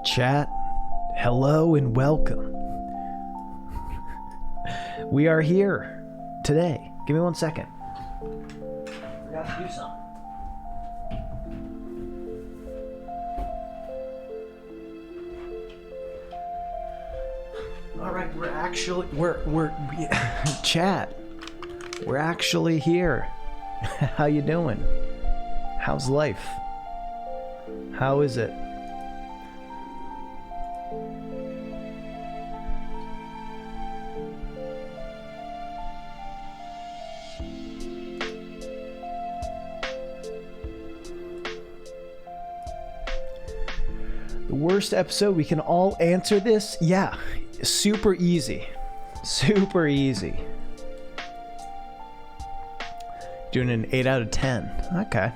Chat, hello and welcome. We are here today. Give me 1 second. I got to do something. All right, chat. We're actually here. How you doing? How's life? How is it? The worst episode, we can all answer this? Yeah, super easy. Super easy. Doing an 8 out of 10. Okay.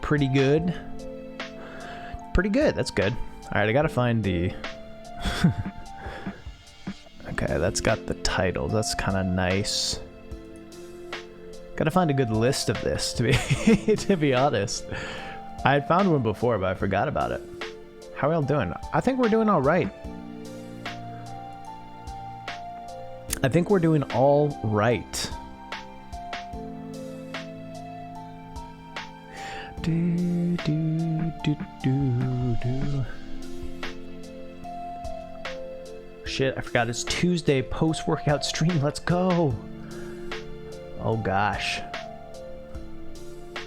Pretty good. Pretty good, that's good. Alright, I gotta find the... Okay, that's got the titles. That's kind of nice. Gotta find a good list of this, to be to be honest. I had found one before, but I forgot about it. How are y'all doing? I think we're doing all right. I think we're doing all right. Do, do, do, do, do. shit, I forgot it's Tuesday, post-workout stream. Let's go. Oh gosh.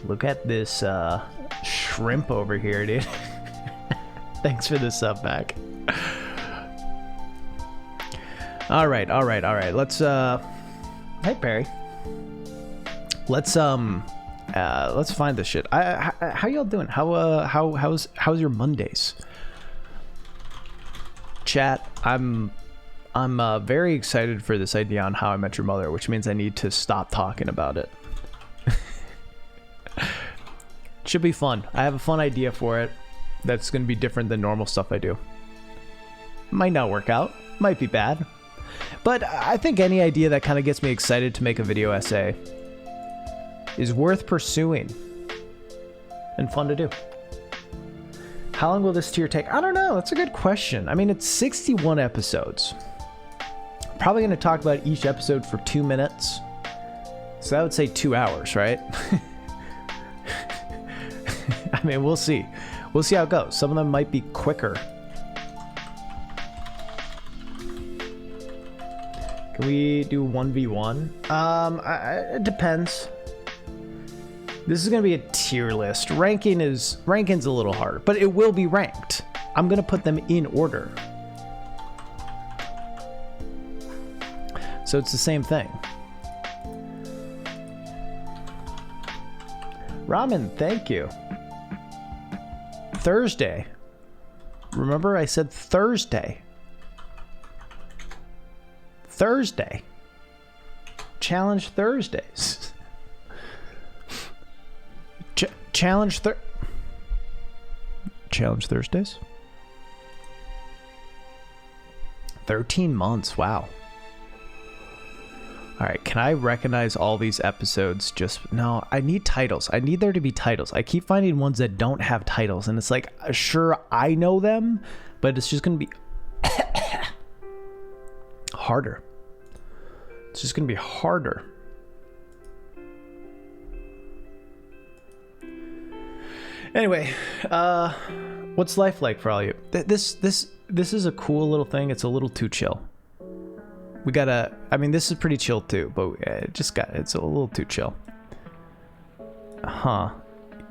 Look at this shrimp over here, dude. Thanks for the sub back. All right. Let's hey Perry. Let's find this shit. How y'all doing? How's your Mondays? Chat, I'm very excited for this idea on How I Met Your Mother, which means I need to stop talking about it. Should be fun. I have a fun idea for it that's going to be different than normal stuff I do. Might not work out, might be bad, but I think any idea that kind of gets me excited to make a video essay is worth pursuing and fun to do. How long will this tier take? I don't know. That's a good question. I mean, it's 61 episodes. Probably going to talk about each episode for 2 minutes. So that would say 2 hours, right? I mean, we'll see. We'll see how it goes. Some of them might be quicker. Can we do 1v1? It depends. This is going to be a tier list. Ranking's a little harder, but it will be ranked. I'm going to put them in order. So it's the same thing. Ramen, thank you. Thursday. Remember I said Thursday. Thursday. Challenge Thursdays. Challenge Thursdays? 13 months, wow. Alright, can I recognize all these episodes? No, I need titles. I need there to be titles. I keep finding ones that don't have titles, and it's like, sure, I know them, but it's just going to be harder. It's just going to be harder. Anyway, what's life like for all you? This is a cool little thing. It's a little too chill. We gotta, I mean, this is pretty chill too, but it's a little too chill. Oh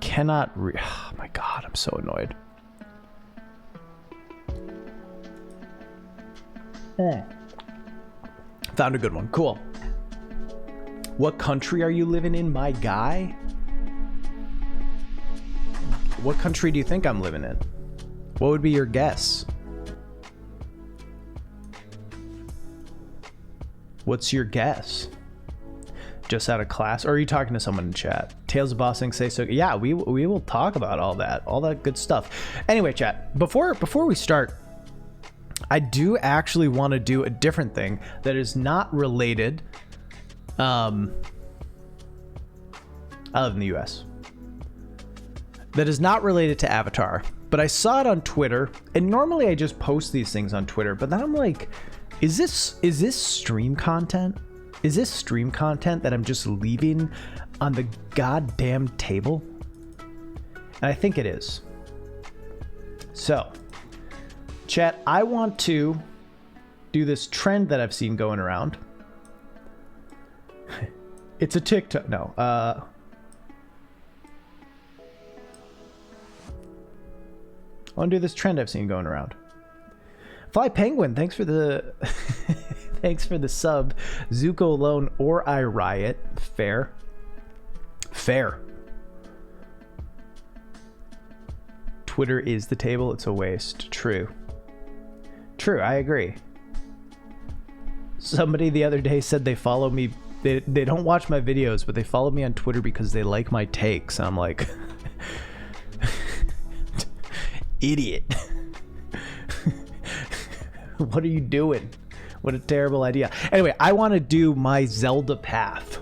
my God, I'm so annoyed. Found a good one. Cool. What country are you living in, my guy? What country do you think I'm living in? What would be your guess? What's your guess? Just out of class? Or are you talking to someone in chat? Tales of Bossing say so. Yeah, we will talk about all that good stuff. Anyway, chat, before we start, I do actually want to do a different thing that is not related other than the US. That is not related to Avatar, but I saw it on Twitter, and normally I just post these things on Twitter, but then I'm like, is this stream content? Is this stream content that I'm just leaving on the goddamn table? And I think it is. So, chat, I want to do this trend that I've seen going around. It's a TikTok. No, I want to do this trend I've seen going around. Fly Penguin, thanks for the thanks for the sub. Zuko alone or I riot. Fair. Twitter is the table, it's a waste. True, I agree. Somebody the other day said they follow me, they don't watch my videos, but they follow me on Twitter because they like my takes. I'm like, idiot. What are you doing? What a terrible idea. Anyway, I want to do my Zelda path,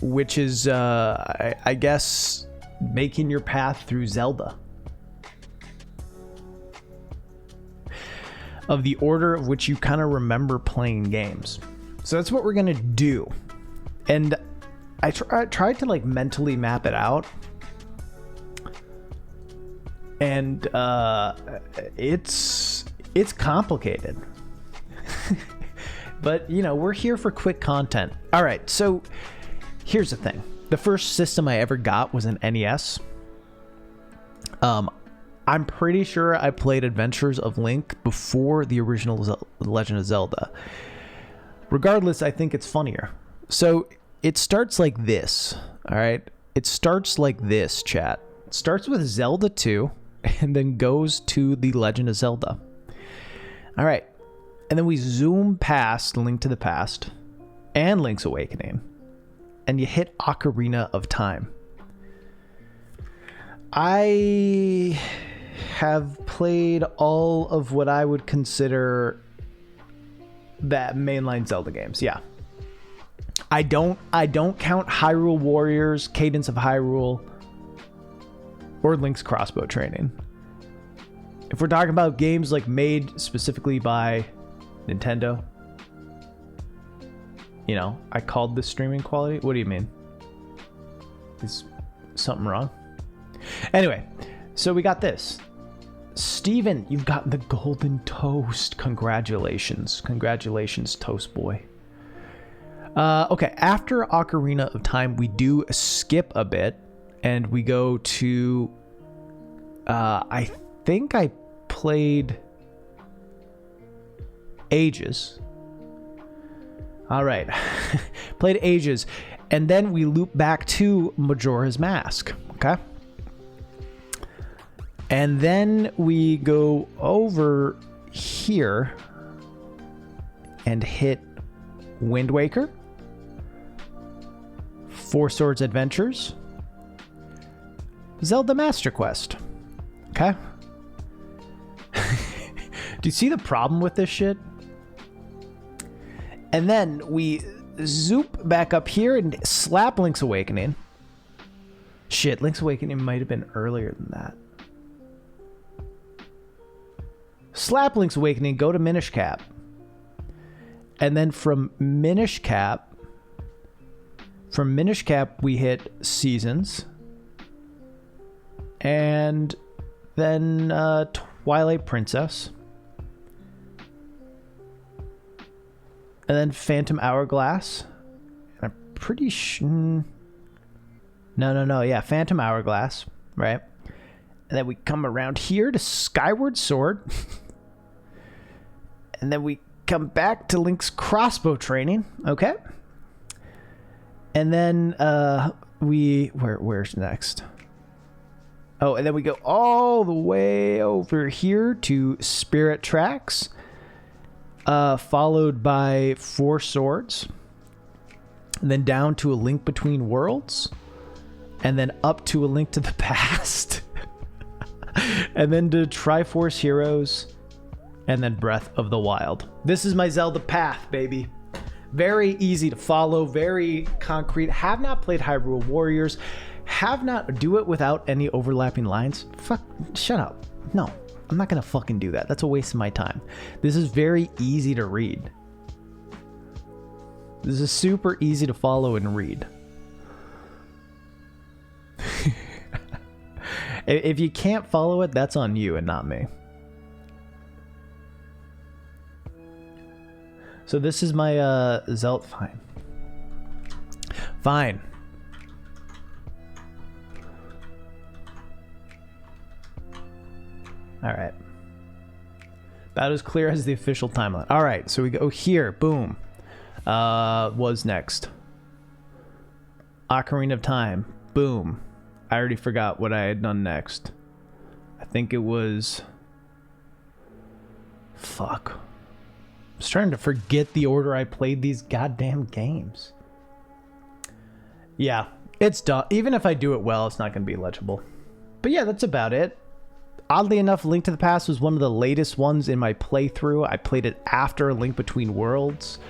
which is, I guess, making your path through Zelda. Of the order of which you kind of remember playing games. So that's what we're going to do. And I tried to like mentally map it out. And it's It's complicated. But, you know, we're here for quick content. All right, so here's the thing. The first system I ever got was an NES. I'm pretty sure I played Adventures of Link before the original Legend of Zelda. Regardless, I think it's funnier. So it starts like this, all right? It starts like this, chat. It starts with Zelda 2 and then goes to the Legend of Zelda. All right. And then we zoom past Link to the Past and Link's Awakening, and you hit Ocarina of Time. I have played all of what I would consider that mainline Zelda games. Yeah. I don't count Hyrule Warriors, Cadence of Hyrule, or Link's Crossbow Training. If we're talking about games like made specifically by Nintendo, you know, I called this streaming quality. What do you mean? Is something wrong? Anyway, so we got this. Steven, you've got the golden toast. Congratulations. Congratulations, toast boy. Okay, after Ocarina of Time, we do skip a bit, and we go to... I think I played Ages. All right. Played Ages. And then we loop back to Majora's Mask. Okay. And then we go over here and hit Wind Waker, Four Swords Adventures, Zelda Master Quest. Okay. Do you see the problem with this shit? And then we zoop back up here and slap Link's Awakening. Shit, Link's Awakening might have been earlier than that. Slap Link's Awakening, go to Minish Cap. And then from Minish Cap, we hit Seasons. And then Twilight Princess. And then Phantom Hourglass. And I'm pretty sure... No. Yeah, Phantom Hourglass, right? And then we come around here to Skyward Sword. And then we come back to Link's Crossbow Training, okay? And then where's next? Oh, and then we go all the way over here to Spirit Tracks. Followed by Four Swords, and then down to A Link Between Worlds, and then up to A Link to the Past, and then to Triforce Heroes, and then Breath of the Wild. This is my Zelda path, baby. Very easy to follow, very concrete. Have not played Hyrule Warriors. Have not do it without any overlapping lines. Fuck, shut up. No. I'm not going to fucking do that. That's a waste of my time. This is very easy to read. This is super easy to follow and read. If you can't follow it, that's on you and not me. So this is my Zelda... Fine. All right. About as clear as the official timeline. All right, so we go here. Boom. Was next. Ocarina of Time. Boom. I already forgot what I had done next. I think it was... Fuck. I'm starting to forget the order I played these goddamn games. Yeah, it's done. Even if I do it well, it's not going to be legible. But yeah, that's about it. Oddly enough, Link to the Past was one of the latest ones in my playthrough. I played it after Link Between Worlds.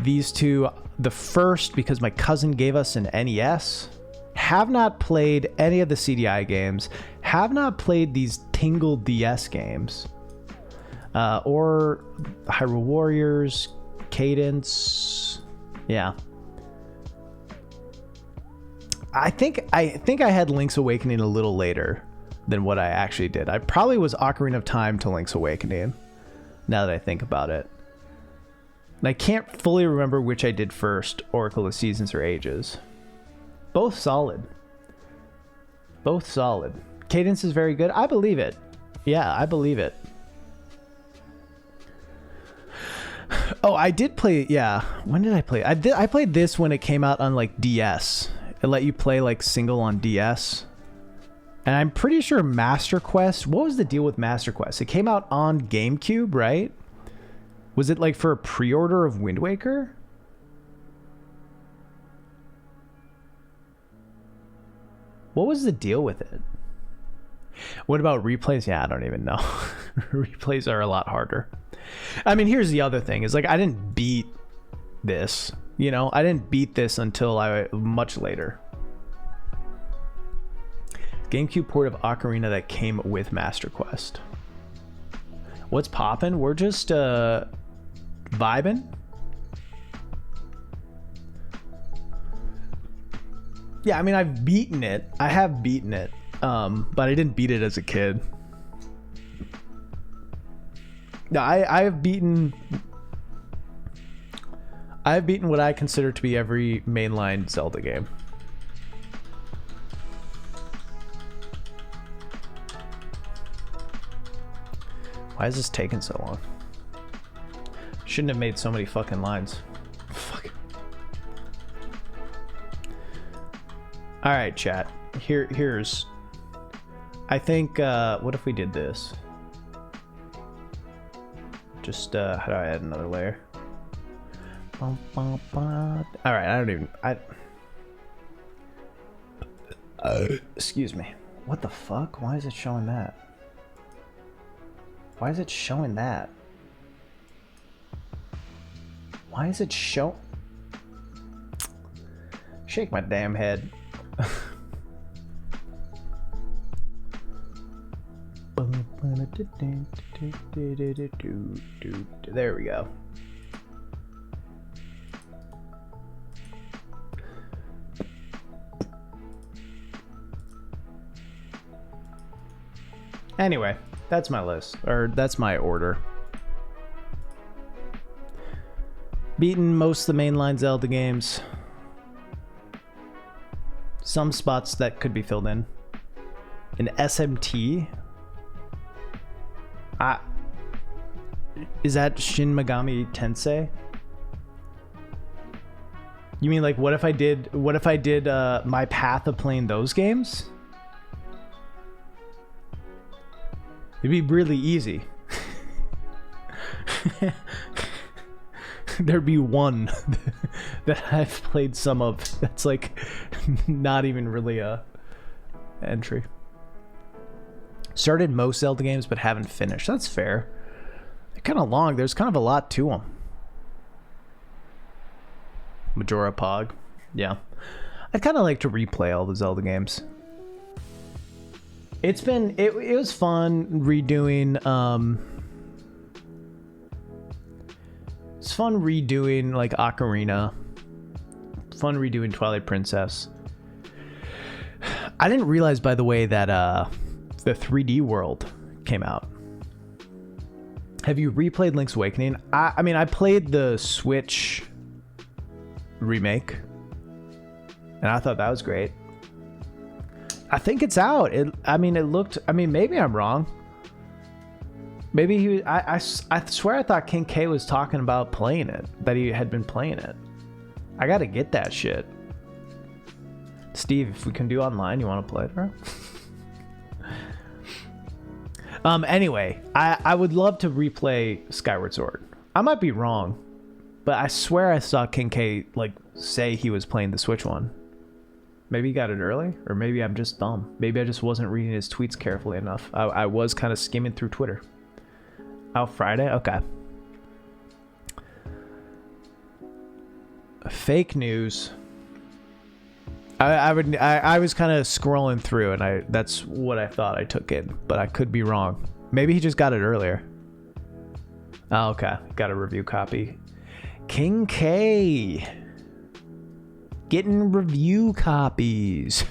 These two, the first because my cousin gave us an NES. Have not played any of the CDI games. Have not played these Tingle DS games. Or Hyrule Warriors, Cadence. Yeah. I think I had Link's Awakening a little later. than what I actually did. I probably was Ocarina of Time to Link's Awakening, now that I think about it. And I can't fully remember which I did first, Oracle of Seasons or Ages. Both solid. Both solid. Cadence is very good. I believe it. Yeah, I believe it. Oh, I did play, yeah. When did I play? I played this when it came out on like DS. It let you play like single on DS. And I'm pretty sure Master Quest, what was the deal with Master Quest? It came out on GameCube, right? Was it like for a pre-order of Wind Waker? What was the deal with it? What about replays? Yeah, I don't even know. Replays are a lot harder. I mean, here's the other thing is like I didn't beat this, you know? I didn't beat this until much later. GameCube port of Ocarina that came with Master Quest. What's poppin'? We're just vibing. Yeah, I mean, I've beaten it. I have beaten it, but I didn't beat it as a kid. No, I've beaten what I consider to be every mainline Zelda game. Why is this taking so long? Shouldn't have made so many fucking lines. Fuck. All right, chat. Here's. I think. What if we did this? Just how do I add another layer? All right. I don't even. Excuse me. What the fuck? Why is it showing that? Why is it showing that? Why is it show? Shake my damn head. There we go. Anyway, that's my list, or that's my order. Beaten most of the mainline Zelda games. Some spots that could be filled in. An SMT? Is that Shin Megami Tensei? You mean like what if I did my path of playing those games? It'd be really easy. There'd be one that I've played some of that's like not even really a entry. Started most Zelda games but haven't finished. That's fair. They're kind of long. There's kind of a lot to them. Majora Pog. Yeah. I kind of like to replay all the Zelda games. It was fun redoing it's fun redoing like Ocarina. Fun redoing Twilight Princess. I didn't realize, by the way, that the 3D world came out. Have you replayed Link's Awakening? I mean, I played the Switch remake, and I thought that was great. I think it's out. I mean, maybe I'm wrong. Maybe I swear I thought King K was talking about playing it, that he had been playing it. I gotta get that shit. Steve, if we can do online, you want to play it, bro? Anyway, I would love to replay Skyward Sword. I might be wrong, but I swear I saw King K like say he was playing the Switch one. Maybe he got it early, or maybe I'm just dumb. Maybe I just wasn't reading his tweets carefully enough. I was kind of skimming through Twitter. Out Friday? Okay. Fake news. I was kind of scrolling through, and that's what I thought I took in, but I could be wrong. Maybe he just got it earlier. Oh, okay. Got a review copy. King K. Getting review copies.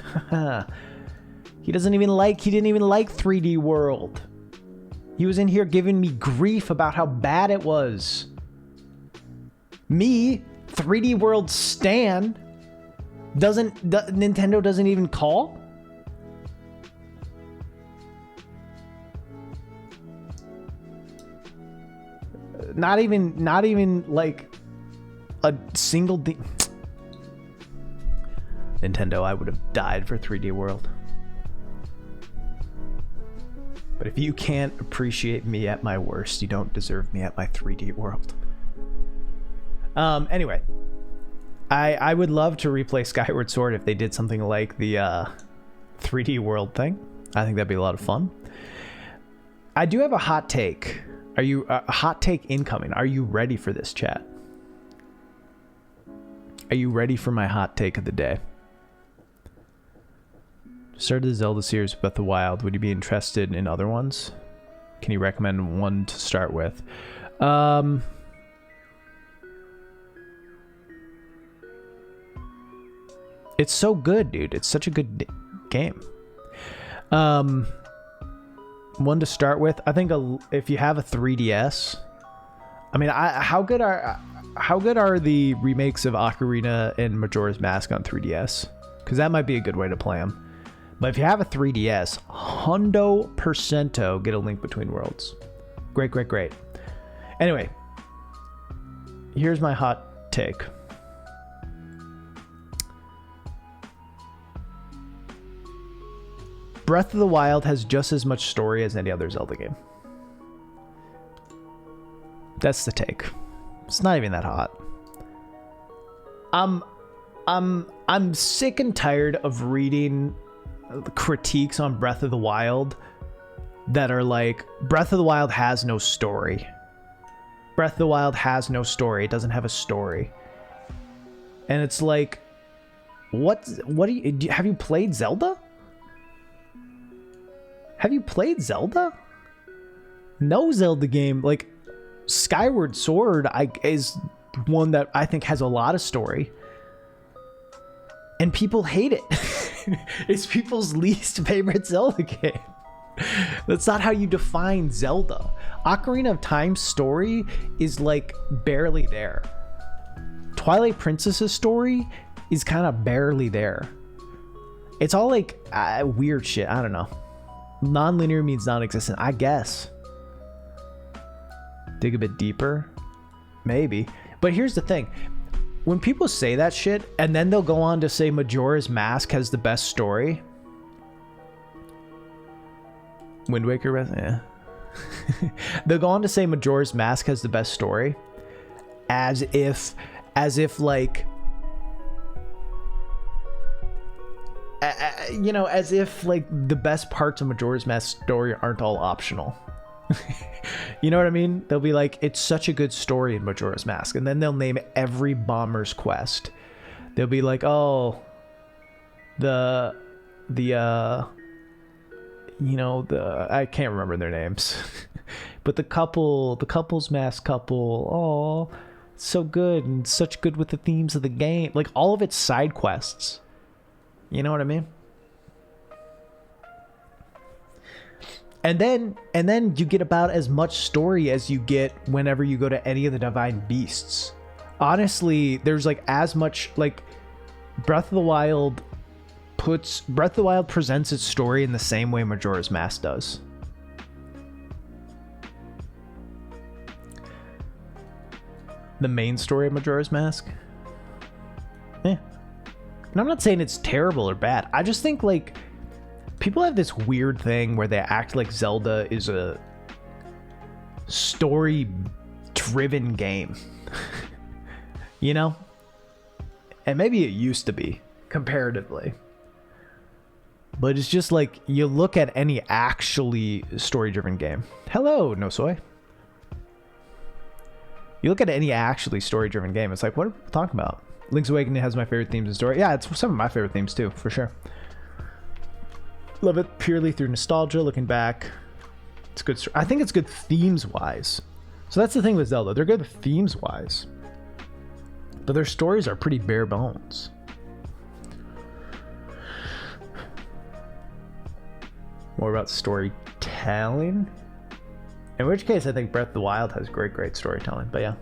He didn't even like 3D World. He was in here giving me grief about how bad it was. Me, 3D World stan, Nintendo doesn't even call? Not even like a single Nintendo, I would have died for 3D World. But if you can't appreciate me at my worst, you don't deserve me at my 3D World. Anyway, I would love to replay Skyward Sword if they did something like the 3D World thing. I think that'd be a lot of fun. I do have a hot take. A hot take incoming? Are you ready for this, chat? Are you ready for my hot take of the day? Started the Zelda series with Breath of the Wild. Would you be interested in other ones? Can you recommend one to start with? It's so good, dude. It's such a good game. One to start with. I think if you have a 3DS, I mean, how good are the remakes of Ocarina and Majora's Mask on 3DS? Because that might be a good way to play them. But if you have a 3DS, hundo percento get a Link Between Worlds. Great. Anyway, here's my hot take. Breath of the Wild has just as much story as any other Zelda game. That's the take. It's not even that hot. I'm sick and tired of reading critiques on Breath of the Wild that are like, Breath of the Wild has no story. Breath of the Wild has no story. It doesn't have a story. And it's like, what do you have you played Zelda? Have you played Zelda? No Zelda game. Like, Skyward Sword is one that I think has a lot of story. And people hate it. It's people's least favorite Zelda game. That's not how you define Zelda. Ocarina of Time's story is like barely there. Twilight Princess's story is kind of barely there. It's all like weird shit. I don't know. Non-linear means non-existent, I guess. Dig a bit deeper? Maybe. But here's the thing. When people say that shit, and then they'll go on to say Majora's Mask has the best story. Wind Waker, yeah. They'll go on to say Majora's Mask has the best story. As if like... as if like the best parts of Majora's Mask story aren't all optional. You know what I mean? They'll be like, it's such a good story in Majora's Mask, and then they'll name every bomber's quest. They'll be like, oh, the I can't remember their names, but the couple's mask couple, oh, so good and such good with the themes of the game. Like all of its side quests. You know what I mean? And then you get about as much story as you get whenever you go to any of the Divine Beasts. Honestly, there's like as much, like Breath of the Wild presents its story in the same way Majora's Mask does. The main story of Majora's Mask? Yeah. And I'm not saying it's terrible or bad. I just think like people have this weird thing where they act like Zelda is a story-driven game. You know? And maybe it used to be, comparatively. But it's just like, you look at any actually story-driven game. Hello, No Soy. You look at any actually story-driven game, it's like, what are we talking about? Link's Awakening has my favorite themes and story. Yeah, it's some of my favorite themes too, for sure. Love it purely through nostalgia. Looking back, it's good. I think it's good themes-wise. So that's the thing with Zelda. They're good themes-wise. But their stories are pretty bare bones. more about storytelling. In which case, I think Breath of the Wild has great storytelling. But yeah.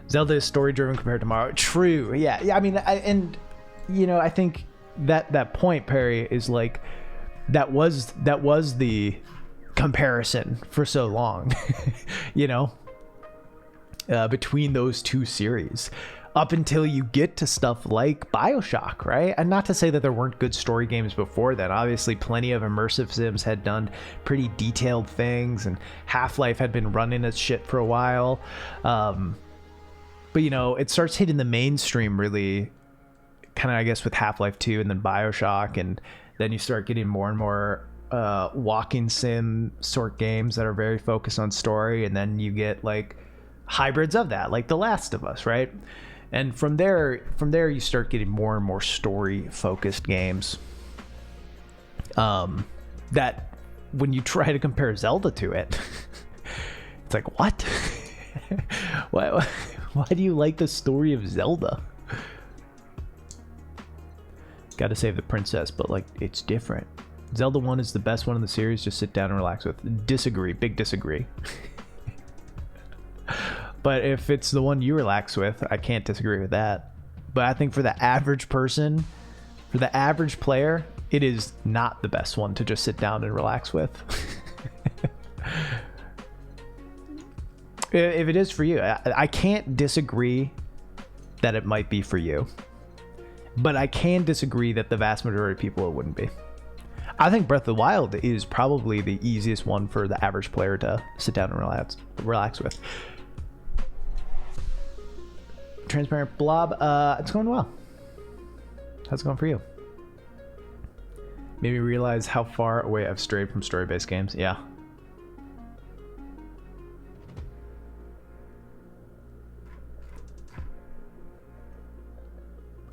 Zelda is story-driven compared to Mario. True. Yeah. I mean, I think that point, Perry, is like that was the comparison for so long, between those two series, up until you get to stuff like BioShock, right? And not to say that there weren't good story games before then. Obviously, plenty of immersive sims had done pretty detailed things, and Half-Life had been running its shit for a while. But it starts hitting the mainstream really kind of, I guess, with Half-Life 2 and then BioShock, and then you start getting more and more walking sim sort games that are very focused on story, and then you get like hybrids of that, like The Last of Us, right? And from there you start getting more and more story focused games that when you try to compare Zelda to it, it's like, what? Why do you like the story of Zelda? Gotta save the princess, but like, it's different. Zelda 1 is the best one in the series. Just sit down and relax with. Disagree. Big disagree. But if it's the one you relax with, I can't disagree with that. But I think for the average person, for the average player, it is not the best one to just sit down and relax with. If it is for you, I can't disagree that it might be for you. But I can disagree that the vast majority of people it wouldn't be. I think Breath of the Wild is probably the easiest one for the average player to sit down and relax with. Transparent Blob, it's going well. How's it going for you? Made me realize how far away I've strayed from story-based games. Yeah.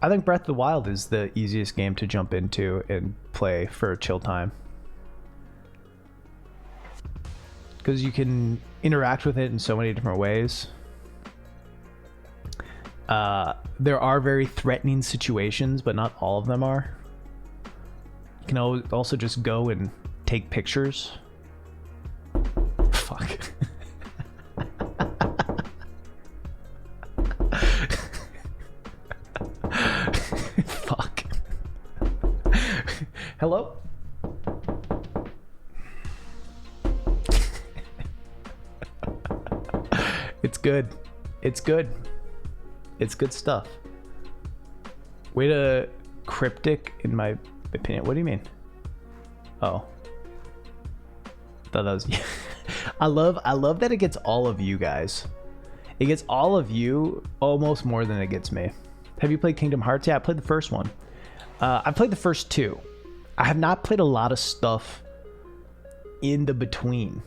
I think Breath of the Wild is the easiest game to jump into and play for a chill time. Because you can interact with it in so many different ways. There are very threatening situations, but not all of them are. You can also just go and take pictures. Fuck. Fuck. Hello? It's good. It's good. It's good stuff. Way to cryptic, in my opinion. What do you mean? Oh. Thought that was I love that it gets all of you guys. It gets all of you almost more than it gets me. Have you played Kingdom Hearts? Yeah, I played the first one. I've played the first two. I have not played a lot of stuff in the between.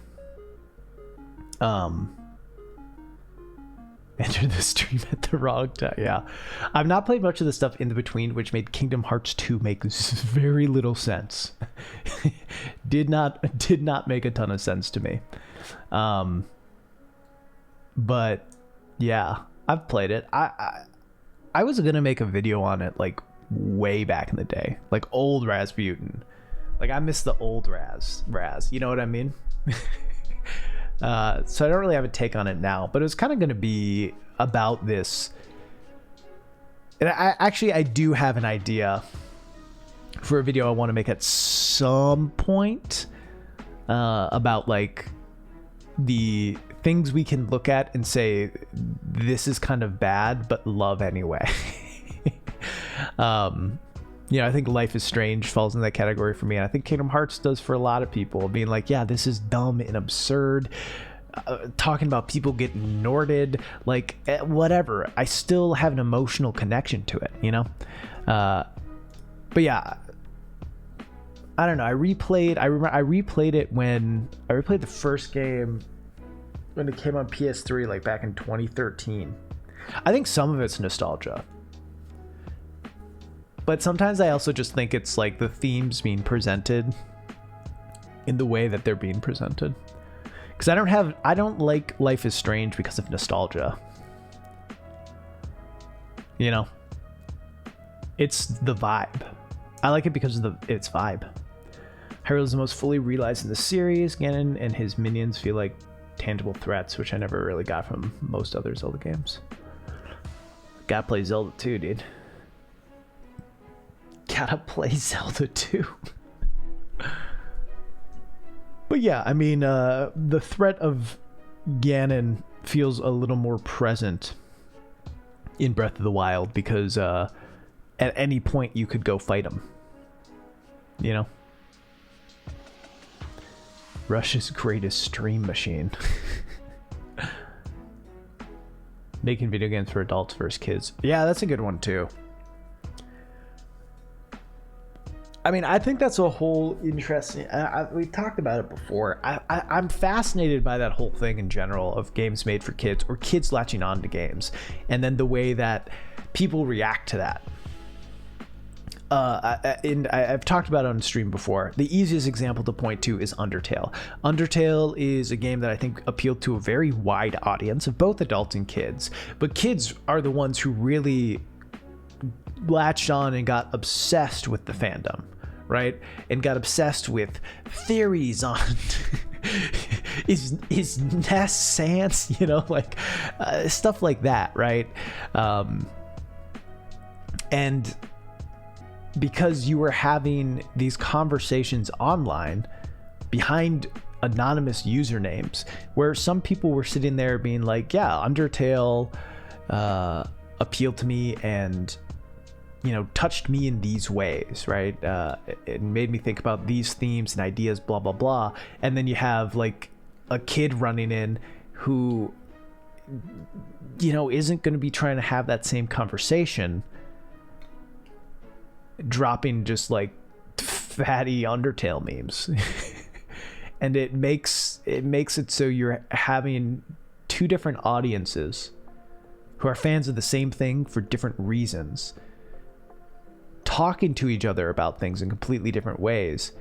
Entered the stream at the wrong time. Yeah, I've not played much of the stuff in the between, which made Kingdom Hearts 2 make very little sense. did not make a ton of sense to me. But yeah, I've played it. I was gonna make a video on it like way back in the day, like old Rasputin. Like I miss the old Raz. You know what I mean? So I don't really have a take on it now, but it was kind of going to be about this. And I do have an idea for a video I want to make at some point about like the things we can look at and say, this is kind of bad, but love anyway. I think Life is Strange falls in that category for me, and I think Kingdom Hearts does for a lot of people, being like, yeah, this is dumb and absurd, talking about people getting Norded, like whatever. I still have an emotional connection to it, but yeah, I don't know. I replayed it when I replayed the first game when it came on PS3, like back in 2013. I think some of it's nostalgia. But sometimes I also just think it's like the themes being presented in the way that they're being presented. Because I don't like Life is Strange because of nostalgia. It's the vibe. I like it because of its vibe. Hyrule is the most fully realized in the series. Ganon and his minions feel like tangible threats, which I never really got from most other Zelda games. Gotta play Zelda 2, dude. Gotta play Zelda 2. But yeah, I mean, the threat of Ganon feels a little more present in Breath of the Wild because at any point you could go fight him. You know? Russia's greatest stream machine. Making video games for adults versus kids. Yeah, that's a good one too. I mean, I think that's a whole interesting... we talked about it before. I'm fascinated by that whole thing in general of games made for kids or kids latching on to games. And then the way that people react to that. I've talked about it on stream before. The easiest example to point to is Undertale. Undertale is a game that I think appealed to a very wide audience of both adults and kids. But kids are the ones who really latched on and got obsessed with the fandom, right? And got obsessed with theories on is Ness Sans, you know, like stuff like that, right? And because you were having these conversations online behind anonymous usernames where some people were sitting there being like, yeah, Undertale appealed to me and, you know, touched me in these ways, right? It made me think about these themes and ideas, blah, blah, blah. And then you have like a kid running in who, you know, isn't going to be trying to have that same conversation, dropping just like fatty Undertale memes. And it makes it so you're having two different audiences who are fans of the same thing for different reasons talking to each other about things in completely different ways.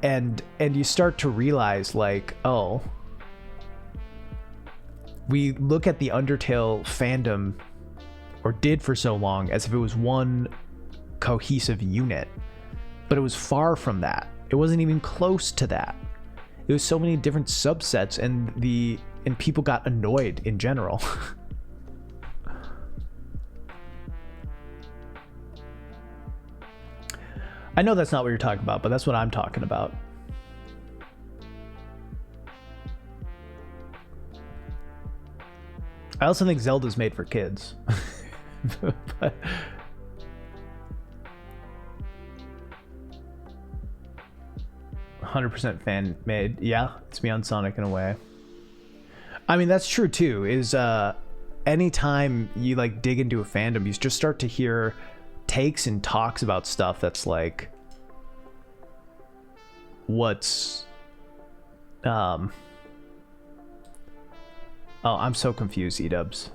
And you start to realize like, oh, we look at the Undertale fandom, or did for so long, as if it was one cohesive unit, but it was far from that. It wasn't even close to that. It was so many different subsets, and people got annoyed in general. I know that's not what you're talking about, but that's what I'm talking about. I also think Zelda's made for kids. But 100% fan made. Yeah, it's beyond Sonic in a way. I mean, that's true too, is anytime you like dig into a fandom, you just start to hear takes and talks about stuff that's like, what's oh, I'm so confused, E-dubs.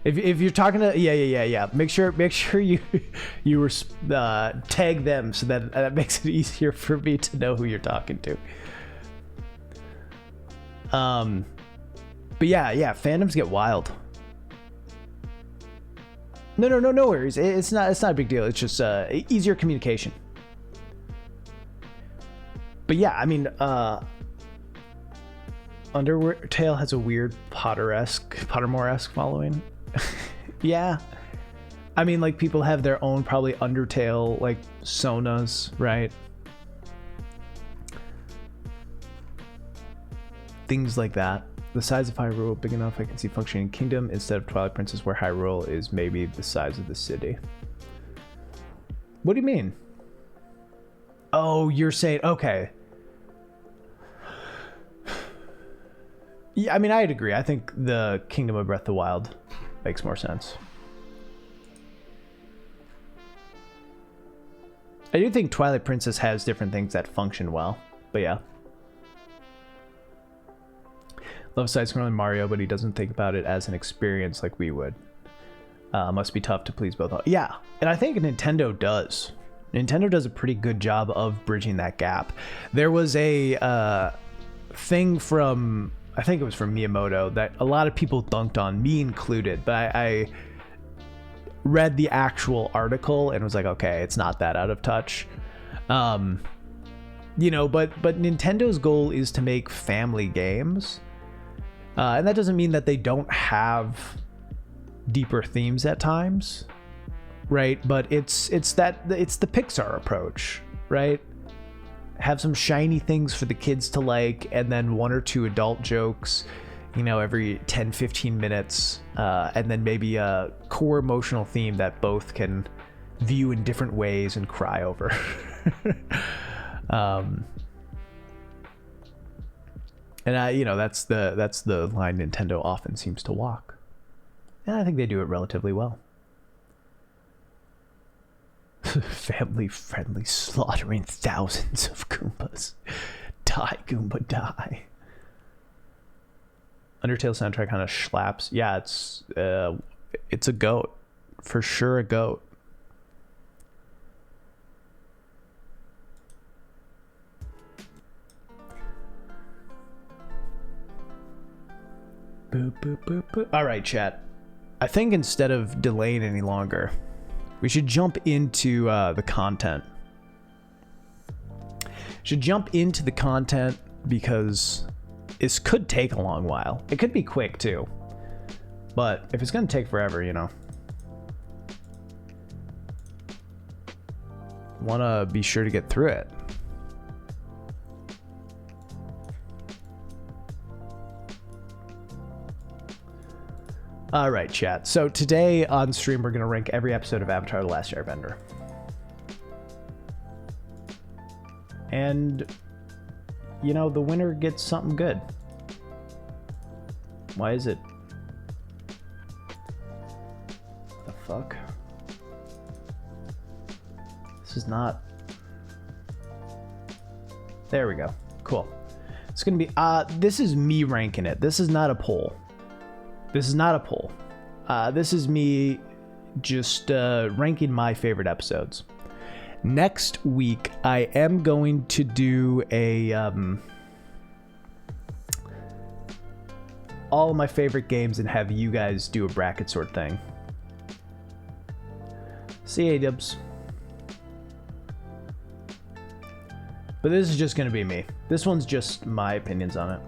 If you're talking to yeah, make sure you tag them so that makes it easier for me to know who you're talking to. But yeah, fandoms get wild. No worries. It's not a big deal. It's just easier communication. But yeah, I mean, Undertale has a weird Pottermore-esque following. Yeah, I mean, like, people have their own probably Undertale like sonas, right? Things like that. The size of Hyrule big enough I can see functioning kingdom instead of Twilight Princess, where Hyrule is maybe the size of the city. What do you mean? Oh, you're saying, okay. Yeah, I mean, I'd agree. I think the Kingdom of Breath of the Wild makes more sense. I do think Twilight Princess has different things that function well, but yeah. Love side-scrolling Mario, but he doesn't think about it as an experience like we would. Must be tough to please both. Yeah, and I think Nintendo does. Nintendo does a pretty good job of bridging that gap. There was a thing from, I think it was from Miyamoto, that a lot of people dunked on, me included, but I read the actual article and was like, okay, it's not that out of touch. You know, but Nintendo's goal is to make family games. And that doesn't mean that they don't have deeper themes at times, right? But it's the Pixar approach, right? Have some shiny things for the kids to like, and then 1 or 2 adult jokes, you know, every 10-15 minutes, and then maybe a core emotional theme that both can view in different ways and cry over. And you know, that's the line Nintendo often seems to walk, and I think they do it relatively well. Family friendly, slaughtering thousands of Goombas. Die, Goomba, die. Undertale soundtrack kind of slaps. Yeah, it's a goat. For sure a goat. Boop, boop, boop, boop. All right, chat. I think instead of delaying any longer, we should jump into the content. Because this could take a long while. It could be quick too, but if it's gonna take forever, you know, wanna be sure to get through it. All right, chat. So today on stream, we're going to rank every episode of Avatar: The Last Airbender. And, you know, the winner gets something good. Why is it? What the fuck? This is not... There we go. Cool. It's going to be... this is me ranking it. This is not a poll. This is not a poll. This is me just ranking my favorite episodes. Next week, I am going to do a all of my favorite games and have you guys do a bracket sort thing. See ya, dubs. But this is just going to be me. This one's just my opinions on it.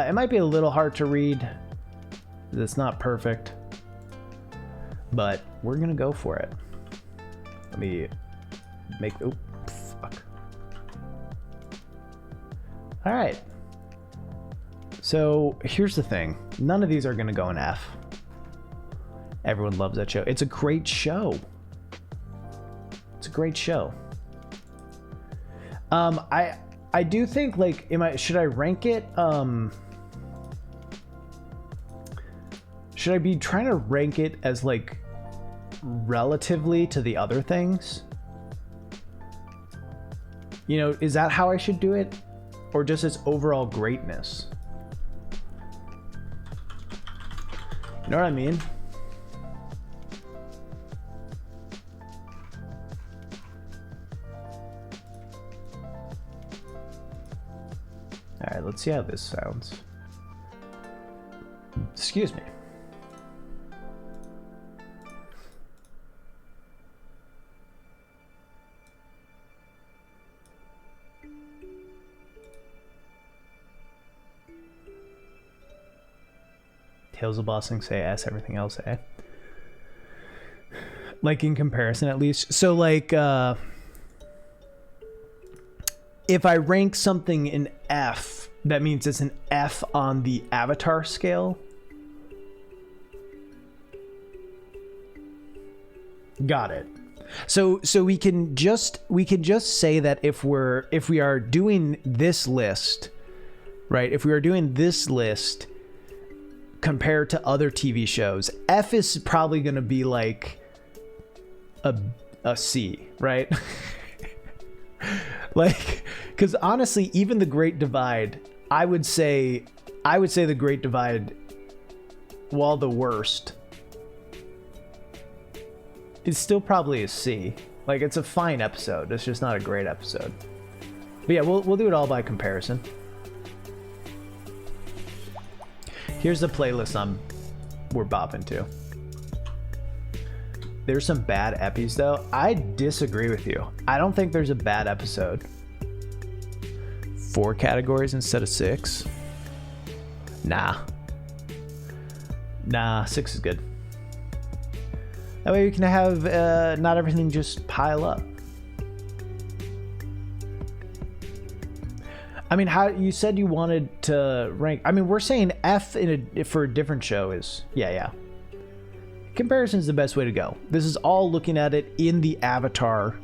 It might be a little hard to read. It's not perfect, but we're gonna go for it. Let me make... Oh, fuck. All right. So here's the thing. None of these are gonna go in F. Everyone loves that show. It's a great show. It's a great show. I do think, like, should I rank it? Should I be trying to rank it as, like, relatively to the other things? You know, is that how I should do it? Or just its overall greatness? You know what I mean? All right, let's see how this sounds. Excuse me. Tales of Bossing say S, everything else A. Like, in comparison, at least. So, like, if I rank something in F, that means it's an F on the Avatar scale. Got it. So we can just say that if we are doing this list, right? If we are doing this list compared to other TV shows, F is probably going to be like a C, right? Like, because honestly, even The Great Divide, I would say The Great Divide, while the worst, is still probably a C. Like, it's a fine episode. It's just not a great episode. But yeah, we'll do it all by comparison. Here's the playlist we're bopping to. there's some bad epis though. I disagree with you. I don't think there's a bad episode. 4 categories instead of 6? Nah, 6 is good. That way you can have not everything just pile up. I mean, how you said you wanted to rank. I mean, we're saying F for a different show is yeah. Comparison is the best way to go. This is all looking at it in the avatar.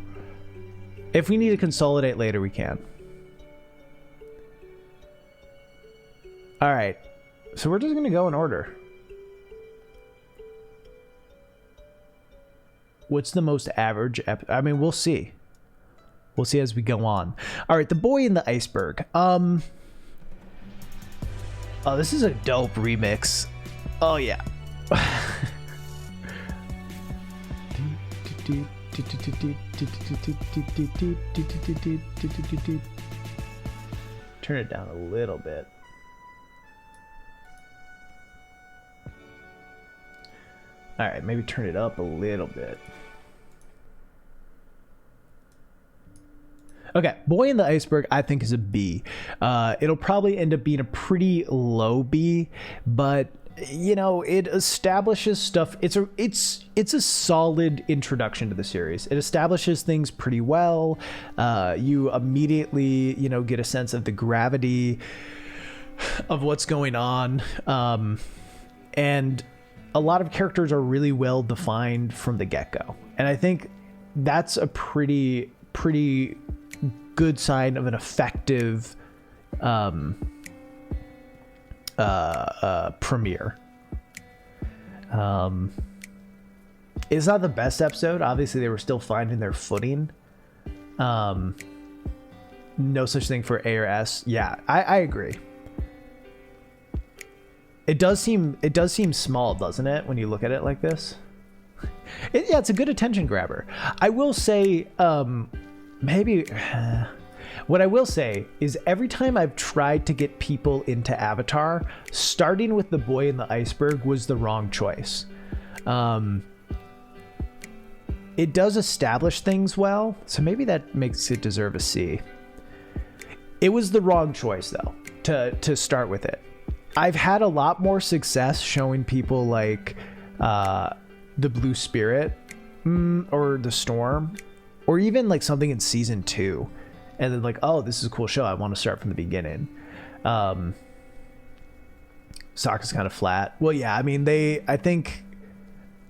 If we need to consolidate later, we can. All right, so we're just gonna go in order. What's the most average? I mean, we'll see. We'll see as we go on. All right, The Boy in the Iceberg. Oh, this is a dope remix. Oh yeah. Turn it down a little bit. All right, maybe turn it up a little bit. Okay, Boy in the Iceberg, I think, is a B. It'll probably end up being a pretty low B, but you know, it establishes stuff. It's a solid introduction to the series. It establishes things pretty well. You immediately, you know, get a sense of the gravity of what's going on, and a lot of characters are really well defined from the get-go, and I think that's a pretty good sign of an effective premiere. It's not the best episode. Obviously, they were still finding their footing. No such thing for A or S. Yeah, I agree. It does seem small, doesn't it, when you look at it like this? Yeah, it's a good attention grabber. I will say, what I will say is every time I've tried to get people into Avatar, starting with The Boy in the Iceberg was the wrong choice. It does establish things well, so maybe that makes it deserve a C. It was the wrong choice, though, to start with it. I've had a lot more success showing people like the Blue Spirit or the Storm, or even like something in season 2, and then like, oh, this is a cool show, I want to start from the beginning. Sokka's kind of flat. Well, yeah, I mean, I think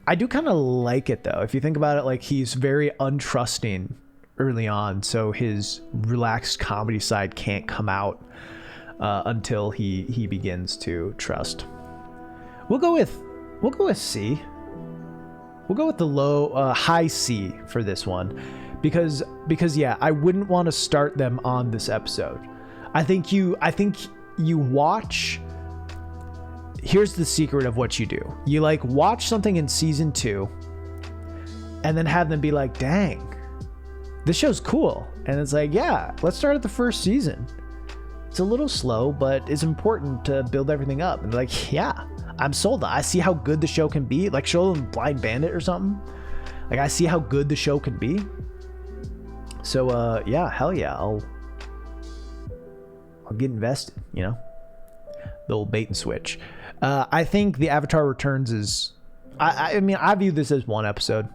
I do kind of like it though. If you think about it, like, he's very untrusting early on, so his relaxed comedy side can't come out until he begins to trust. We'll go with C. We'll go with the high C for this one, because yeah, I wouldn't want to start them on this episode. I think you watch. Here's the secret of what you do. You like watch something in season 2, and then have them be like, "Dang, this show's cool," and it's like, "Yeah, let's start at the first season. It's a little slow, but it's important to build everything up." And they're like, "Yeah, I'm sold. I see how good the show can be." Like, show them Blind Bandit or something. Like, I see how good the show can be. So yeah, hell yeah, I'll get invested, you know, the old bait and switch. I think the Avatar Returns is, I mean, I view this as one episode.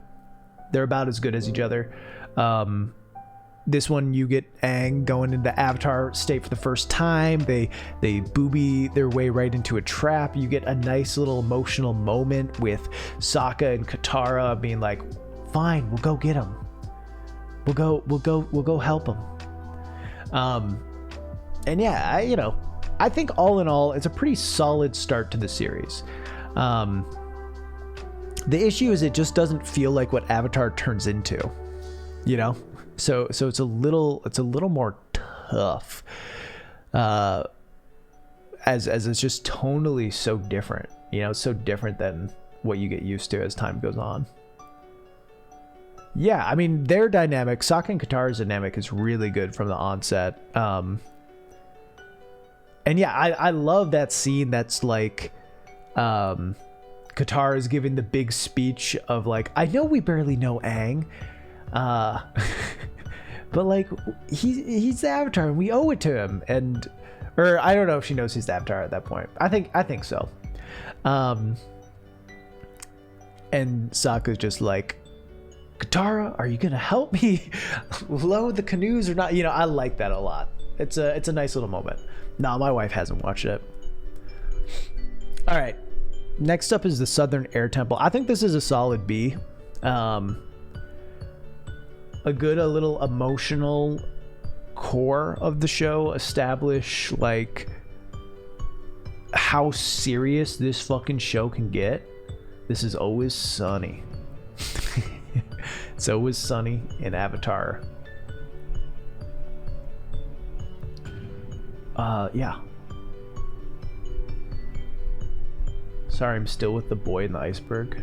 They're about as good as each other. This one, you get Aang going into Avatar state for the first time. They booby their way right into a trap. You get a nice little emotional moment with Sokka and Katara being like, "Fine, we'll go get him. We'll go help him." And yeah, I think all in all, it's a pretty solid start to the series. The issue is it just doesn't feel like what Avatar turns into, you know? So it's a little more tough, as it's just tonally so different, you know, so different than what you get used to as time goes on. Yeah, I mean, their dynamic, Sokka and Katara's dynamic, is really good from the onset. And yeah, I love that scene that's like, Katara is giving the big speech of like, I know we barely know Aang, but like he's the Avatar and we owe it to him. And or I don't know if she knows he's the Avatar at that point. I think so. And Sokka's just like, Katara, are you gonna help me load the canoes or not? You know, I like that a lot. It's a nice little moment. No, my wife hasn't watched it. All right, next up is the Southern Air Temple. I think this is a solid B. A little emotional core of the show, establish like how serious this fucking show can get. This is always sunny. It's always sunny in Avatar. Yeah. Sorry, I'm still with the boy in the iceberg.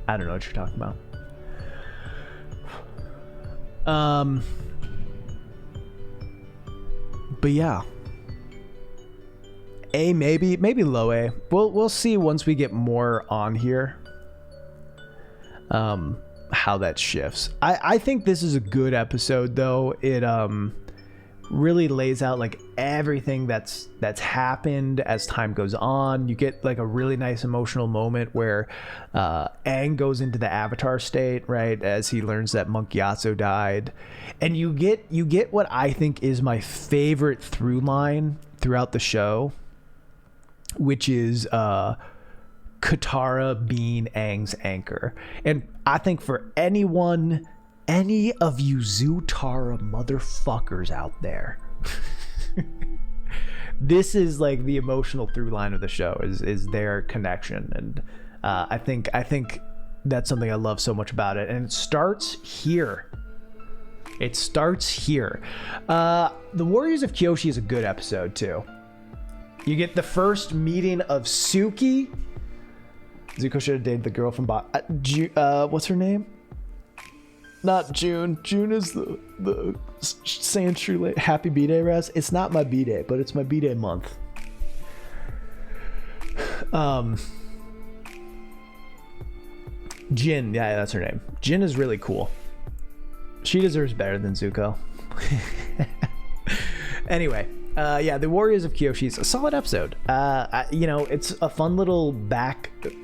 I don't know what you're talking about. But yeah. A, maybe low A. We'll see once we get more on here. How that shifts. I think this is a good episode though. It really lays out like everything that's happened as time goes on. You get like a really nice emotional moment where Aang goes into the Avatar state, right, as he learns that Monk Gyatso died, and you get what I think is my favorite through line throughout the show, which is Katara being Aang's anchor. And I think for any of you Zutara motherfuckers out there, this is like the emotional through line of the show is their connection. And I think that's something I love so much about it. And it starts here. The Warriors of Kyoshi is a good episode too. You get the first meeting of Suki. Zuko should have dated the girl from what's her name? Not June. June is the Sand Shrew Lake. Happy B-Day, Raz. It's not my B-Day, but it's my B-Day month. Jin, yeah, that's her name. Jin is really cool. She deserves better than Zuko. Anyway, yeah, the Warriors of Kyoshi is a solid episode. It's a fun little backstory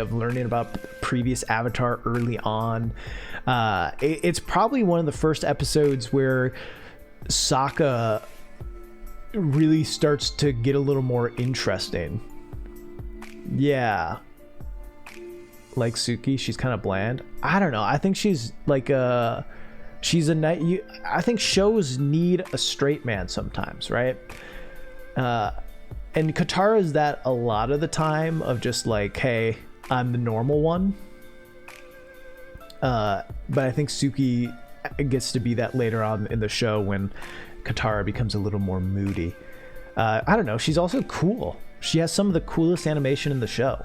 of learning about previous Avatar early on. It's probably one of the first episodes where Sokka really starts to get a little more interesting. Yeah. Like Suki, she's kind of bland. I don't know. I think she's like I think shows need a straight man sometimes, right? And Katara is that a lot of the time, of just like, hey, I'm the normal one. But I think Suki gets to be that later on in the show when Katara becomes a little more moody. I don't know. She's also cool. She has some of the coolest animation in the show.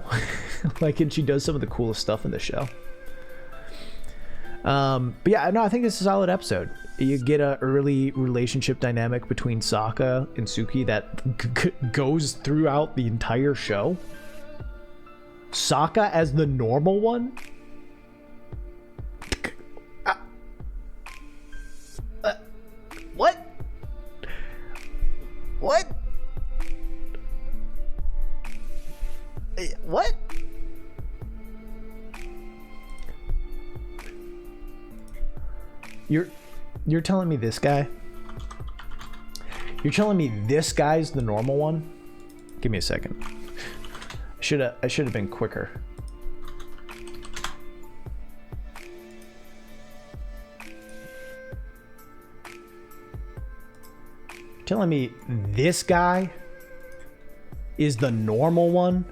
And she does some of the coolest stuff in the show. But yeah, no, I think this is a solid episode. You get a early relationship dynamic between Sokka and Suki that goes throughout the entire show. Sokka as the normal one. What? What? What? You're telling me this guy? You're telling me this guy's the normal one? Give me a second. I should have been quicker. You're telling me this guy is the normal one?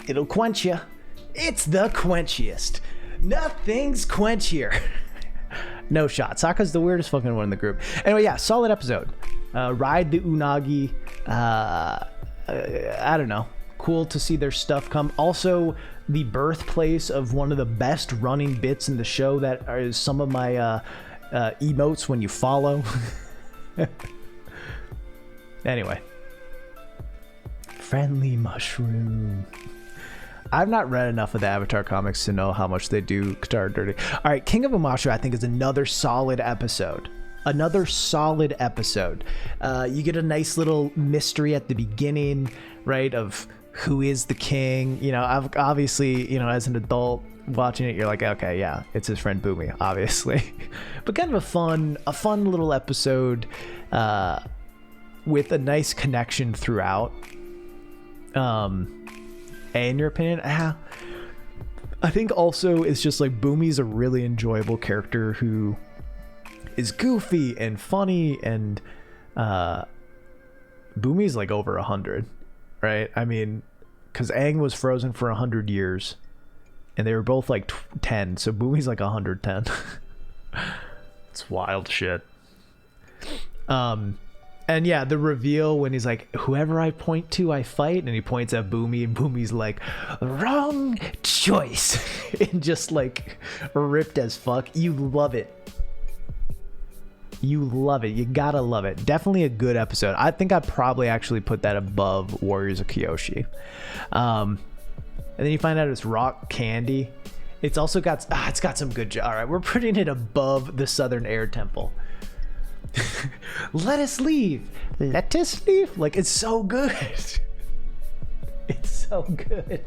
It'll quench you. It's the quenchiest. Nothing's quenchier. No shot. Sokka's the weirdest fucking one in the group. Anyway, yeah, solid episode. Ride the Unagi. I don't know. Cool to see their stuff come. Also, the birthplace of one of the best running bits in the show that is some of my emotes when you follow. Anyway. Friendly mushroom. I've not read enough of the Avatar comics to know how much they do Katara dirty. All right, King of Amashu, I think, is another solid episode. You get a nice little mystery at the beginning, right, of who is the king. You know, obviously, you know, as an adult watching it, you're like, okay, yeah, it's his friend Boomy, obviously. But kind of a fun little episode with a nice connection throughout. In your opinion, I think also it's just like Boomy's a really enjoyable character who is goofy and funny, and Boomy's like over 100, right? I mean, because Aang was frozen for 100 years, and they were both like 10, so Boomy's like 110. It's wild shit. And yeah, the reveal when he's like, whoever I point to, I fight. And he points at Boomy, and Boomy's like, wrong choice. And just like ripped as fuck. You love it. You love it. You gotta love it. Definitely a good episode. I think I'd probably actually put that above Warriors of Kyoshi. And then you find out it's rock candy. It's also got, it's got some good, all right, we're putting it above the Southern Air Temple. Let us leave. Like, it's so good. It's so good.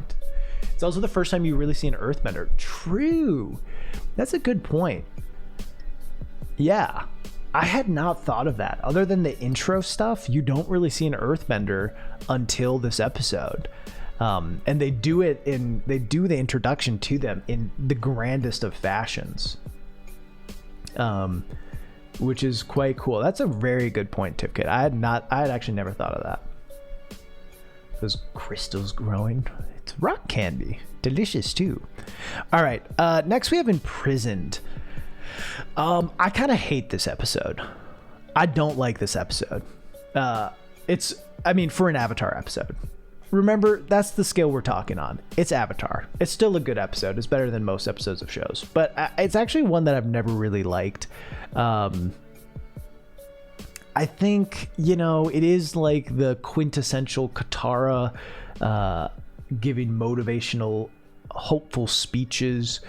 It's also the first time you really see an earthbender. True. That's a good point. Yeah, I had not thought of that. Other than the intro stuff, you don't really see an earthbender until this episode. And they do the introduction to them in the grandest of fashions. Which is quite cool. That's a very good point, Tipkit. I had actually never thought of that. Those crystals growing. It's rock candy. Delicious too. All right. Next we have Imprisoned. I kind of hate this episode. I don't like this episode. For an Avatar episode. Remember, that's the scale we're talking on. It's Avatar. It's still a good episode. It's better than most episodes of shows. But it's actually one that I've never really liked. I think, you know, it is like the quintessential Katara giving motivational, hopeful speeches.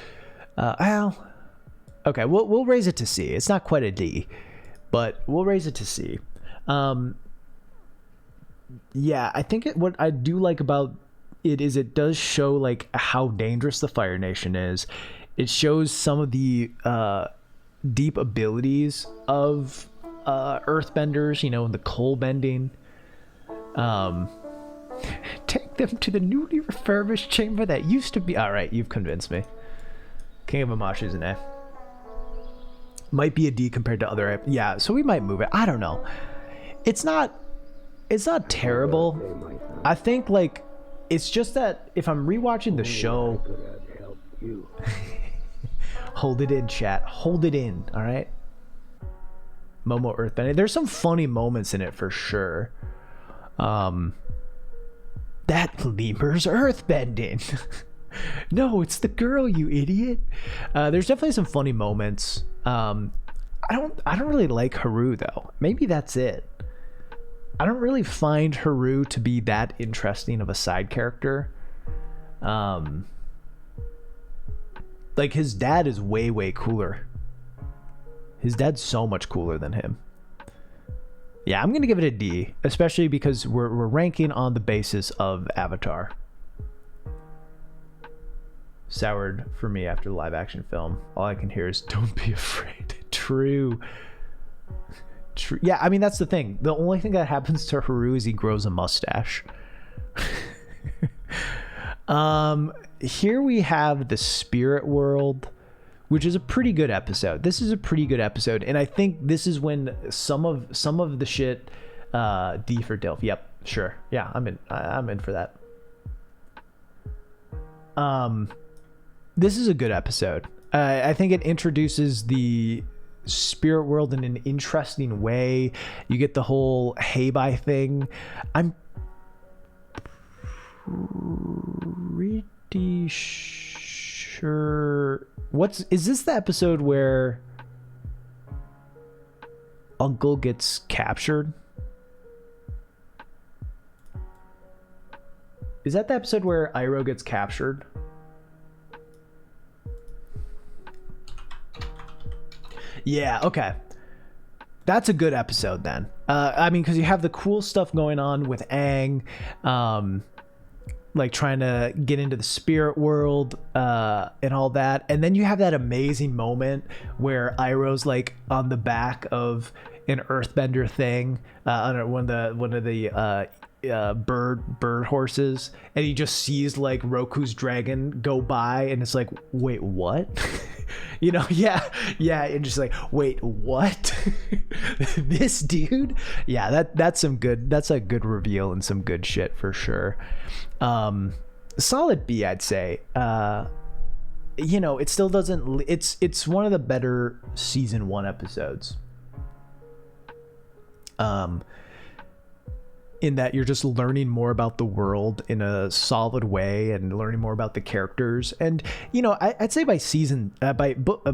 Okay, we'll raise it to C. It's not quite a D, but we'll raise it to C. Yeah, I think what I do like about it is it does show like how dangerous the Fire Nation is. It shows some of the deep abilities of earthbenders, you know, the coal bending. Take them to the newly refurbished chamber that used to be. All right, you've convinced me. King of Amashu's an A. Might be a D compared to other. Yeah, so we might move it. I don't know. It's not terrible. I think like it's just that if I'm rewatching the show. Hold it in, chat. Hold it in. All right. Momo Earthbending. There's some funny moments in it for sure. That lemur's earthbending. No, it's the girl, you idiot. There's definitely some funny moments. I don't really like Haru though. Maybe that's it. I don't really find Haru to be that interesting of a side character. Like his dad is way cooler. His dad's so much cooler than him. Yeah, I'm gonna give it a D, especially because we're ranking on the basis of Avatar. Soured for me after the live action film. All I can hear is "Don't be afraid." True. Yeah, I mean that's the thing. The only thing that happens to Haru is he grows a mustache. Here we have the Spirit World, which is a pretty good episode. This is a pretty good episode, and I think this is when some of the shit. D for Dilf. Yep, sure. Yeah, I'm in for that. This is a good episode. I think it introduces the Spirit World in an interesting way. You get the whole Heibai thing. I'm pretty sure. Is this the episode where uncle gets captured. Is that the episode where Iroh gets captured? Yeah, okay. That's a good episode then. I mean, because you have the cool stuff going on with Aang, like trying to get into the spirit world and all that. And then you have that amazing moment where Iroh's like on the back of an earthbender thing, on one of the bird horses, and he just sees like Roku's dragon go by, and it's like, wait, what? You know, yeah, and just like, wait, what? This dude? Yeah, that's a good reveal and some good shit for sure. Solid B, I'd say. You know, it still doesn't. It's one of the better season 1 episodes. In that you're just learning more about the world in a solid way and learning more about the characters. And, you know, I'd say by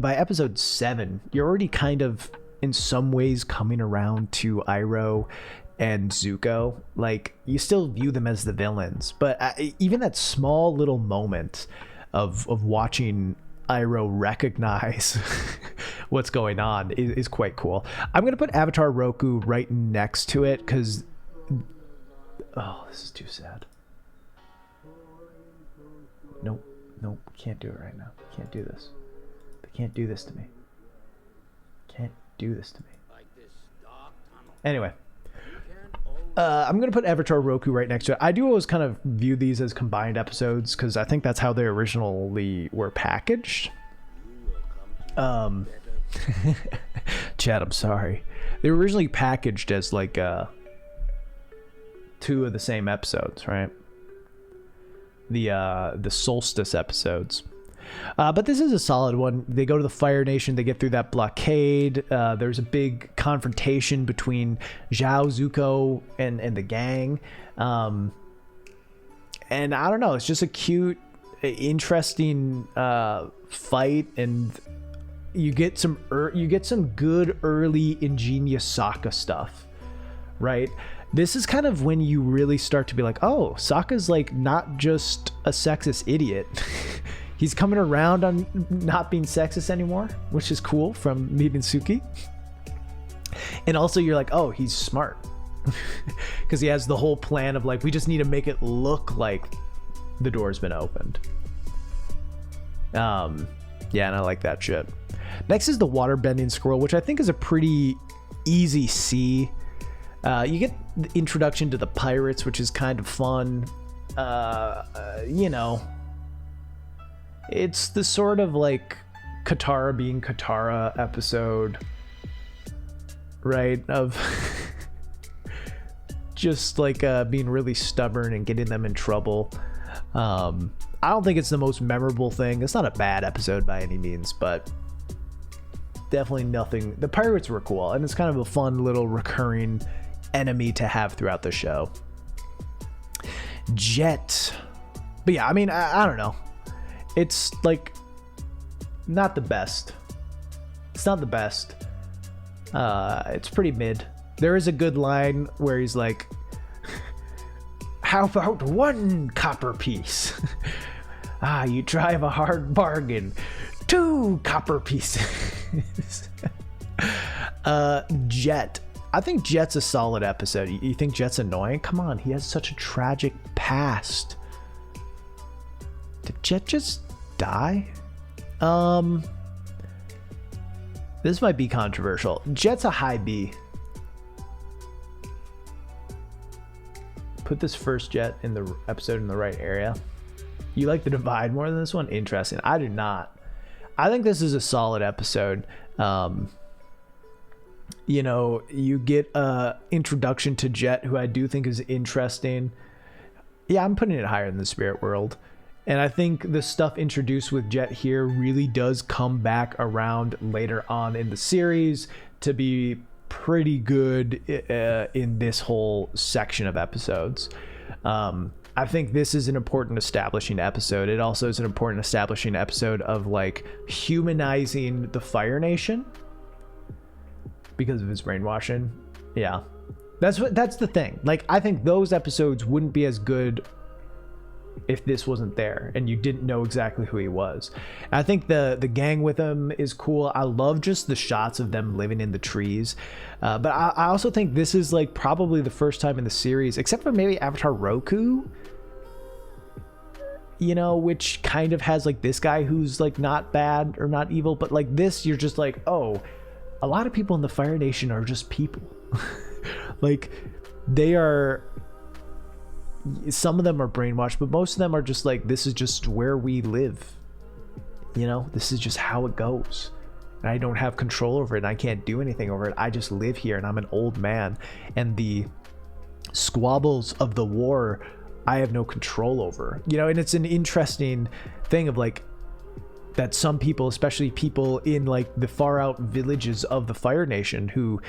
episode 7, you're already kind of in some ways coming around to Iroh and Zuko. Like, you still view them as the villains, but even that small little moment of watching Iroh recognize what's going on is quite cool. I'm going to put Avatar Roku right next to it because, oh, this is too sad. Nope, can't do it right now. Can't do this. They can't do this to me. Can't do this to me. Anyway, I'm going to put Avatar Roku right next to it. I do always kind of view these as combined episodes because I think that's how they originally were packaged. Chad, I'm sorry. They were originally packaged as like 2 of the same episodes, right? The solstice episodes. But this is a solid one. They go to the Fire Nation. They get through that blockade. There's a big confrontation between Zhao, Zuko, and the gang. And I don't know. It's just a cute, interesting fight, and you get some good early ingenious Sokka stuff, right? This is kind of when you really start to be like, oh, Sokka's like not just a sexist idiot. He's coming around on not being sexist anymore, which is cool from meeting Suki. And also you're like, oh, he's smart. Because he has the whole plan of like, we just need to make it look like the door's been opened. Yeah, and I like that shit. Next is the waterbending scroll, which I think is a pretty easy C. You get the introduction to the pirates, which is kind of fun. You know, it's the sort of like Katara being Katara episode, right? Of just like being really stubborn and getting them in trouble. I don't think it's the most memorable thing. It's not a bad episode by any means, but definitely nothing. The pirates were cool, and it's kind of a fun little recurring enemy to have throughout the show. Jet. But yeah, I mean, I don't know. It's like not the best. It's not the best. It's pretty mid. There is a good line where he's like, how about 1 copper piece? You drive a hard bargain. 2 copper pieces. Jet. I think Jet's a solid episode. You think Jet's annoying? Come on, he has such a tragic past. Did Jet just die? This might be controversial. Jet's a high B. Put this first Jet in the episode in the right area. You like the Divide more than this one? Interesting. I do not. I think this is a solid episode. You know, you get a introduction to Jet, who I do think is interesting. Yeah, I'm putting it higher than the Spirit World. And I think the stuff introduced with Jet here really does come back around later on in the series to be pretty good in this whole section of episodes. I think this is an important establishing episode. It also is an important establishing episode of like humanizing the Fire Nation. because of his brainwashing. Yeah, that's the thing. Like, I think those episodes wouldn't be as good if this wasn't there and you didn't know exactly who he was. And I think the gang with him is cool. I love just the shots of them living in the trees, but I also think this is like probably the first time in the series, except for maybe Avatar Roku, you know, which kind of has like this guy who's like not bad or not evil, but like this, you're just like, oh, a lot of people in the Fire Nation are just people. Like, they are, some of them are brainwashed, but most of them are just like, this is just where we live, you know, this is just how it goes, and I don't have control over it, and I can't do anything over it. I just live here, and I'm an old man, and the squabbles of the war I have no control over, you know. And it's an interesting thing of like that some people, especially people in like the far out villages of the Fire Nation, who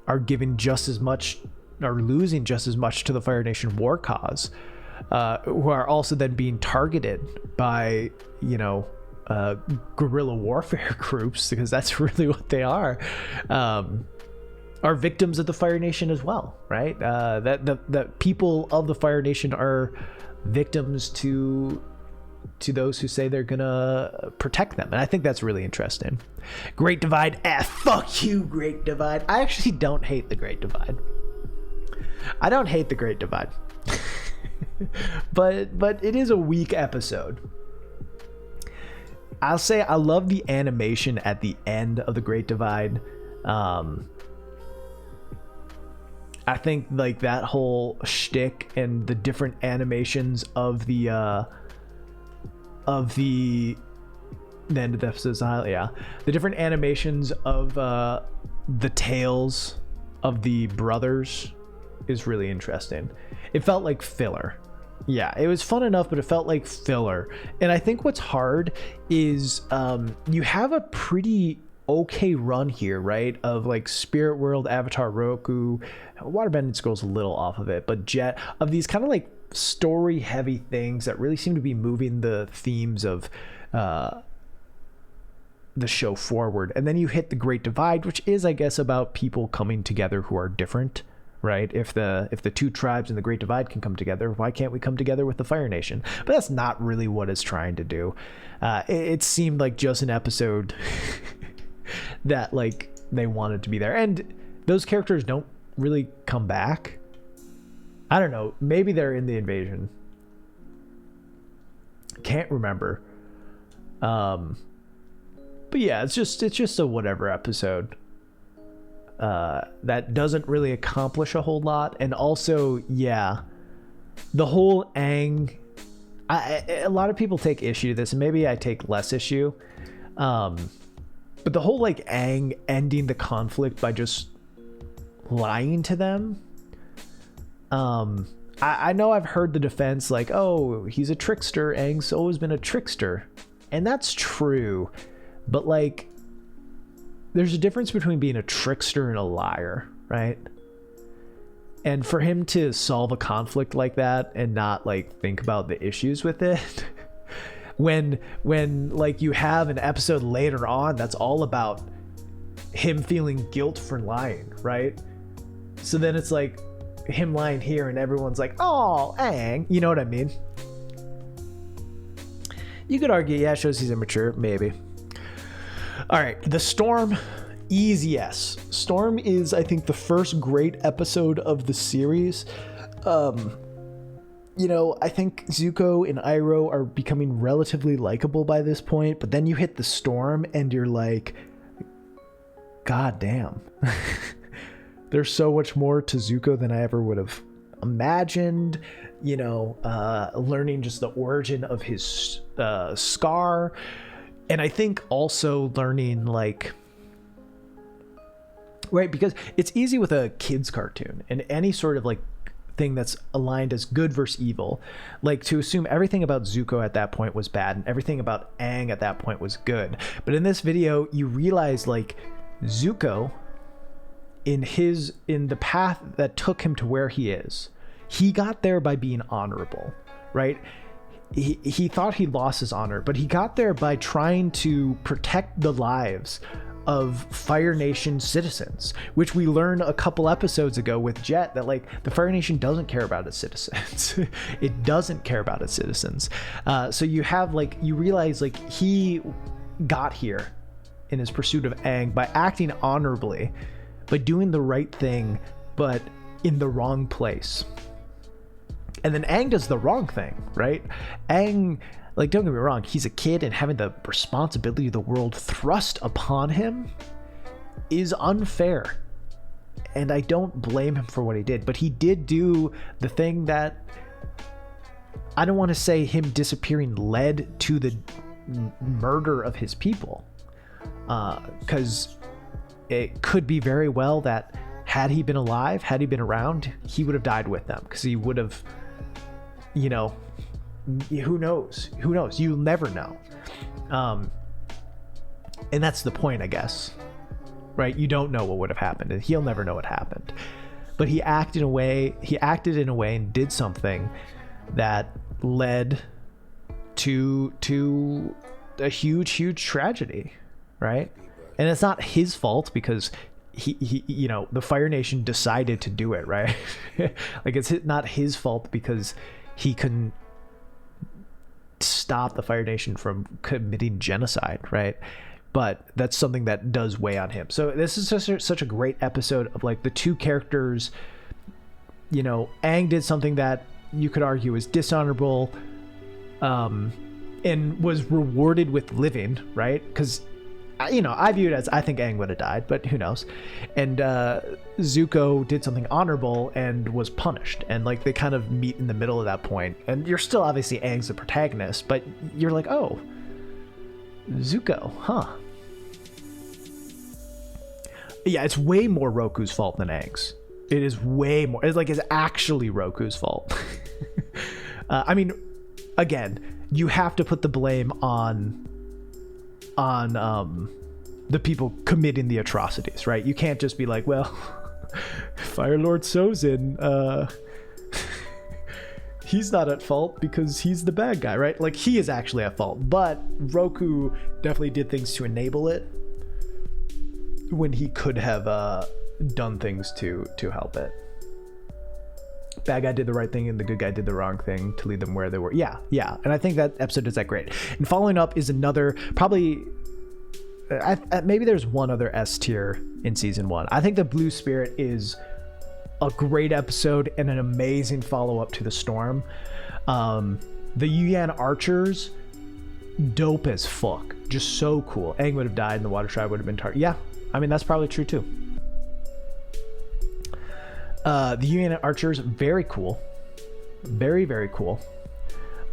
are given just as much, are losing just as much to the Fire Nation war cause, who are also then being targeted by, you know, guerrilla warfare groups, because that's really what they are victims of the Fire Nation as well, right? That people of the Fire Nation are victims to those who say they're gonna protect them, and I think that's really interesting. Great Divide, fuck you, Great Divide. I actually don't hate the Great Divide. I don't hate the Great Divide. but it is a weak episode. I'll say I love the animation at the end of the Great Divide. I think like that whole shtick and the different animations of the end of the episode, yeah, the different animations of the tales of the brothers is really interesting. It felt like filler. Yeah, it was fun enough, but it felt like filler. And I think what's hard is you have a pretty okay run here, right, of like Spirit World, Avatar Roku, Waterbending Scroll's a little off of it, but Jet, of these kind of like story heavy things that really seem to be moving the themes of the show forward. And then you hit the Great Divide, which is, I guess, about people coming together who are different, right? If the two tribes in the Great Divide can come together, why can't we come together with the Fire Nation? But that's not really what it's trying to do. It seemed like just an episode that like they wanted to be there, and those characters don't really come back. I don't know, maybe they're in the invasion, can't remember. But yeah, it's just a whatever episode that doesn't really accomplish a whole lot. And also, yeah, the whole Aang, a lot of people take issue to this, and maybe I take less issue, but the whole like Aang ending the conflict by just lying to them. I know I've heard the defense like, oh, he's a trickster. Aang's always been a trickster. And that's true. But like, there's a difference between being a trickster and a liar, right? And for him to solve a conflict like that and not like think about the issues with it, when like you have an episode later on that's all about him feeling guilt for lying, right? So then it's like him lying here and everyone's like, oh, Aang, you know what I mean? You could argue, yeah, it shows he's immature, maybe. All right, The Storm, easy yes. Storm is, I think, the first great episode of the series. You know, I think Zuko and Iroh are becoming relatively likable by this point, but then you hit The Storm and you're like, God damn. There's so much more to Zuko than I ever would have imagined. You know, learning just the origin of his scar. And I think also learning like, right, because it's easy with a kid's cartoon and any sort of like thing that's aligned as good versus evil, like to assume everything about Zuko at that point was bad and everything about Aang at that point was good. But in this video, you realize like Zuko, in the path that took him to where he is, he got there by being honorable, right? He thought he lost his honor, but he got there by trying to protect the lives of Fire Nation citizens, which we learned a couple episodes ago with Jet, that like the Fire Nation doesn't care about its citizens. It doesn't care about its citizens. So you have like, you realize like he got here in his pursuit of Aang by acting honorably, by doing the right thing, but in the wrong place. And then Aang does the wrong thing, right? Aang, like, don't get me wrong, he's a kid, and having the responsibility of the world thrust upon him is unfair. And I don't blame him for what he did, but he did do the thing that, I don't want to say him disappearing led to the murder of his people. Because it could be very well that had he been alive, had he been around, he would have died with them, because he would have, you know, who knows? You'll never know. And that's the point, I guess, right? You don't know what would have happened, and he'll never know what happened. But he acted in a way and did something that led to a huge tragedy, right? And it's not his fault, because he you know, the Fire Nation decided to do it, right? Like, it's not his fault because he couldn't stop the Fire Nation from committing genocide, right? But that's something that does weigh on him. So this is such a great episode of like the two characters. You know, Aang did something that you could argue is dishonorable, and was rewarded with living, right? Because, you know, I view it as, I think Aang would have died, but who knows. And Zuko did something honorable and was punished, and like they kind of meet in the middle of that point. And you're still, obviously Aang's the protagonist, but you're like, oh, Zuko, huh? Yeah, it's way more Roku's fault than Aang's. It is way more. It's like, it's actually Roku's fault. I mean, again, you have to put the blame on the people committing the atrocities, right? You can't just be like, well, Fire Lord Sozin, he's not at fault because he's the bad guy, right? Like, he is actually at fault, but Roku definitely did things to enable it when he could have done things to help it. Bad guy did the right thing and the good guy did the wrong thing to lead them where they were. Yeah. And I think that episode does that great. And following up is another, probably, maybe there's one other S tier in season 1. I think the Blue Spirit is a great episode and an amazing follow-up to the Storm. The Yuan Archers, dope as fuck. Just so cool. Aang would have died and the Water Tribe would have been targeted. Yeah, I mean, that's probably true too. The Yuan Archers, very cool. Very cool.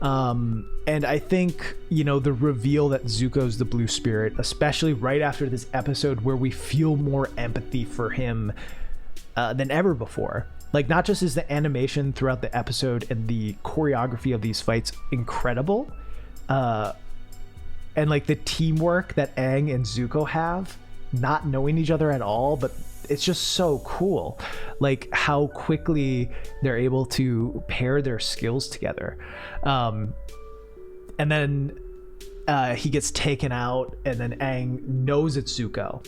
And I think, you know, the reveal that Zuko's the Blue Spirit, especially right after this episode where we feel more empathy for him than ever before. Like, not just is the animation throughout the episode and the choreography of these fights incredible, and like the teamwork that Aang and Zuko have, not knowing each other at all, but it's just so cool, like how quickly they're able to pair their skills together. And then he gets taken out, and then Aang knows it's Zuko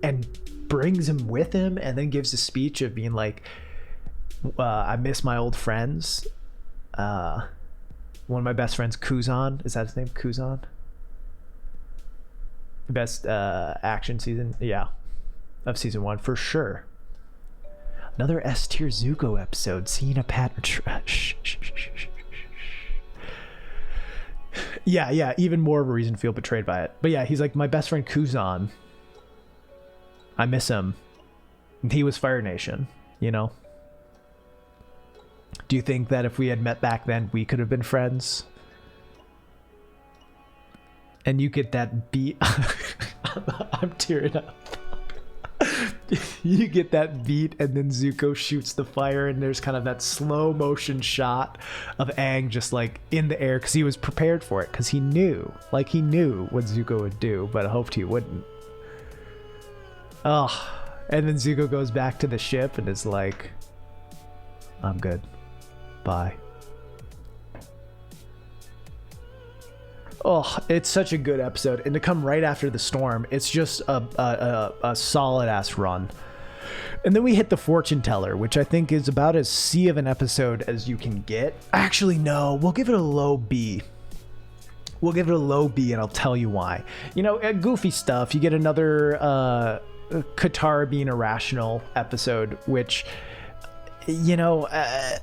and brings him with him, and then gives a speech of being like, I miss my old friends. One of my best friends, Kuzan, is that his name? Kuzan? Best action season, yeah, of season 1 for sure. Another S tier Zuko episode, seeing a pattern. Yeah, even more of a reason to feel betrayed by it. But yeah, he's like, my best friend Kuzan, I miss him. He was Fire Nation, you know. Do you think that if we had met back then, we could have been friends? And you get that beat. I'm tearing up. You get that beat, and then Zuko shoots the fire, and there's kind of that slow motion shot of Aang just like in the air, because he was prepared for it, because he knew what Zuko would do, but I hoped he wouldn't. Oh, and then Zuko goes back to the ship and is like, I'm good. Bye. Oh, it's such a good episode, and to come right after the storm, it's just a solid ass run. And then we hit the fortune teller, which I think is about as C of an episode as you can get. Actually, no, we'll give it a low B. We'll give it a low B, and I'll tell you why. You know, goofy stuff. You get another Katara being irrational episode, which, you know,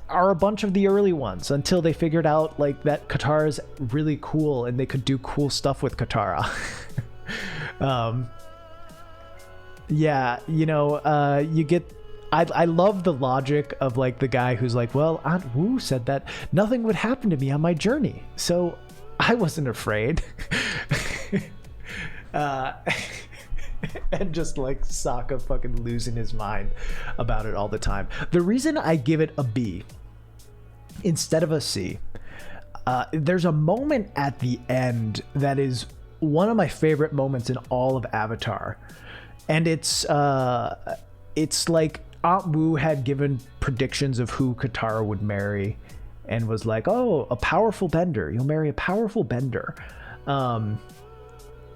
are a bunch of the early ones until they figured out like that Katara is really cool and they could do cool stuff with Katara. Yeah, you know, you get. I love the logic of like the guy who's like, well, Aunt Wu said that nothing would happen to me on my journey, so I wasn't afraid. And just like Sokka fucking losing his mind about it all the time. The reason I give it a B instead of a C, there's a moment at the end that is one of my favorite moments in all of Avatar. And it's like Aunt Wu had given predictions of who Katara would marry and was like, oh, a powerful bender. You'll marry a powerful bender.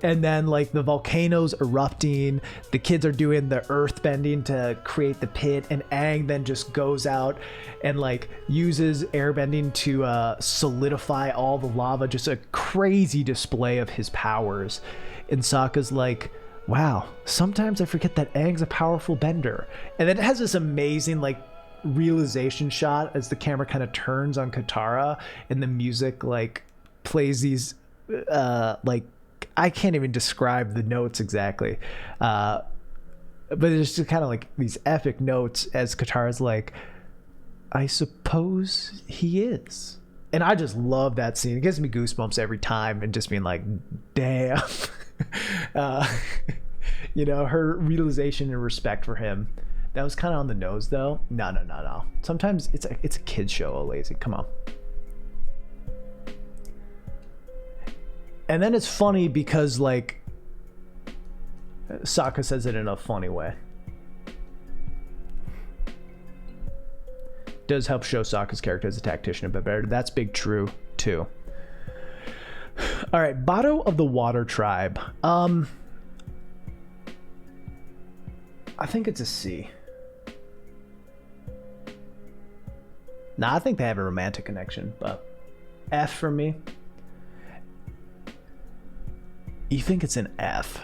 And then like the volcanoes erupting, the kids are doing the earth bending to create the pit, and Aang then just goes out and like uses airbending to solidify all the lava. Just a crazy display of his powers. And Sokka's like, wow, sometimes I forget that Aang's a powerful bender. And then it has this amazing like realization shot as the camera kind of turns on Katara and the music like plays these like, I can't even describe the notes exactly, but it's just kind of like these epic notes as Katara's like, I suppose he is. And I just love that scene. It gives me goosebumps every time, and just being like, damn. You know, her realization and respect for him. That was kind of on the nose though. No. Sometimes it's a kid's show, oh lazy. Come on. And then it's funny because like Sokka says it in a funny way. Does help show Sokka's character as a tactician a bit better. That's big true too. All right, Bado of the Water Tribe. I think it's a C. Nah, I think they have a romantic connection, but F for me. You think it's an F?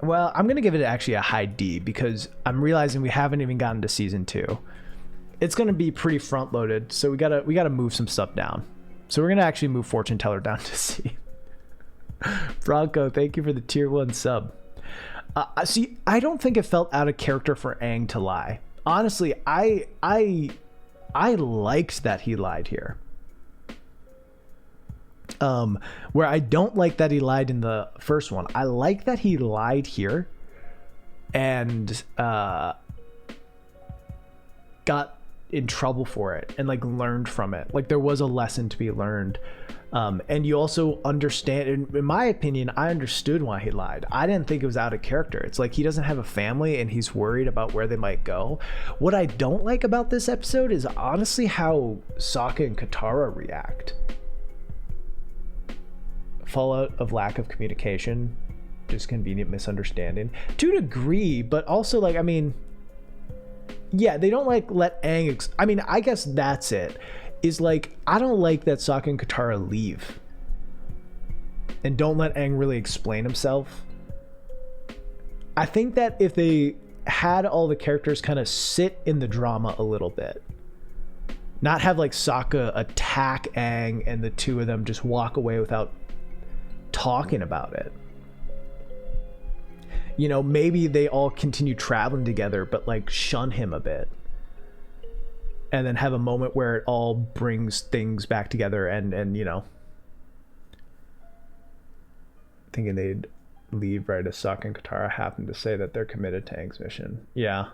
Well, I'm gonna give it actually a high D because I'm realizing we haven't even gotten to season 2. It's gonna be pretty front loaded, so we gotta move some stuff down. So we're gonna actually move Fortune Teller down to C. Bronco, thank you for the tier 1 sub. See, I don't think it felt out of character for Aang to lie. Honestly, I liked that he lied here. Where I don't like that he lied in the first one. I like that he lied here and got in trouble for it and like learned from it. Like there was a lesson to be learned. And you also understand, in my opinion, I understood why he lied. I didn't think it was out of character. It's like he doesn't have a family and he's worried about where they might go. What I don't like about this episode is honestly how Sokka and Katara react. Fallout of lack of communication, just convenient misunderstanding to a degree, but also like, I mean, yeah, they don't like let Aang I mean, I guess that's it, is like, I don't like that Sokka and Katara leave and don't let Aang really explain himself. I think that if they had all the characters kind of sit in the drama a little bit, not have like Sokka attack Aang and the two of them just walk away without talking about it. You know, maybe they all continue traveling together, but like shun him a bit. And then have a moment where it all brings things back together and you know. Thinking they'd leave right as Sokka and Katara happen to say that they're committed to Aang's mission. Yeah.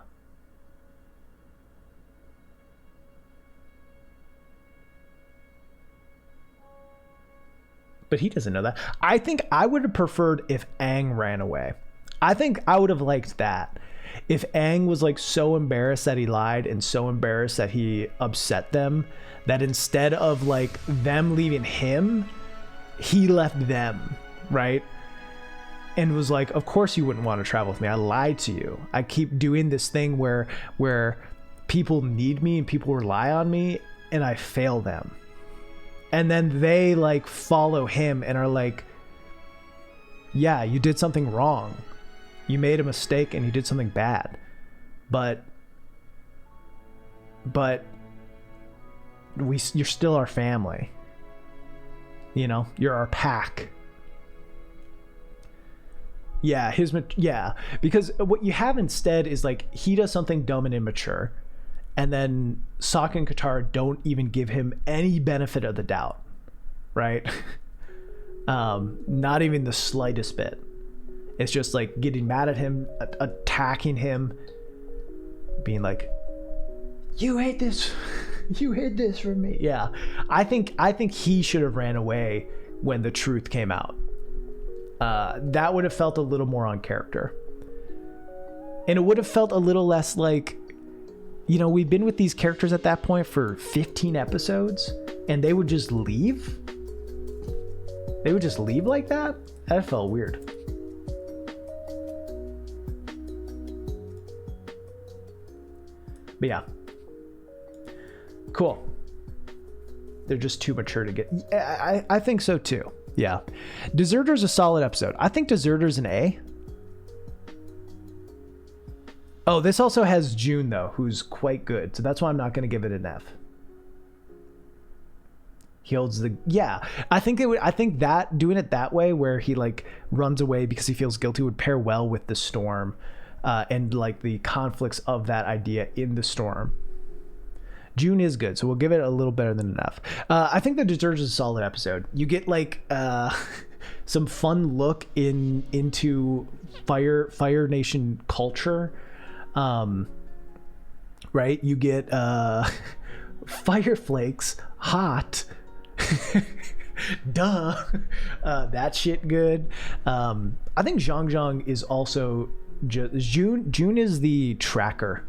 But he doesn't know that. I think I would have preferred if Aang ran away. I think I would have liked that. if Aang was like so embarrassed that he lied and so embarrassed that he upset them, that instead of like them leaving him, he left them, right? And was like, of course you wouldn't want to travel with me. I lied to you. I keep doing this thing where people need me and people rely on me, and I fail them. And then they like follow him and are like, yeah, you did something wrong. You made a mistake and you did something bad. But you're still our family. You know, you're our pack. Yeah, because what you have instead is like he does something dumb and immature, and then Sokka and Katara don't even give him any benefit of the doubt, right? Not even the slightest bit. It's just like getting mad at him, attacking him, being like, "You hate this, you hid this from me." Yeah, I think he should have ran away when the truth came out. That would have felt a little more on character. And it would have felt a little less like, you know, we've been with these characters at that point for 15 episodes and they would just leave? They would just leave like that? That felt weird. But yeah. Cool. They're just too mature to get... I think so too. Yeah. Deserter's a solid episode. I think Deserter's an A. Oh, this also has June though, who's quite good. So that's why I'm not going to give it an F. He holds the... Yeah. I think that doing it that way where he like runs away because he feels guilty would pair well with the storm and like the conflicts of that idea in the storm. June is good, so we'll give it a little better than an F. I think the Deserters is a solid episode. You get like some fun look into Fire Nation culture, right? You get Fire Flakes, hot, duh, that shit good. I think Zhang Zhang is also June is the tracker.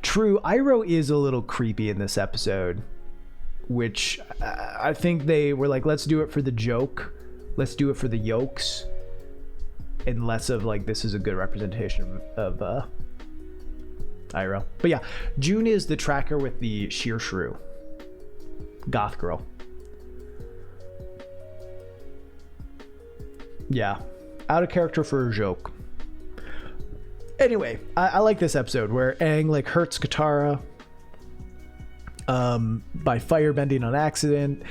True, Iroh is a little creepy in this episode, which I think they were like, let's do it for the joke, let's do it for the yokes, and less of like this is a good representation of Iroh. But yeah, June is the tracker with the sheer shrew, goth girl. Yeah, out of character for a joke. Anyway, I like this episode where Aang like hurts Katara by firebending on accident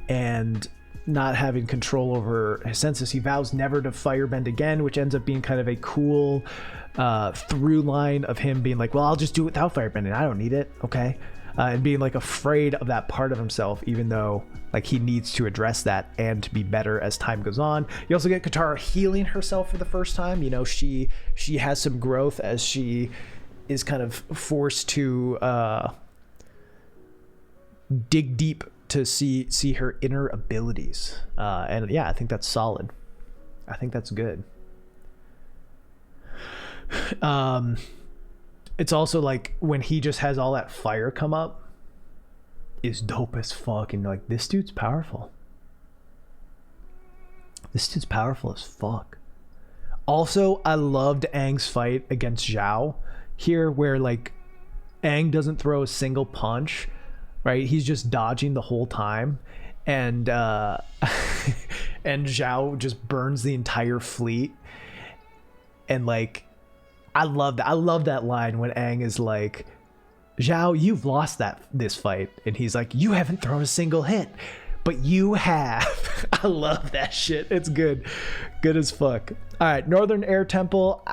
and not having control over his senses. He vows never to firebend again, which ends up being kind of a cool through line of him being like, well, I'll just do it without firebending. I don't need it. Okay. And being like afraid of that part of himself, even though like he needs to address that and to be better as time goes on. You also get Katara healing herself for the first time. You know, she has some growth as she is kind of forced to dig deep to see her inner abilities. And yeah, I think that's solid. I think that's good. It's also like when he just has all that fire come up is dope as fuck. And like, this dude's powerful. This dude's powerful as fuck. Also, I loved Aang's fight against Zhao here, where like Aang doesn't throw a single punch, right? He's just dodging the whole time. And and Zhao just burns the entire fleet. And like, I love that. I love that line when Aang is like, Zhao, you've lost this fight. And he's like, you haven't thrown a single hit, but you have. I love that shit. It's good. Good as fuck. All right. Northern Air Temple.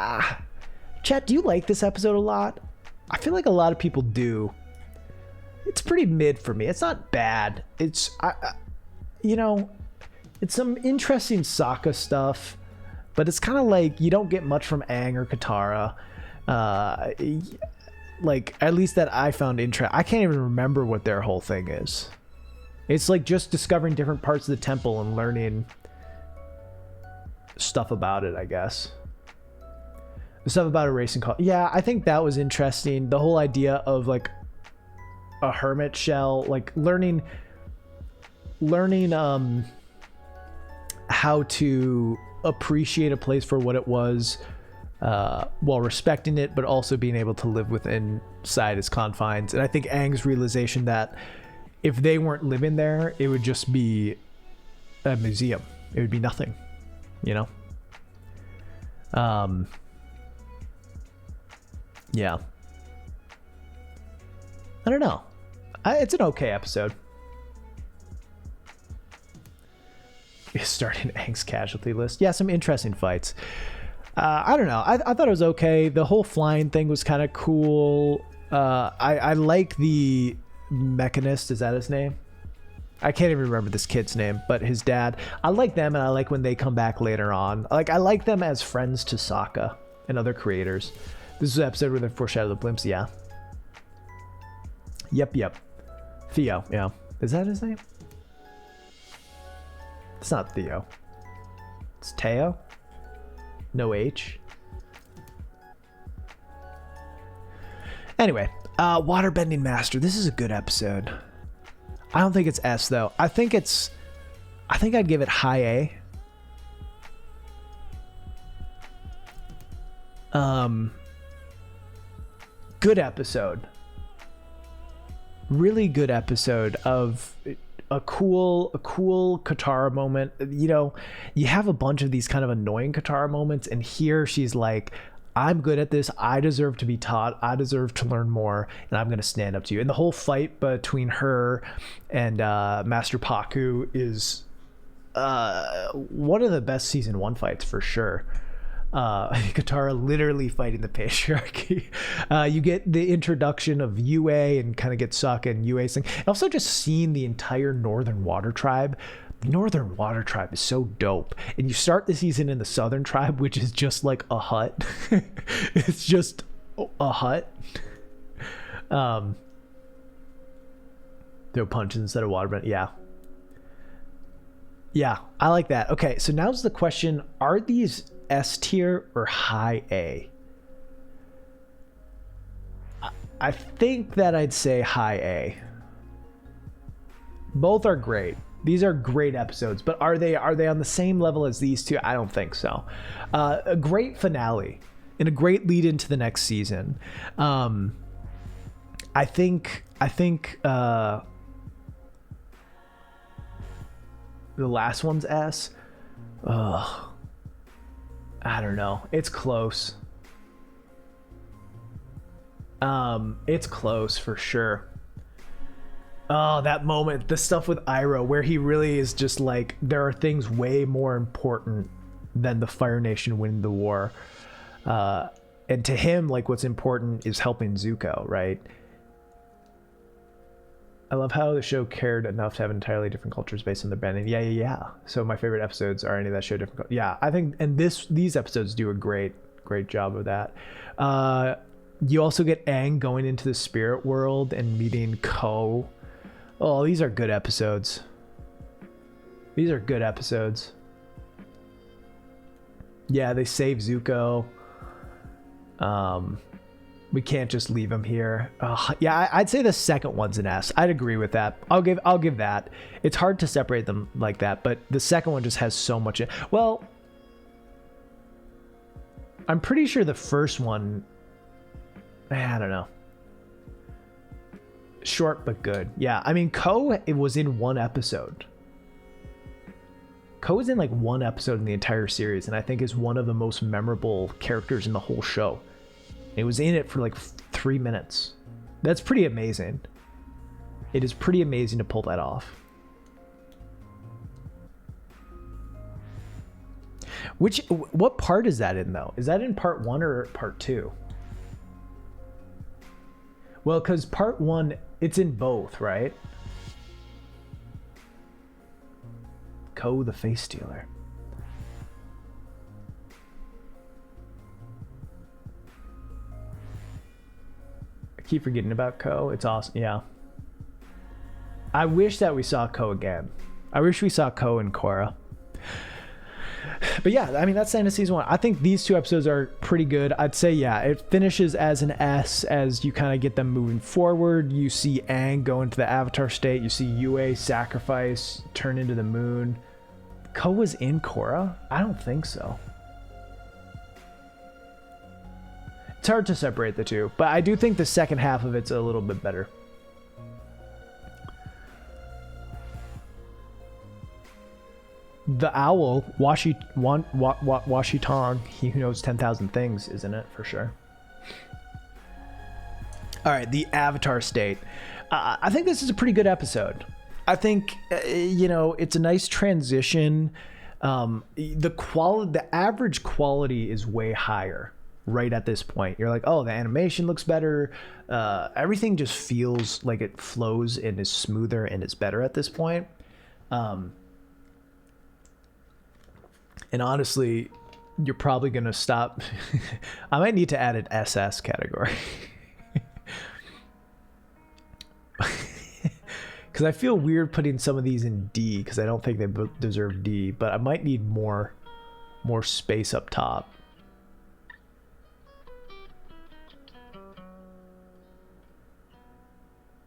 Chat, do you like this episode a lot? I feel like a lot of people do. It's pretty mid for me. It's not bad. It's, you know, it's some interesting Sokka stuff. But it's kind of like you don't get much from Aang or Katara. Like, at least that I found interesting. I can't even remember what their whole thing is. It's like just discovering different parts of the temple and learning stuff about it, I guess. The stuff about erasing yeah, I think that was interesting. The whole idea of like a hermit shell, like learning how to appreciate a place for what it was, while respecting it, but also being able to live within inside its confines. And I think Aang's realization that if they weren't living there, it would just be a museum. It would be nothing, you know? Yeah. I don't know. It's an okay episode. Starting Aang's casualty list. Yeah, some interesting fights. I don't know. I thought it was okay. The whole flying thing was kind of cool. I like the mechanist. Is that his name? I can't even remember this kid's name, but his dad. I like them, and I like when they come back later on. Like, I like them as friends to Sokka and other creators. This is an episode where they foreshadow the blimps. Yeah. Yep. Theo. Yeah. Is that his name? It's not Theo. It's Teo. No H. Anyway, Waterbending Master. This is a good episode. I don't think it's S though. I think I'd give it high A. Good episode. Really good episode of a cool Katara moment. You know, you have a bunch of these kind of annoying Katara moments, and here she's like, I'm good at this. I deserve to be taught. I deserve to learn more, and I'm going to stand up to you. And the whole fight between her and Master Paku is one of the best season 1 fights for sure. Katara literally fighting the patriarchy. You get the introduction of Yue and kind of get Sokka and Yue's thing. And also just seeing the entire Northern Water Tribe. The Northern Water Tribe is so dope. And you start the season in the Southern Tribe, which is just like a hut. It's just a hut. Throw punches instead of waterbend. Yeah, I like that. Okay, so now's the question. Are these S tier or high A? I think that I'd say high A. Both are great. These are great episodes, but are they on the same level as these two? I don't think so. A great finale and a great lead into the next season. I think the last one's S. Ugh. I don't know. It's close. It's close for sure. Oh, that moment, the stuff with Iroh, where he really is just like, there are things way more important than the Fire Nation winning the war. And to him, like, what's important is helping Zuko, right? I love how the show cared enough to have entirely different cultures based on their bending. Yeah. So my favorite episodes are any that show different. Yeah, I think, and these episodes do a great job of that. You also get Aang going into the spirit world and meeting Ko. Oh, these are good episodes. Yeah, they save Zuko. We can't just leave him here. Yeah, I'd say the second one's an S. I'd agree with that. I'll give that. It's hard to separate them like that, but the second one just has so much. Well, I'm pretty sure the first one, I don't know. Short but good. Yeah, I mean, it was in one episode. Ko is in like one episode in the entire series, and I think is one of the most memorable characters in the whole show. It was in it for like 3 minutes. That's pretty amazing. It is pretty amazing to pull that off. What part is that in though? Is that in part 1 or part 2? Well, because part 1, it's in both, right? Ko the Face Stealer. I keep forgetting about Ko. It's awesome. Yeah. I wish that we saw Ko again. I wish we saw Ko and Korra. But yeah, I mean, that's the end of season 1. I think these 2 episodes are pretty good. I'd say, yeah, it finishes as an S as you kind of get them moving forward. You see Aang go into the Avatar state. You see Yue sacrifice, turn into the moon. Ko was in Korra? I don't think so. It's hard to separate the two, but I do think the second half of it's a little bit better. The owl, Washi Tong, he who knows 10,000 things, isn't it? For sure. All right, the Avatar state. I think this is a pretty good episode. I think, it's a nice transition. The average quality is way higher right at this point. You're like, oh, the animation looks better. Everything just feels like it flows and is smoother and is better at this point. And honestly, you're probably going to stop. I might need to add an SS category. Because I feel weird putting some of these in D because I don't think they deserve D. But I might need more space up top.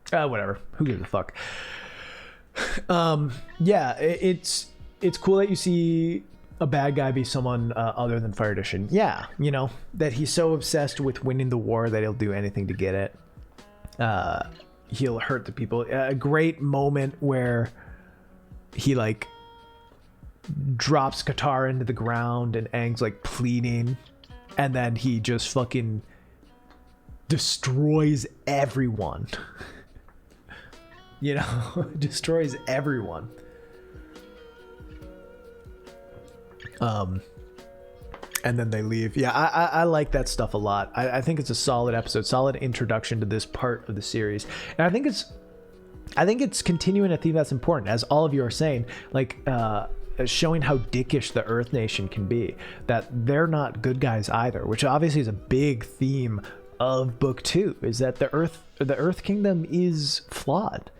Whatever. Who gives a fuck? Yeah, it's cool that you see a bad guy be someone other than Fire Edition. Yeah, that he's so obsessed with winning the war that he'll do anything to get it. He'll hurt the people. A great moment where he like drops Katara into the ground and Aang's like pleading, and then he just fucking destroys everyone. Destroys everyone. And then they leave. Yeah, I like that stuff a lot. I think it's a solid episode, solid introduction to this part of the series. And I think it's continuing a theme that's important, as all of you are saying, like showing how dickish the Earth Nation can be, that they're not good guys either, which obviously is a big theme of book 2, is that the Earth Kingdom is flawed.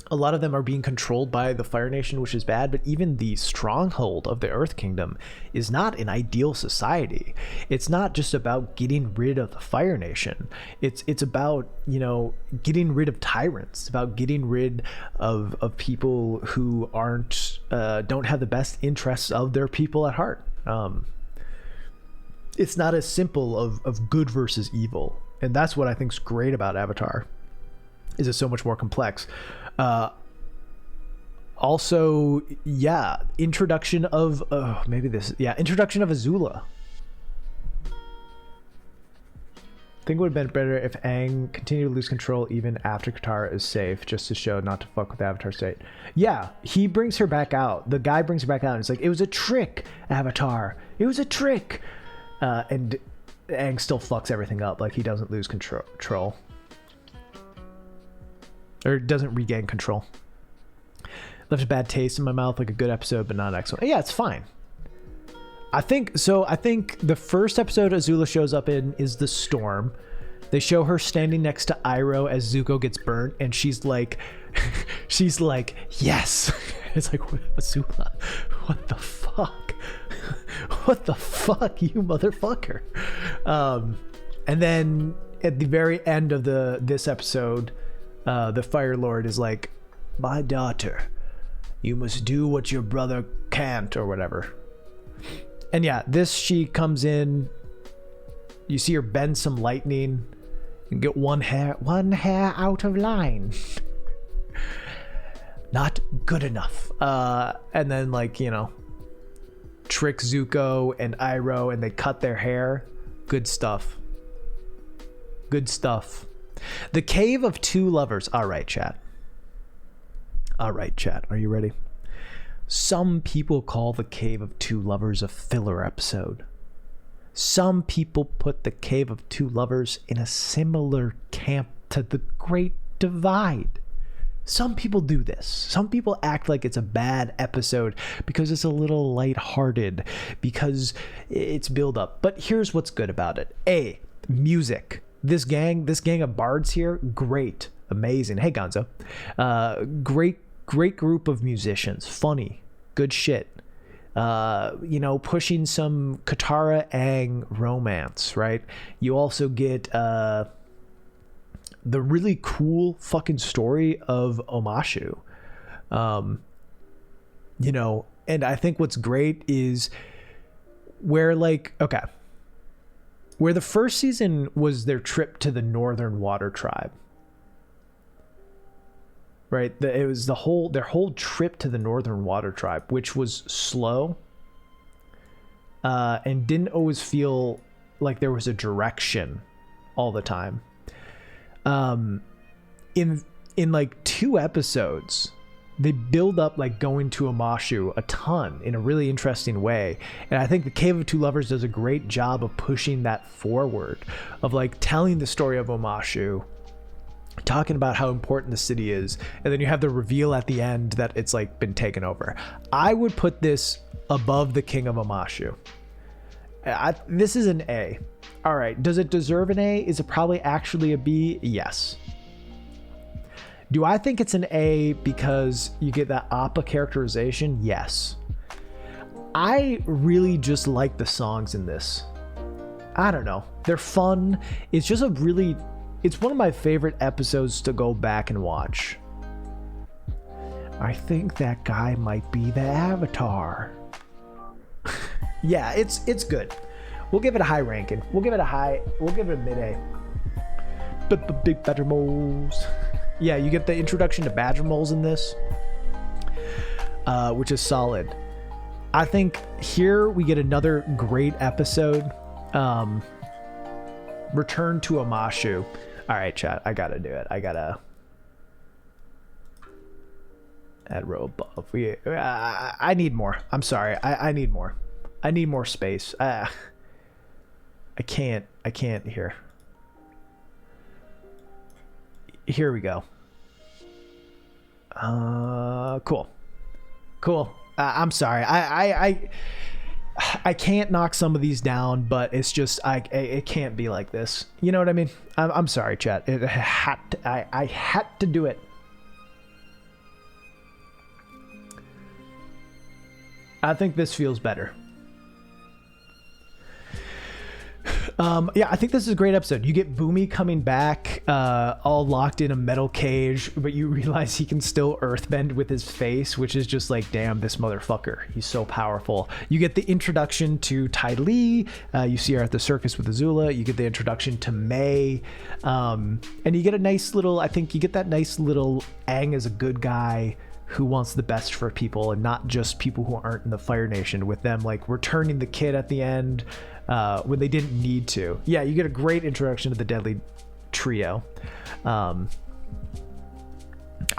A lot of them are being controlled by the Fire Nation, which is bad, but even the stronghold of the Earth Kingdom is not an ideal society. It's not just about getting rid of the Fire Nation. It's about, getting rid of tyrants. It's about getting rid of people who don't have the best interests of their people at heart. It's not as simple of good versus evil. And that's what I think is great about Avatar, is it's so much more complex. Also, yeah, introduction of Azula. I think it would have been better if Aang continued to lose control even after Katara is safe, just to show not to fuck with the Avatar state. Yeah, he brings her back out. The guy brings her back out and it's like, it was a trick, Avatar. It was a trick. And Aang still fucks everything up. Like, he doesn't lose control. Or doesn't regain control. Left a bad taste in my mouth, like a good episode, but not excellent. Yeah, it's fine. I think the first episode Azula shows up in is the storm. They show her standing next to Iroh as Zuko gets burnt, and she's like, yes. It's like, Azula, what the fuck? What the fuck, you motherfucker? And then at the very end of this episode, the Fire Lord is like, my daughter, you must do what your brother can't, or whatever. And yeah, she comes in, you see her bend some lightning and get one hair out of line. Not good enough. And then trick Zuko and Iroh, and they cut their hair. Good stuff. The Cave of Two Lovers. All right, chat. Are you ready? Some people call the Cave of Two Lovers a filler episode. Some people put the Cave of Two Lovers in a similar camp to the Great Divide. Some people do this. Some people act like it's a bad episode because it's a little lighthearted, because it's build up. But here's what's good about it. A, music. This gang of bards here, great, amazing. Hey, Gonzo. Great group of musicians. Funny, good shit. you know, pushing some Katara Aang romance, right? You also get the really cool fucking story of Omashu. You know, and I think what's great is where, like, okay, where the first season was their trip to the Northern Water Tribe, right? It was their whole trip to the Northern Water Tribe, which was slow, and didn't always feel like there was a direction all the time. In like 2 episodes, they build up like going to Omashu a ton in a really interesting way. And I think the Cave of Two Lovers does a great job of pushing that forward, of like telling the story of Omashu, talking about how important the city is, and then you have the reveal at the end that it's like been taken over. I would put this above the King of Omashu. This is an A. All right, does it deserve an A? Is it probably actually a B? Yes. Do I think it's an A because you get that Appa characterization? Yes. I really just like the songs in this. I don't know. They're fun. It's just it's one of my favorite episodes to go back and watch. I think that guy might be the Avatar. Yeah, it's good. We'll give it a high ranking. We'll give it a mid-A. Big Badger Moles. Yeah, you get the introduction to Badger Moles in this, which is solid. I think here we get another great episode. Return to Omashu. All right, chat, I gotta do it. I gotta add row above. I need more. I'm sorry. I need more. I need more space. I can't here. Here we go. Cool. I'm sorry. I can't knock some of these down, but it's just it can't be like this. You know what I mean? I'm sorry, chat. I had to do it. I think this feels better. Yeah, I think this is a great episode. You get Boomy coming back, all locked in a metal cage, but you realize he can still earthbend with his face, which is just like, damn, this motherfucker. He's so powerful. You get the introduction to Ty Lee. You see her at the circus with Azula. You get the introduction to May. And you get a nice little, I think you get that nice little Aang as a good guy who wants the best for people and not just people who aren't in the Fire Nation, with them like returning the kid at the end when they didn't need to. Yeah, you get a great introduction to the Deadly Trio. I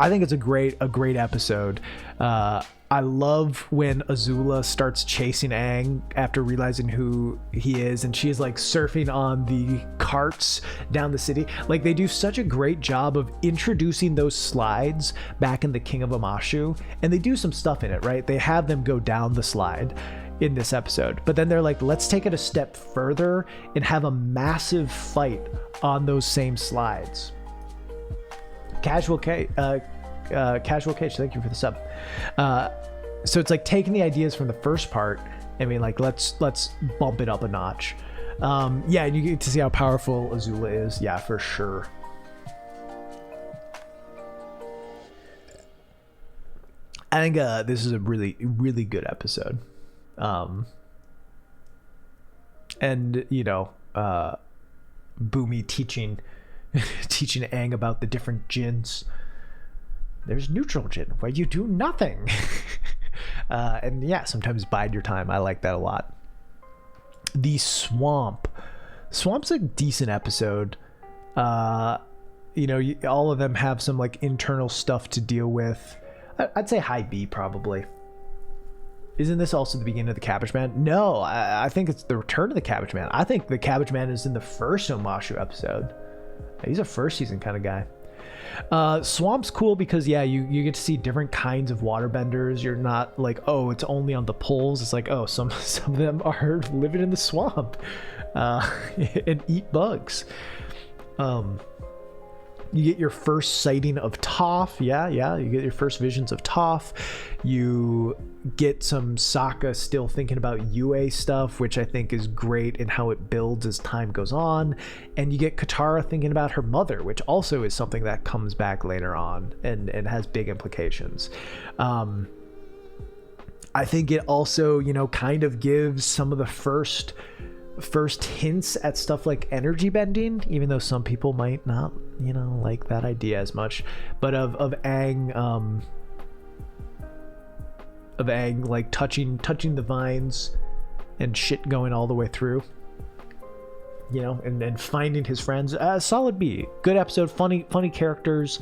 think it's a great episode. I love when Azula starts chasing Aang after realizing who he is, and she's like surfing on the carts down the city. Like, they do such a great job of introducing those slides back in the King of Omashu, and they do some stuff in it, right? They have them go down the slide in this episode, but then they're like, let's take it a step further and have a massive fight on those same slides. Casual Cage, thank you for the sub. So it's like taking the ideas from the first part, I mean, like, let's bump it up a notch. Yeah, and you get to see how powerful Azula is. Yeah, for sure. I think this is a really, really good episode. And, you know, Boomy teaching Aang about the different Jinns. There's neutral Jinn where you do nothing. And yeah, sometimes bide your time. I like that a lot. The Swamp's a decent episode. You know, all of them have some like internal stuff to deal with. I'd say high B probably. Isn't this also the beginning of the Cabbage Man? No, I think it's the return of the Cabbage Man. I think the Cabbage Man is in the first Omashu episode. He's a first season kind of guy. Swamp's cool because, yeah, you get to see different kinds of waterbenders. You're not like, oh, it's only on the poles. It's like, oh, some of them are living in the swamp and eat bugs. you get your first sighting of Toph. Yeah, you get your first visions of Toph. You get some Sokka still thinking about Yue stuff, which I think is great in how it builds as time goes on. And you get Katara thinking about her mother, which also is something that comes back later on and has big implications. I think it also, you know, kind of gives some of the first hints at stuff like energy bending, even though some people might not, you know, like that idea as much. But of Aang, like touching the vines and shit going all the way through, you know, and finding his friends. Solid B, good episode, funny characters.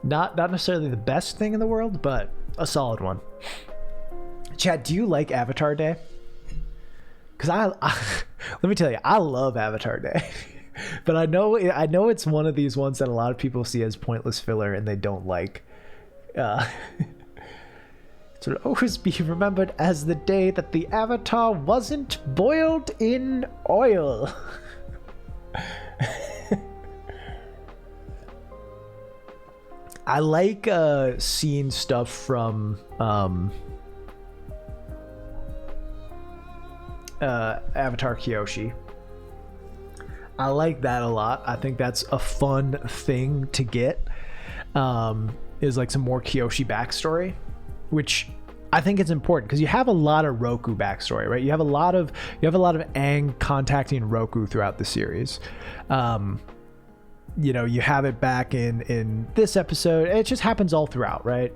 Not necessarily the best thing in the world, but a solid one. Chad, do you like Avatar Day? Because I let me tell you, I love Avatar Day. But I know it's one of these ones that a lot of people see as pointless filler and they don't like. It will always be remembered as the day that the Avatar wasn't boiled in oil. I like seeing stuff from Avatar Kyoshi. I like that a lot. I think that's a fun thing to get. Is like some more Kyoshi backstory, which I think it's important because you have a lot of Roku backstory, right? You have a lot of Aang contacting Roku throughout the series. You know, you have it back in this episode. It just happens all throughout, right?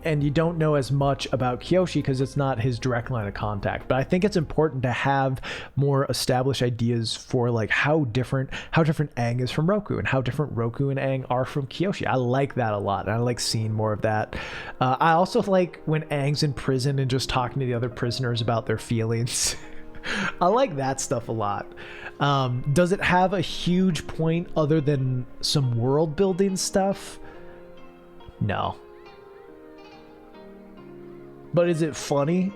And you don't know as much about Kyoshi because it's not his direct line of contact. But I think it's important to have more established ideas for like how different Aang is from Roku and how different Roku and Aang are from Kyoshi. I like that a lot, and I like seeing more of that. I also like when Aang's in prison and just talking to the other prisoners about their feelings. I like that stuff a lot. Does it have a huge point other than some world building stuff? No. But is it funny?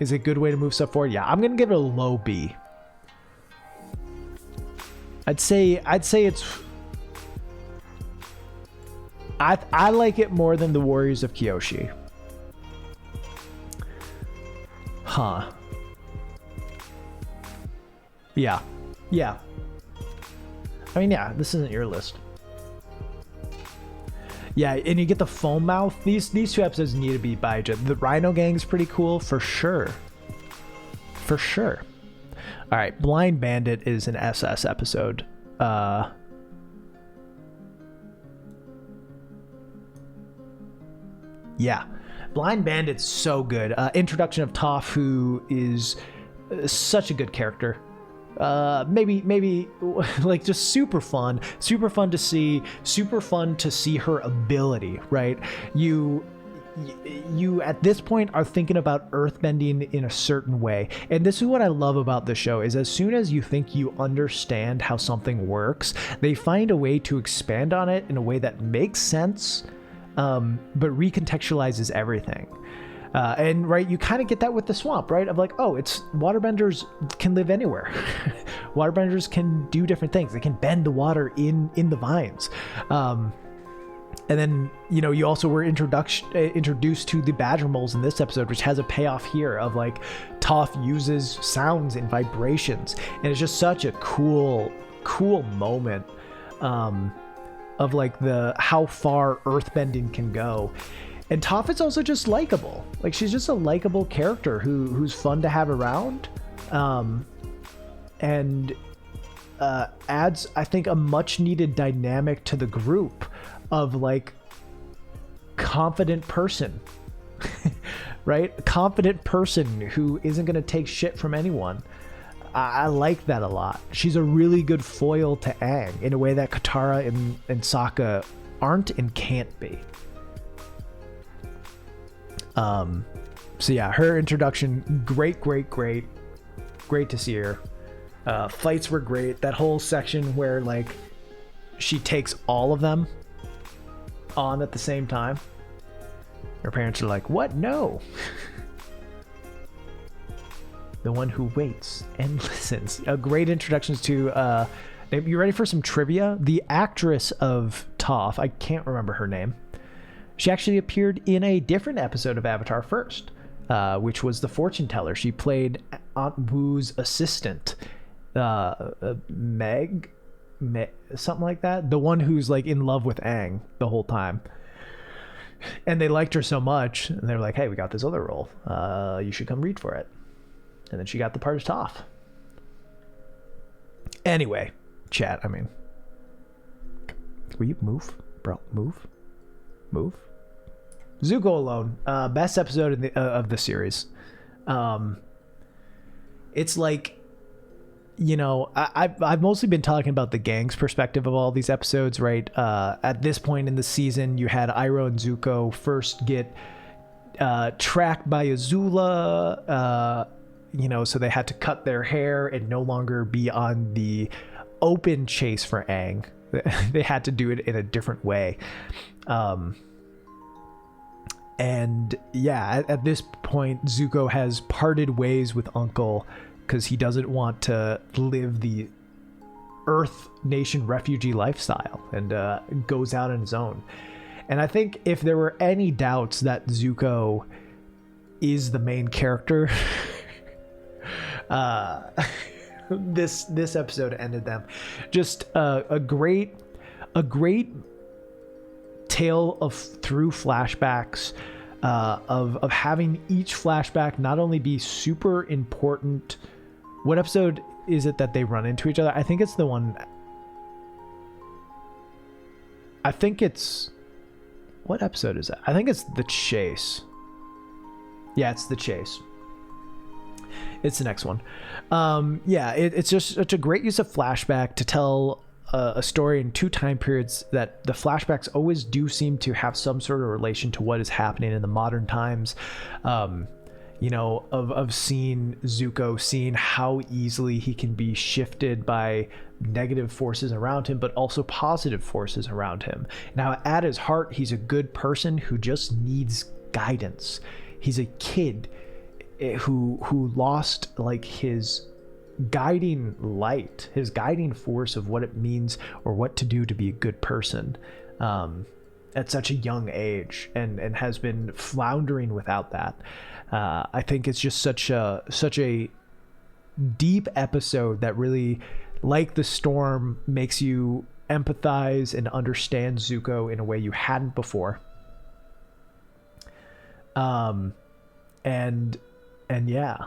Is it a good way to move stuff forward? Yeah, I'm gonna give it a low B. I'd say it's. I like it more than the Warriors of Kyoshi. Huh. Yeah. I mean, yeah, this isn't your list. Yeah, and you get the foam mouth. These two episodes need to be Baija. The Rhino Gang's pretty cool, for sure. For sure. All right, Blind Bandit is an SS episode. Yeah, Blind Bandit's so good. Introduction of Toph, who is such a good character. Maybe like just super fun to see, super fun to see her ability, right? You at this point are thinking about earthbending in a certain way, and this is what I love about the show, is as soon as you think you understand how something works, they find a way to expand on it in a way that makes sense, but recontextualizes everything. And right, you kind of get that with the swamp, right? Of like, oh, it's waterbenders can live anywhere. Waterbenders can do different things. They can bend the water in the vines. And then, you know, you also were introduced to the badger moles in this episode, which has a payoff here of like Toph uses sounds and vibrations, and it's just such a cool moment of like how far earthbending can go. And Toph is also just likable. Like, she's just a likable character who's fun to have around, and adds, I think, a much needed dynamic to the group of like confident person, right? A confident person who isn't going to take shit from anyone. I like that a lot. She's a really good foil to Aang in a way that Katara and Sokka aren't and can't be. So yeah, her introduction, great to see her. Fights were great. That whole section where like she takes all of them on at the same time. Her parents are like, what? No. the one who waits and listens. A great introductions to, you ready for some trivia? The actress of Toph, I can't remember her name. She actually appeared in a different episode of Avatar First, which was the fortune teller. She played Aunt Wu's assistant, Meg, something like that. The one who's like in love with Aang the whole time. And they liked her so much, and they were like, hey, we got this other role. You should come read for it. And then she got the part of Toph. Anyway, chat, I mean, will you move? Bro, move. Zuko alone, best episode of the series. It's like, you know, I've mostly been talking about the gang's perspective of all these episodes, right? At this point in the season, you had Iroh and Zuko first get tracked by Azula, you know, so they had to cut their hair and no longer be on the open chase for Aang. They had to do it in a different way. And yeah, at this point, Zuko has parted ways with Uncle because he doesn't want to live the Earth Nation refugee lifestyle, and goes out on his own. And I think if there were any doubts that Zuko is the main character, this episode ended them. Just a great tale of through flashbacks, of having each flashback not only be super important. What episode is it that they run into each other? I think it's the one. I think it's, what episode is that? I think it's the chase. Yeah, it's the chase. It's the next one. Yeah, it's just such a great use of flashback to tell a story in two time periods that the flashbacks always do seem to have some sort of relation to what is happening in the modern times. You know, of seeing Zuko, seeing how easily he can be shifted by negative forces around him, but also positive forces around him. Now, at his heart, he's a good person who just needs guidance. He's a kid who lost like his guiding light, his guiding force of what it means or what to do to be a good person, at such a young age, and has been floundering without that. I think it's just such a deep episode that really, like the storm, makes you empathize and understand Zuko in a way you hadn't before. And yeah,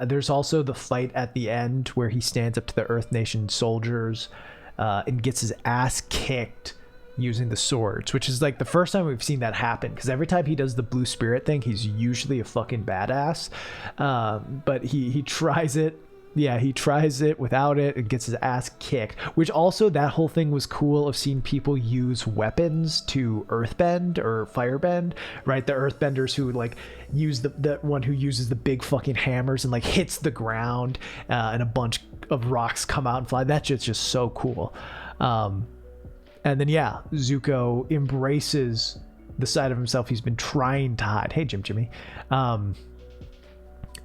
there's also the fight at the end where he stands up to the Earth Nation soldiers and gets his ass kicked using the swords, which is like the first time we've seen that happen, because every time he does the blue spirit thing, he's usually a fucking badass. But he tries it. Yeah, he tries it without it and gets his ass kicked, which also, that whole thing was cool of seeing people use weapons to earthbend or firebend, right? The earthbenders who like use the one who uses the big fucking hammers and like hits the ground, and a bunch of rocks come out and fly. That shit's just so cool. And then, yeah, Zuko embraces the side of himself he's been trying to hide. Hey, Jimmy.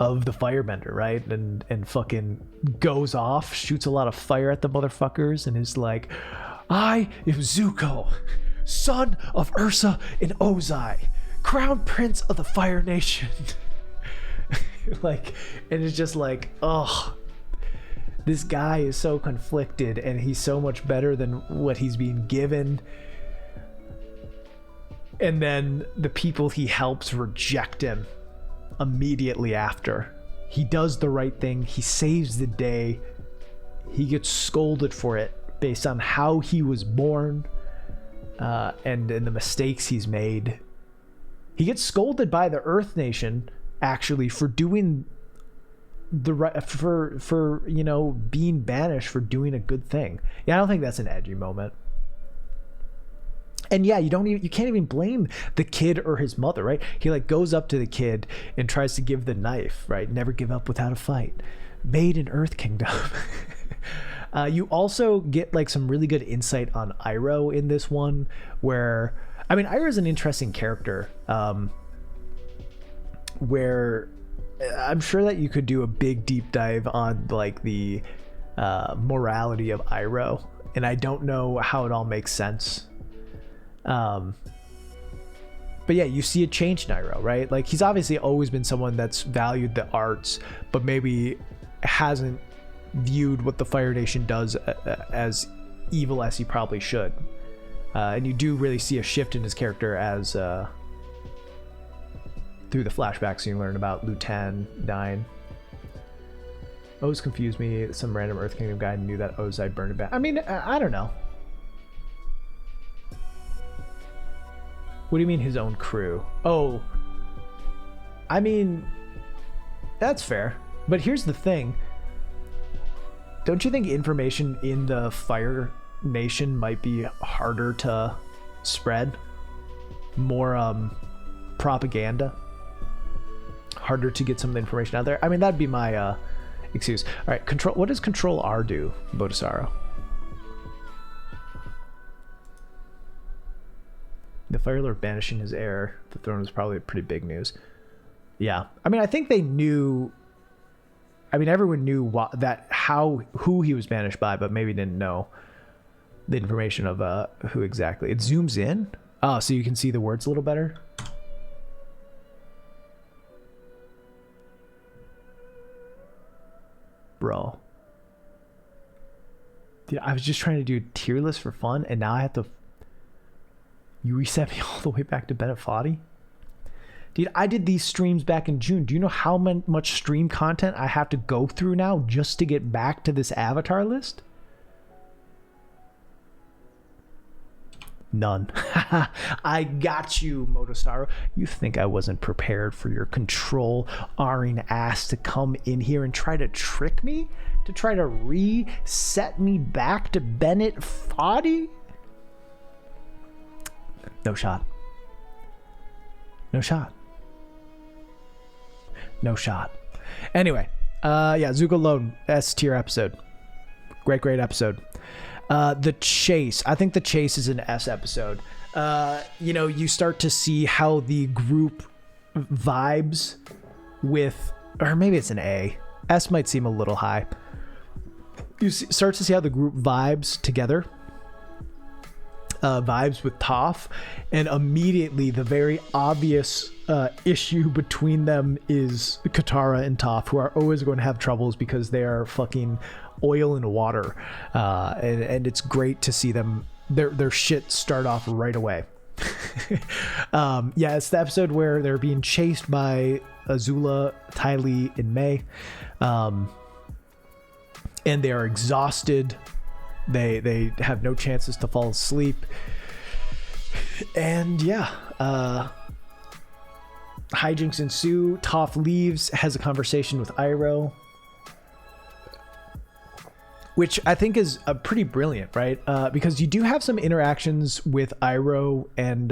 Of the firebender, right? And fucking goes off, shoots a lot of fire at the motherfuckers, and is like, I am Zuko, son of Ursa and Ozai, crown prince of the Fire Nation. Like, and it's just like, oh, this guy is so conflicted, and he's so much better than what he's being given. And then the people he helps reject him immediately after. He does the right thing. He saves the day. He gets scolded for it based on how he was born, and the mistakes he's made. He gets scolded by the Earth Nation actually for doing the right, for you know, being banished for doing a good thing. Yeah, I don't think that's an edgy moment. And yeah, you can't even blame the kid or his mother, right? He like goes up to the kid and tries to give the knife, right? Never give up without a fight. Made in Earth Kingdom. You also get like some really good insight on Iroh in this one, where, I mean, Iroh is an interesting character, where I'm sure that you could do a big deep dive on like the morality of Iroh, and I don't know how it all makes sense. But yeah, you see a change in Iroh, right? Like he's obviously always been someone that's valued the arts, but maybe hasn't viewed what the Fire Nation does as evil as he probably should. And you do really see a shift in his character as through the flashbacks you learn about Lutan dying. Oz confused me. Some random Earth Kingdom guy knew that Ozai burned it back. I mean, I don't know. What do you mean his own crew? Oh, I mean, that's fair. But here's the thing. Don't you think information in the Fire Nation might be harder to spread? More propaganda? Harder to get some of the information out there? I mean, that'd be my excuse. All right, control. What does Control R do, Bodhisattva? The Fire Lord banishing his heir. The throne is probably pretty big news. Yeah, I mean, I think they knew. I mean, everyone knew who he was banished by, but maybe didn't know the information of who exactly. It zooms in. Oh, so you can see the words a little better. Bro. Dude, I was just trying to do a tier list for fun, and now I have to... You reset me all the way back to Bennett Foddy? Dude, I did these streams back in June. Do you know how much stream content I have to go through now just to get back to this avatar list? None. I got you, Motosaru. You think I wasn't prepared for your control R-ing ass to come in here and try to trick me? To try to reset me back to Bennett Foddy? No shot. No shot. No shot. Anyway, yeah, Zuko Lone, S tier episode. Great episode. The chase. I think the chase is an S episode. You know, you start to see how the group vibes with, or maybe it's an A. S might seem a little high. You start to see how the group vibes together. Vibes with Toph, and immediately the very obvious issue between them is Katara and Toph, who are always going to have troubles because they are fucking oil and water, and it's great to see them their shit start off right away. Yeah, it's the episode where they're being chased by Azula, Ty Lee, and May, and they are exhausted. They have no chances to fall asleep, and yeah, hijinks ensue. Toph leaves, has a conversation with Iroh, which I think is pretty brilliant, right? Because you do have some interactions with Iroh and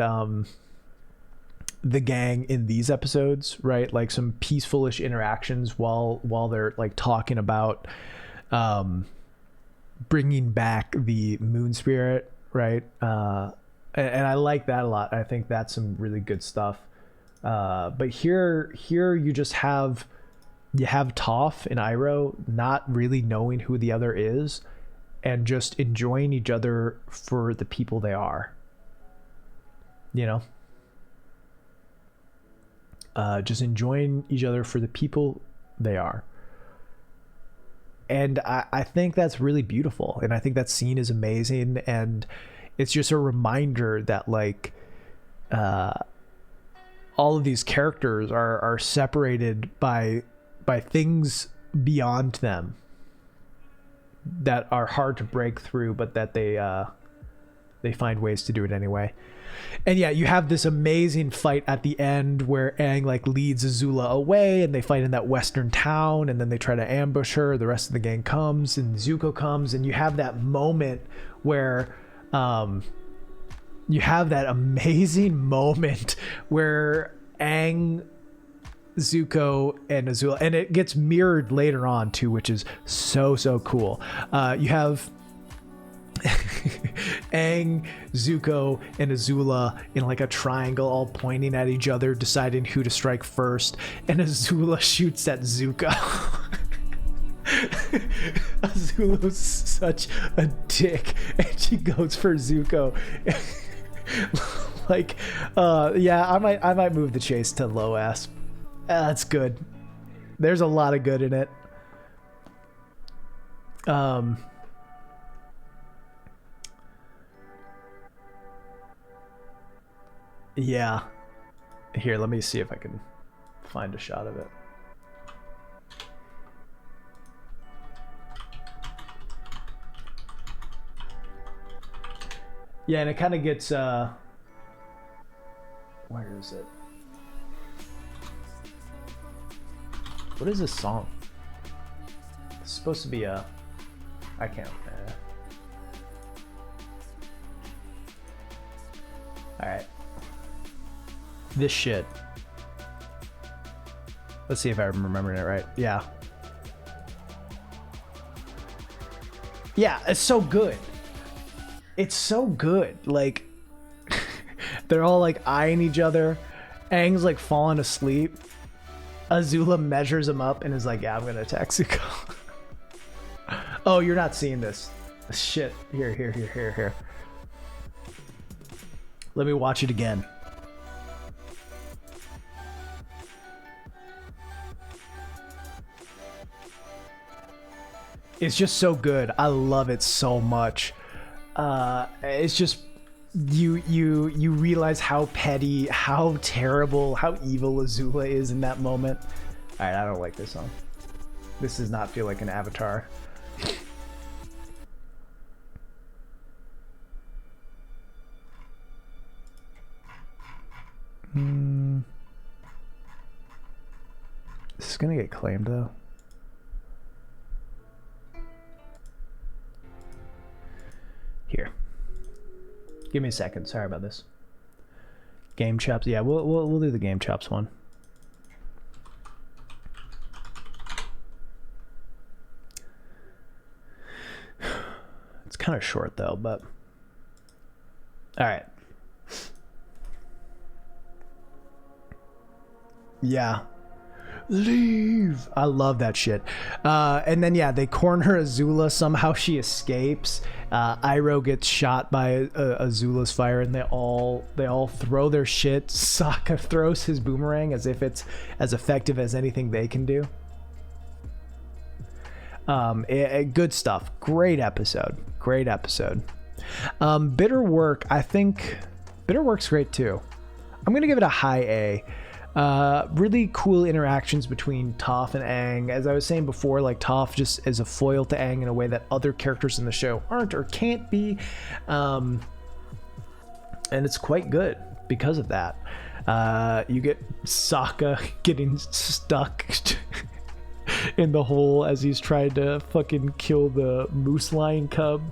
the gang in these episodes, right? Like some peaceful-ish interactions while they're like talking about bringing back the moon spirit, right? And I like that a lot. I think that's some really good stuff. But here you just have Toph and Iroh not really knowing who the other is and just enjoying each other for the people they are, you know? Just enjoying each other for the people they are. And I think that's really beautiful. And I think that scene is amazing. And it's just a reminder that like all of these characters are separated by things beyond them that are hard to break through, but that they find ways to do it anyway. And yeah, you have this amazing fight at the end where Aang like leads Azula away, and they fight in that western town, and then they try to ambush her. The rest of the gang comes, and Zuko comes, and you have that moment where you have that amazing moment where Aang, Zuko, and Azula, and it gets mirrored later on too, which is so cool. You have Aang, Zuko, and Azula in like a triangle, all pointing at each other, deciding who to strike first. And Azula shoots at Zuko. Azula's such a dick, and she goes for Zuko. Like, yeah, I might move the chase to low S. That's good. There's a lot of good in it. Yeah. Here, let me see if I can find a shot of it. Yeah, and it kind of gets, where is it? What is this song? It's supposed to be a, I can't. All right. This shit. Let's see if I'm remembering it right. Yeah. Yeah, it's so good. It's so good. Like, they're all like eyeing each other. Aang's like falling asleep. Azula measures him up and is like, yeah, I'm gonna attack Zuko. Oh, you're not seeing this. Shit. Here. Let me watch it again. It's just so good. I love it so much. It's just you realize how petty, how terrible, how evil Azula is in that moment. All right, I don't like this song. This does not feel like an Avatar. This is gonna get claimed though. Here, give me a second. Sorry about this. Game chops. Yeah, we'll do the game chops one. It's kind of short though, but all right. Yeah. Leave. I love that shit. And then yeah, they corner Azula. Somehow she escapes. Iroh gets shot by Azula's fire, and they all throw their shit. Sokka throws his boomerang as if it's as effective as anything they can do. Good stuff. Great episode. Bitter Work. I think Bitter Work's great too. I'm gonna give it a high A. Really cool interactions between Toph and Aang. As I was saying before, like Toph just is a foil to Aang in a way that other characters in the show aren't or can't be. And it's quite good because of that. You get Sokka getting stuck in the hole as he's trying to fucking kill the moose lion cub.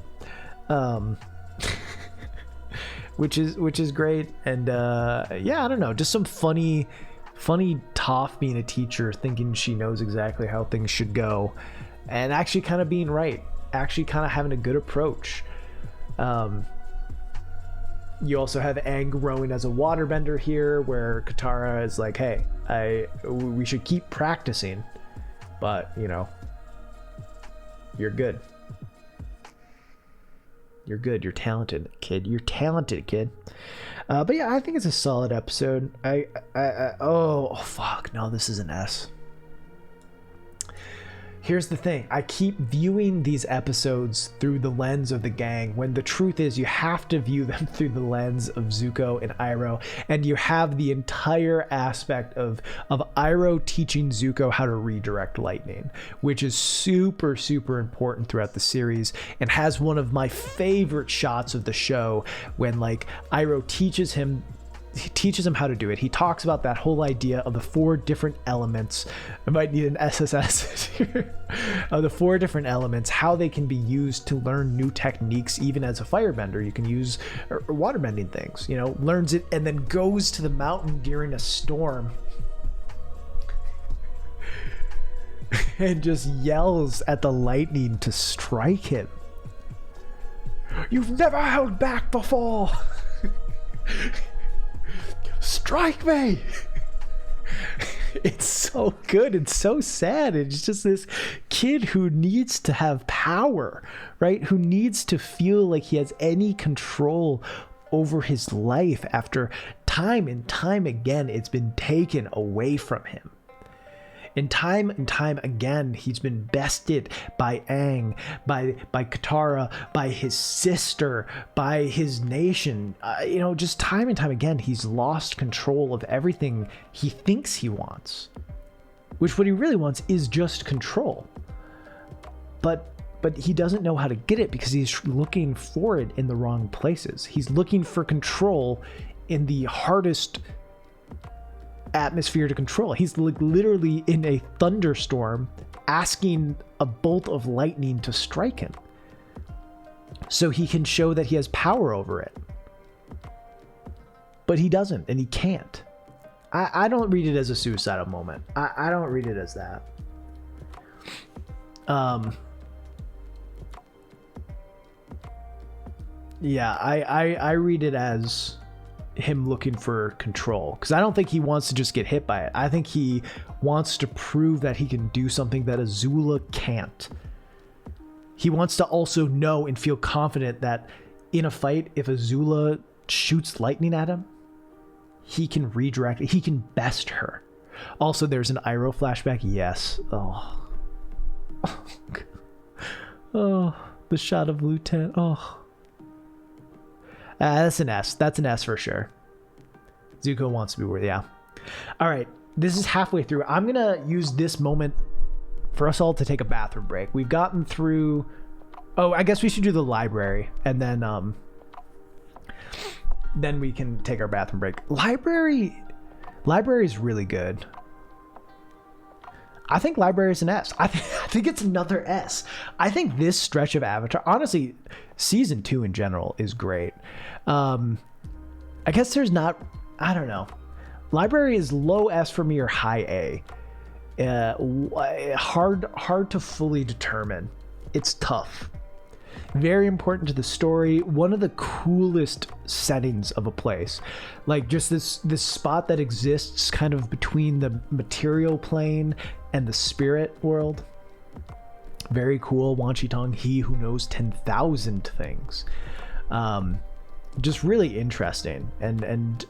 Which is great. And yeah, I don't know, just some funny Toph being a teacher, thinking she knows exactly how things should go, and actually kind of being right, actually kind of having a good approach. You also have Aang growing as a waterbender here, where Katara is like, hey, we should keep practicing, but you know, you're good. You're good. You're talented, kid. But yeah, I think it's a solid episode. Oh fuck, no, this is an S. Here's the thing. I keep viewing these episodes through the lens of the gang, when the truth is you have to view them through the lens of Zuko and Iroh, and you have the entire aspect of Iroh teaching Zuko how to redirect lightning, which is super important throughout the series, and has one of my favorite shots of the show when like Iroh teaches him how to do it. He talks about that whole idea of the 4 different elements. I might need an SSS here. Of the 4 different elements, how they can be used to learn new techniques. Even as a firebender, you can use waterbending things, you know, learns it and then goes to the mountain during a storm and just yells at the lightning to strike him. You've never held back before. Strike me. It's so good. It's so sad. It's just this kid who needs to have power, right? Who needs to feel like he has any control over his life after time and time again it's been taken away from him. And time again, he's been bested by Aang, by Katara, by his sister, by his nation. Just time and time again, he's lost control of everything he thinks he wants. Which what he really wants is just control. But he doesn't know how to get it because he's looking for it in the wrong places. He's looking for control in the hardest atmosphere to control. He's literally in a thunderstorm asking a bolt of lightning to strike him so he can show that he has power over it. But he doesn't, and he can't. I don't read it as a suicidal moment. I don't read it as that. Yeah, I read it as him looking for control, because I don't think he wants to just get hit by it. I think he wants to prove that he can do something that Azula can't. He wants to also know and feel confident that in a fight, if Azula shoots lightning at him, he can redirect it. He can best her. Also, there's an Iroh flashback. Yes. Oh, the shot of Lieutenant. Oh. That's an S. That's an S for sure. Zuko wants to be worthy. Yeah. All right. This is halfway through. I'm going to use this moment for us all to take a bathroom break. We've gotten through... Oh, I guess we should do the library. And then we can take our bathroom break. Library is really good. I think library is an S. I think it's another S. I think this stretch of Avatar, honestly, season 2 in general is great. I guess there's not, I don't know. Library is low S for me or high A. Hard to fully determine. It's tough. Very important to the story. One of the coolest settings of a place, like just this spot that exists kind of between the material plane and the spirit world. Very cool. Wan Shi Tong, he who knows 10,000 things. Just really interesting, and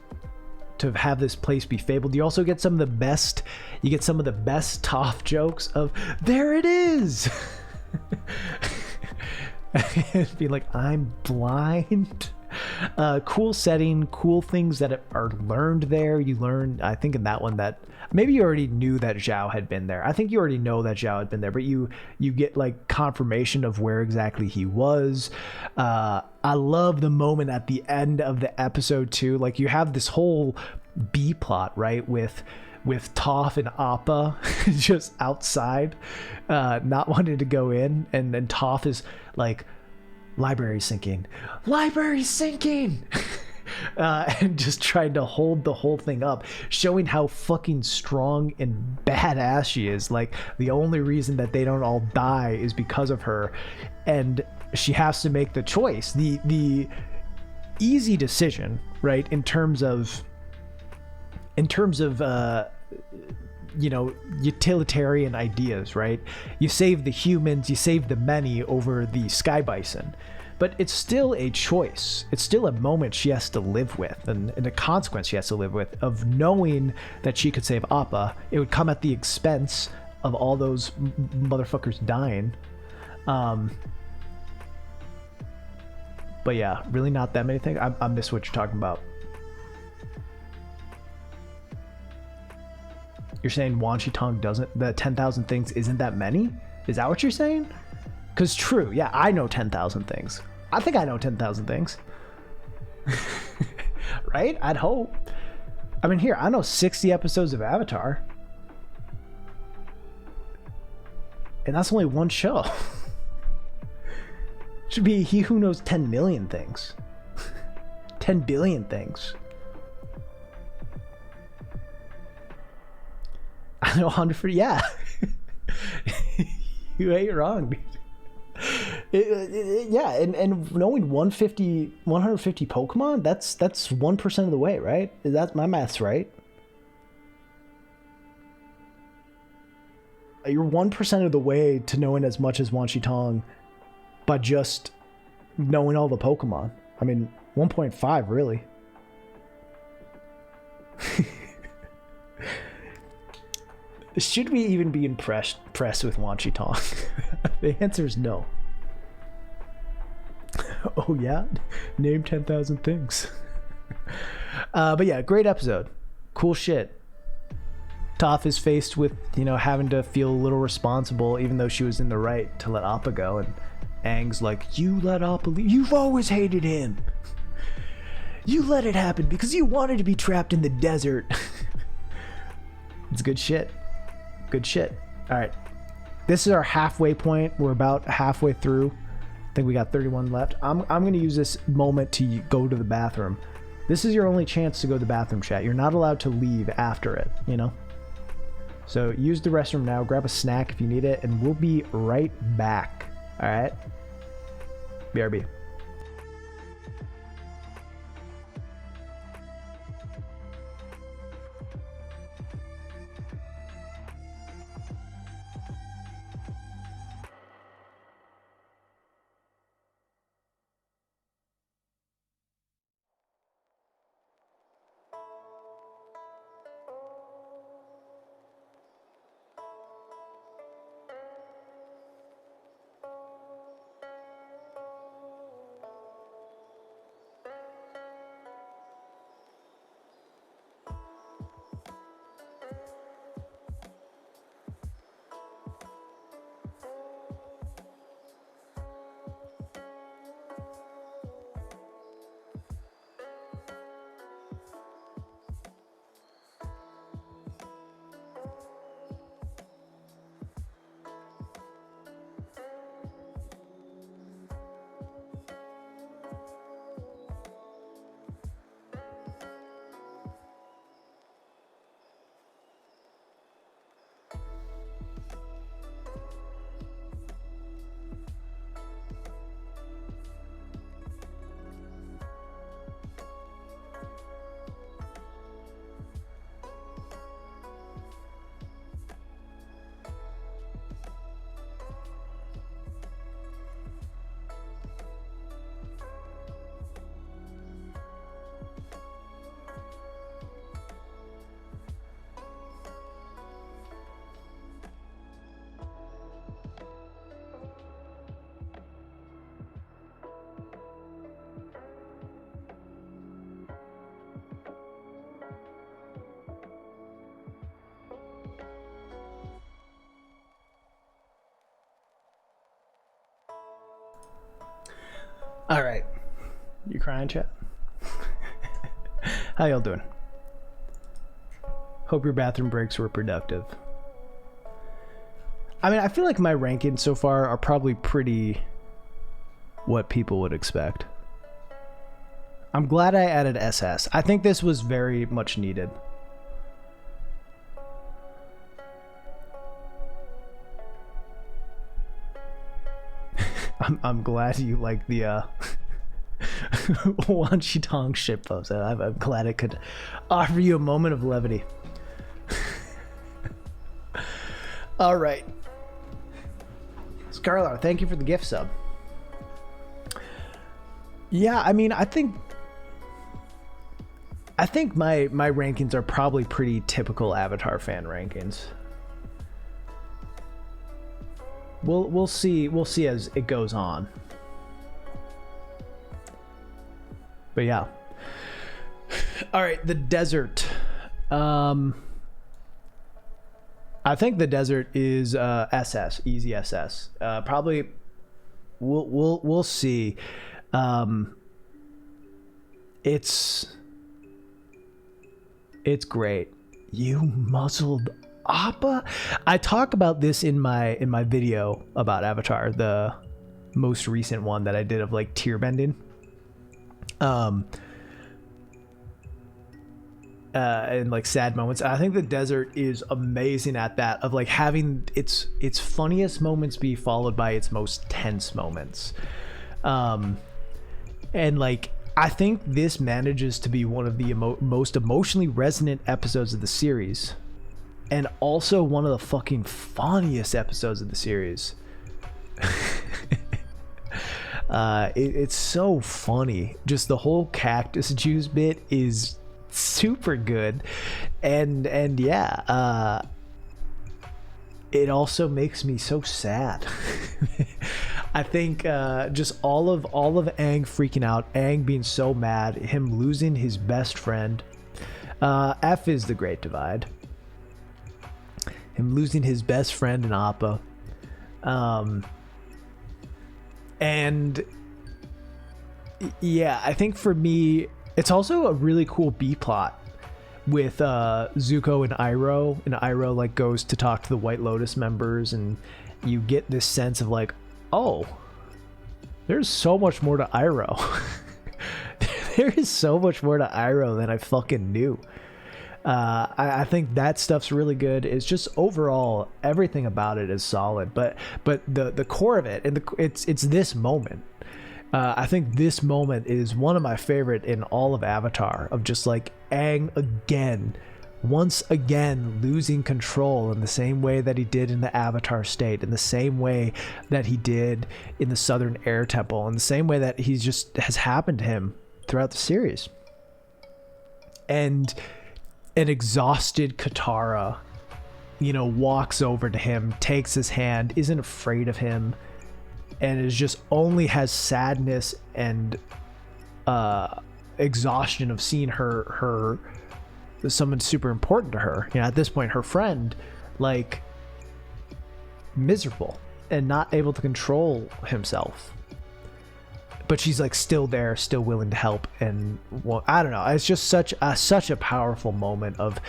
to have this place be fabled. You also get some of the best. You get some of the best Toph jokes of "There it is." Be like, I'm blind. Cool setting, cool things that are learned there. You learn, I think in that one, that maybe you already knew that Zhao had been there. I think you already know that Zhao had been there, but you get like confirmation of where exactly he was. I love the moment at the end of the episode too. Like you have this whole B plot, right, with Toph and Appa just outside, not wanting to go in, and then Toph is like, library's sinking, and just trying to hold the whole thing up, showing how fucking strong and badass she is. Like the only reason that they don't all die is because of her, and she has to make the choice, the easy decision, right, in terms of utilitarian ideas, right? You save the humans, you save the many over the sky bison, but it's still a choice. It's still a moment she has to live with, and a consequence she has to live with, of knowing that she could save Appa. It would come at the expense of all those motherfuckers dying. But yeah, really not that many things. I miss what you're talking about. You're saying Wan Shi Tong doesn't, the 10,000 things isn't that many? Is that what you're saying? Because true, yeah, I know 10,000 things. I think I know 10,000 things. Right? I'd hope. I mean, here, I know 60 episodes of Avatar. And that's only one show. Should be he who knows 10 million things. 10 billion things. I know 100 for, yeah. You ain't wrong, dude. Yeah, and knowing 150 Pokemon, that's 1% of the way, right? That my math's right. You're 1% of the way to knowing as much as Wanchitong by just knowing all the Pokemon. I mean, 1.5 really. Should we even be impressed with Wanchitong? The answer is no. Oh yeah? Name 10,000 things. But yeah, great episode. Cool shit. Toph is faced with, you know, having to feel a little responsible, even though she was in the right to let Appa go. And Aang's like, you let Appa leave. You've always hated him. You let it happen because you wanted to be trapped in the desert. It's good shit. Good shit. All right. This is our halfway point. We're about halfway through. I think we got 31 left. I'm going to use this moment to go to the bathroom. This is your only chance to go to the bathroom, chat. You're not allowed to leave after it, you know? So use the restroom now. Grab a snack if you need it, and we'll be right back. All right? BRB. All right. You crying, chat? How y'all doing? Hope your bathroom breaks were productive. I mean, I feel like my rankings so far are probably pretty what people would expect. I'm glad I added SS. I think this was very much needed. I'm glad you like the Wanchitong shitpost. I'm glad it could offer you a moment of levity. All right. Scarlar, thank you for the gift sub. Yeah, I mean, I think my rankings are probably pretty typical Avatar fan rankings. We'll see as it goes on. But yeah. All right, the desert. I think the desert is SS, easy SS. Probably we'll see. It's great. You muzzled Appa. I talk about this in my video about Avatar, the most recent one that I did of like tier bending. and like sad moments. I think the desert is amazing at that, of like having its funniest moments be followed by its most tense moments. And like I think this manages to be one of the most emotionally resonant episodes of the series, and also one of the fucking funniest episodes of the series. It's so funny. Just the whole cactus juice bit is super good, and yeah, it also makes me so sad. I think just all of Aang freaking out, Aang being so mad, him losing his best friend. F is the Great Divide. Him losing his best friend in Appa. And yeah, I think for me, it's also a really cool B plot with Zuko and Iroh. And Iroh like goes to talk to the White Lotus members, and you get this sense of like, oh, there's so much more to Iroh. There is so much more to Iroh than I fucking knew. I think that stuff's really good. It's just overall everything about it is solid, but the core of it, and it's this moment. I think this moment is one of my favorite in all of Avatar, of just like Aang once again losing control in the same way that he did in the Avatar state, in the same way that he did in the Southern Air Temple, in the same way that he just has happened to him throughout the series. And an exhausted Katara, walks over to him, takes his hand, isn't afraid of him, and is just only has sadness and exhaustion of seeing her someone super important to her. At this point, her friend, like, miserable and not able to control himself. But she's like still there, still willing to help, and well, I don't know. It's just such a powerful moment of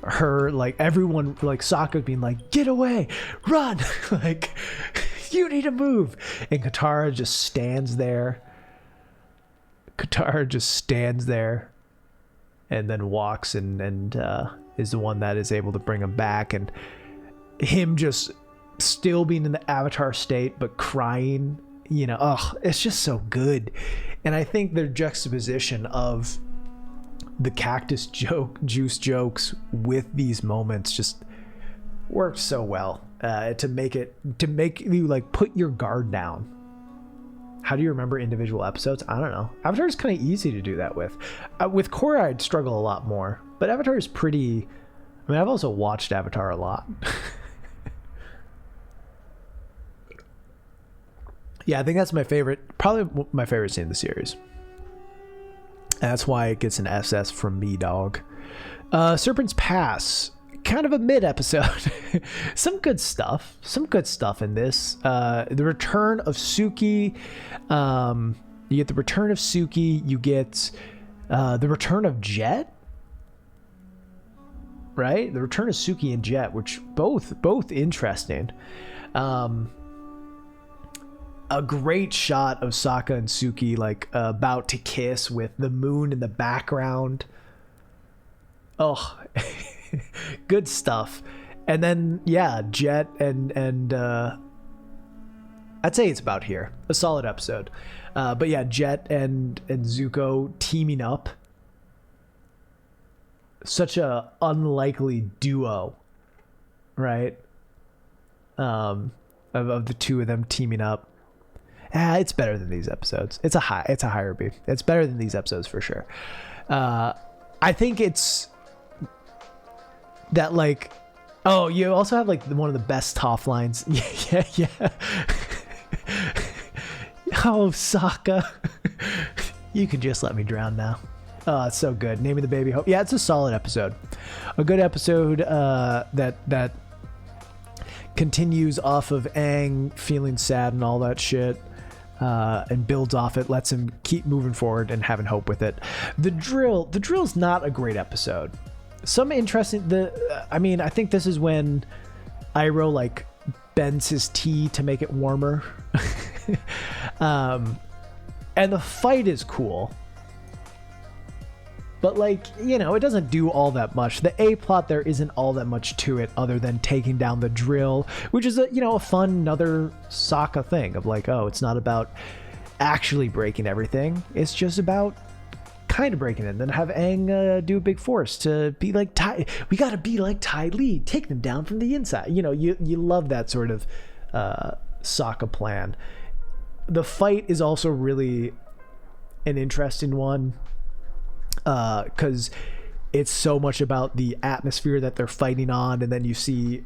her, like everyone, like Sokka being like, "Get away, run!" Like, you need to move, and Katara just stands there. And then walks and is the one that is able to bring him back, and him just still being in the Avatar state but crying. It's just so good. And I think their juxtaposition of the cactus juice jokes with these moments just works so well, to make you like put your guard down. How do you remember individual episodes? I don't know. Avatar is kind of easy to do that with. With Korra, I'd struggle a lot more, but Avatar is pretty. I mean, I've also watched Avatar a lot. Yeah, I think that's probably my favorite scene in the series. And that's why it gets an SS from me, dog. Serpent's Pass, kind of a mid episode. Some good stuff in this. The return of Suki. You get the return of Suki. You get the return of Jet. Right? The return of Suki and Jet, which both interesting. A great shot of Sokka and Suki like about to kiss with the moon in the background. Oh, good stuff. And then yeah, Jet and I'd say it's about here. A solid episode. But yeah, Jet and Zuko teaming up. Such a unlikely duo, right? Of the two of them teaming up. It's better than these episodes. It's a higher B. It's better than these episodes for sure. I think it's that like, oh, you also have like one of the best Toph lines. Yeah. Oh, Sokka, you can just let me drown now. Oh, it's so good. Naming the baby Hope. Yeah, it's a solid episode. A good episode that continues off of Aang feeling sad and all that shit. And builds off it, lets him keep moving forward and having hope with it. The drill's not a great episode. Some interesting. I think this is when Iroh like bends his tea to make it warmer, and the fight is cool. But like, you know, it doesn't do all that much. The A plot, there isn't all that much to it other than taking down the drill, which is a, you know, a fun another Sokka thing of like, oh, it's not about actually breaking everything. It's just about kind of breaking it. And then have Aang do a big force to be like Tai. We got to be like Tai Li, take them down from the inside. You know, you love that sort of Sokka plan. The fight is also really an interesting one. Because it's so much about the atmosphere that they're fighting on, and then you see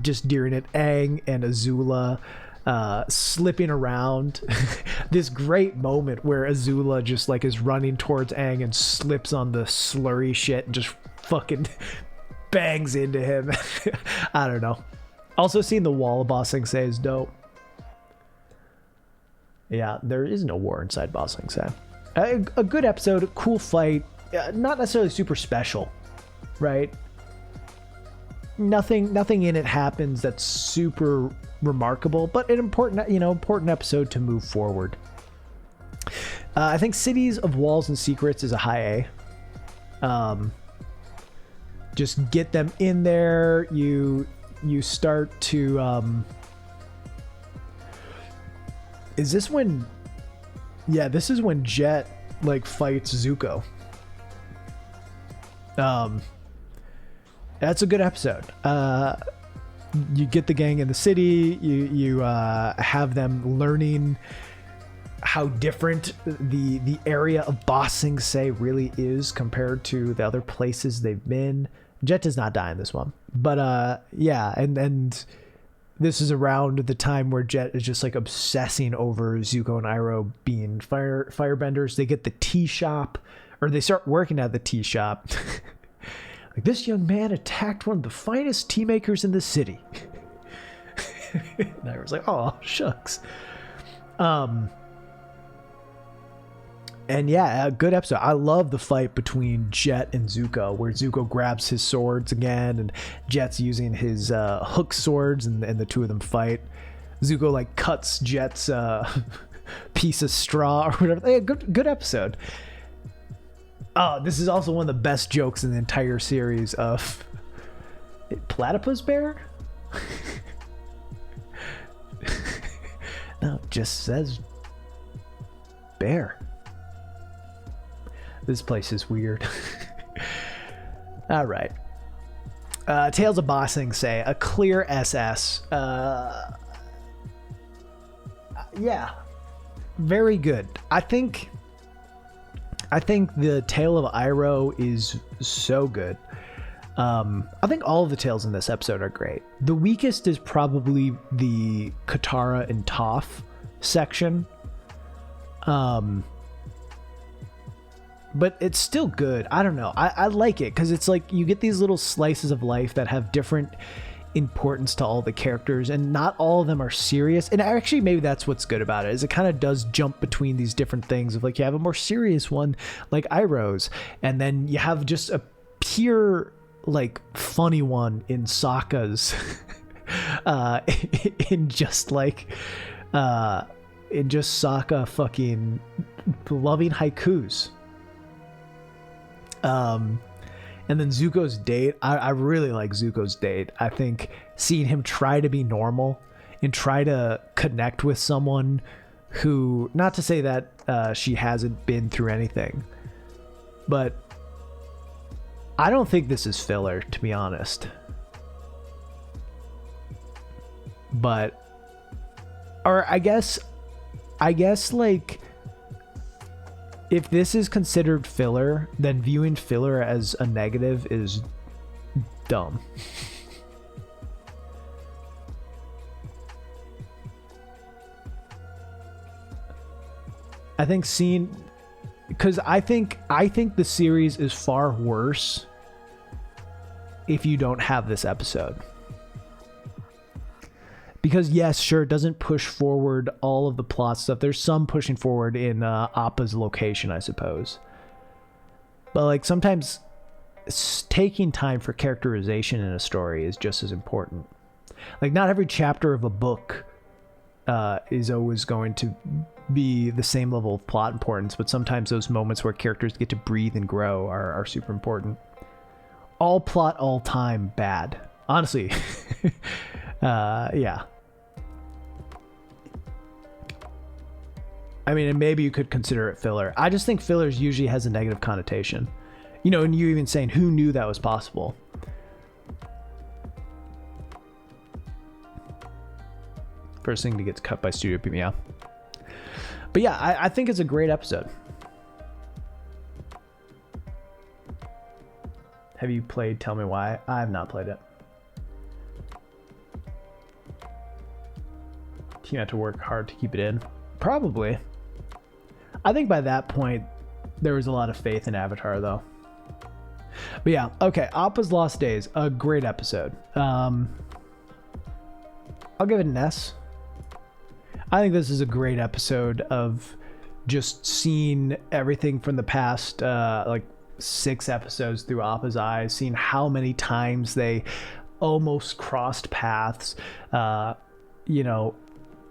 just during it Aang and Azula slipping around. This great moment where Azula just like is running towards Aang and slips on the slurry shit and just fucking bangs into him. I don't know. Also, seeing the wall of Ba Sing Se is dope. Yeah, there is no war inside Ba Sing Se. A good episode, a cool fight, not necessarily super special, right? Nothing in it happens that's super remarkable, but an important episode to move forward. I think Cities of Walls and Secrets is a high A. Just get them in there. You start to. Is this when? Yeah, this is when Jet like fights Zuko. That's a good episode. You get the gang in the city. You have them learning how different the area of Ba Sing Se really is compared to the other places they've been. Jet does not die in this one, but yeah, and this is around the time where Jet is just like obsessing over Zuko and Iroh being firebenders. They get the tea shop, or they start working at the tea shop. Like, this young man attacked one of the finest tea makers in the city. And Iroh's like, oh, shucks. And yeah, a good episode. I love the fight between Jet and Zuko, where Zuko grabs his swords again, and Jet's using his hook swords, and the two of them fight. Zuko like cuts Jet's piece of straw or whatever. Yeah, good episode. Oh, this is also one of the best jokes in the entire series of Platypus Bear? No, it just says bear. This place is weird. All right. Tales of Ba Sing Se, a clear SS. Yeah, very good. I think the Tale of Iroh is so good. I think all of the tales in this episode are great. The weakest is probably the Katara and Toph section. But it's still good. I don't know. I like it because it's like you get these little slices of life that have different importance to all the characters, and not all of them are serious. And actually, maybe that's what's good about it, is it kind of does jump between these different things of like you have a more serious one like Iroh's, and then you have just a pure like funny one in Sokka's in just Sokka fucking loving haikus. And then Zuko's date, I really like Zuko's date. I think seeing him try to be normal and try to connect with someone who, not to say that she hasn't been through anything, but I don't think this is filler, to be honest. But, or I guess like, if this is considered filler, then viewing filler as a negative is dumb. I think because I think the series is far worse if you don't have this episode. Because yes, sure, it doesn't push forward all of the plot stuff. There's some pushing forward in Appa's location, I suppose. But like sometimes taking time for characterization in a story is just as important. Like not every chapter of a book is always going to be the same level of plot importance, but sometimes those moments where characters get to breathe and grow are super important. All plot, all time, bad. Honestly. Yeah. I mean, and maybe you could consider it filler. I just think fillers usually has a negative connotation. You know, and you even saying, who knew that was possible? First thing that gets cut by Studio People, yeah. But yeah, I think it's a great episode. Have you played Tell Me Why? I have not played it. You have to work hard to keep it in. Probably. I think by that point, there was a lot of faith in Avatar, though. But yeah, okay. Appa's Lost Days, a great episode. I'll give it an S. I think this is a great episode of just seeing everything from the past, like 6 episodes through Appa's eyes, seeing how many times they almost crossed paths. You know,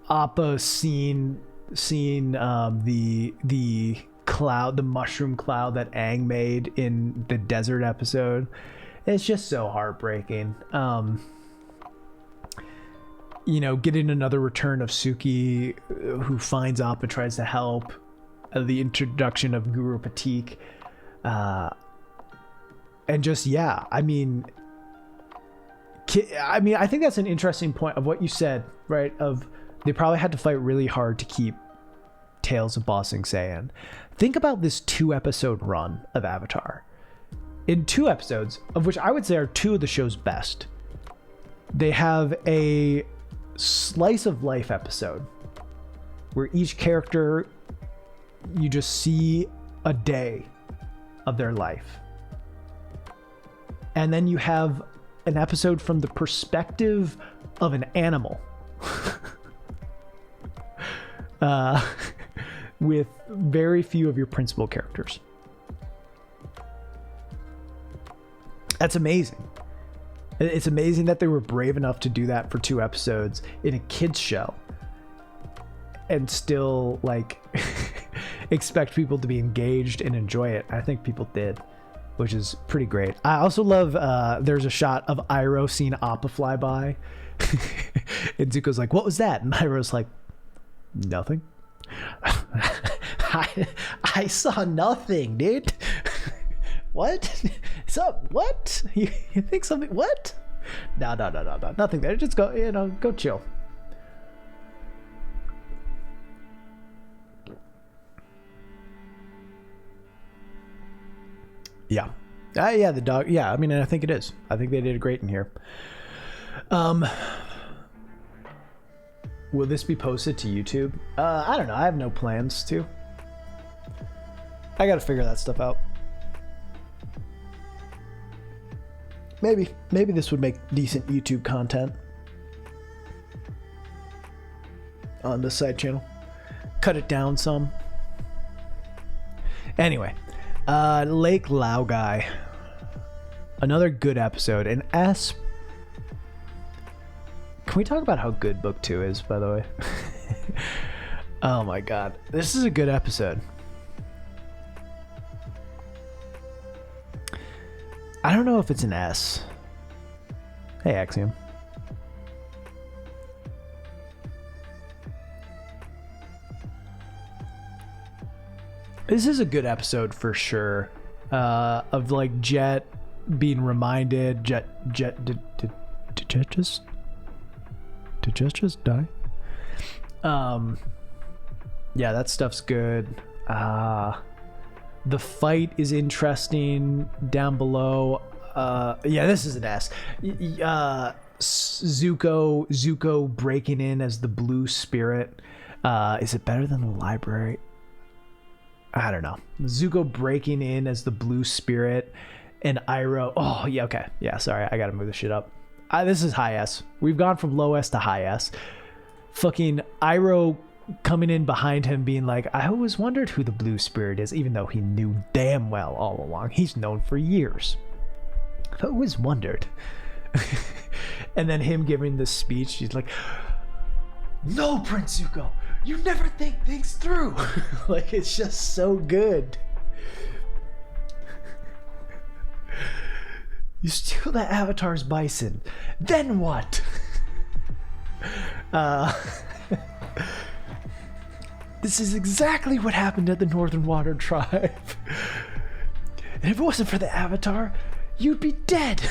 Appa seeing the cloud, the mushroom cloud that Aang made in the desert episode. It's just so heartbreaking. You know, getting another return of Suki, who finds Appa, tries to help. The introduction of Guru Patik. And just, yeah, I mean, I think that's an interesting point of what you said, right? Of they probably had to fight really hard to keep Tales of Ba Sing Se. Think about this 2-episode run of Avatar. In 2 episodes, of which I would say are 2 of the show's best, they have a slice of life episode where each character, you just see a day of their life. And then you have an episode from the perspective of an animal. With very few of your principal characters. That's amazing. It's amazing that they were brave enough to do that for 2 episodes in a kids show and still like expect people to be engaged and enjoy it. I think people did, which is pretty great. I also love there's a shot of Iroh seeing Appa fly by and Zuko's like, what was that? And Iroh's like, nothing. I saw nothing, dude. What? So what? You think something? What? No, nothing there. Just go, go chill. Yeah. Yeah, the dog. Yeah, I mean, I think it is. I think they did great in here. Will this be posted to YouTube? I don't know. I have no plans to. I gotta figure that stuff out. Maybe this would make decent YouTube content on the side channel. Cut it down some. Anyway, Lake Laogai. Another good episode. An S. Can we talk about how good book 2 is, by the way? Oh my god. This is a good episode. I don't know if it's an S. Hey, Axiom. This is a good episode for sure. Of like Jet being reminded. Jet did Jet just die? Yeah, that stuff's good. The fight is interesting down below. Yeah, this is an S. Zuko breaking in as the blue spirit. Is it better than the library? I don't know. Zuko breaking in as the blue spirit and Iroh. Oh, yeah, okay. Yeah, sorry. I gotta move this shit up. This is high S. We've gone from low S to high S. Fucking Iroh coming in behind him being like, I always wondered who the blue spirit is, even though he knew damn well all along. He's known for years. I always wondered. And then him giving this speech, he's like, No, Prince Zuko, you never think things through. Like, it's just so good. You steal that Avatar's bison, then what? This is exactly what happened at the Northern Water Tribe. And if it wasn't for the Avatar, you'd be dead.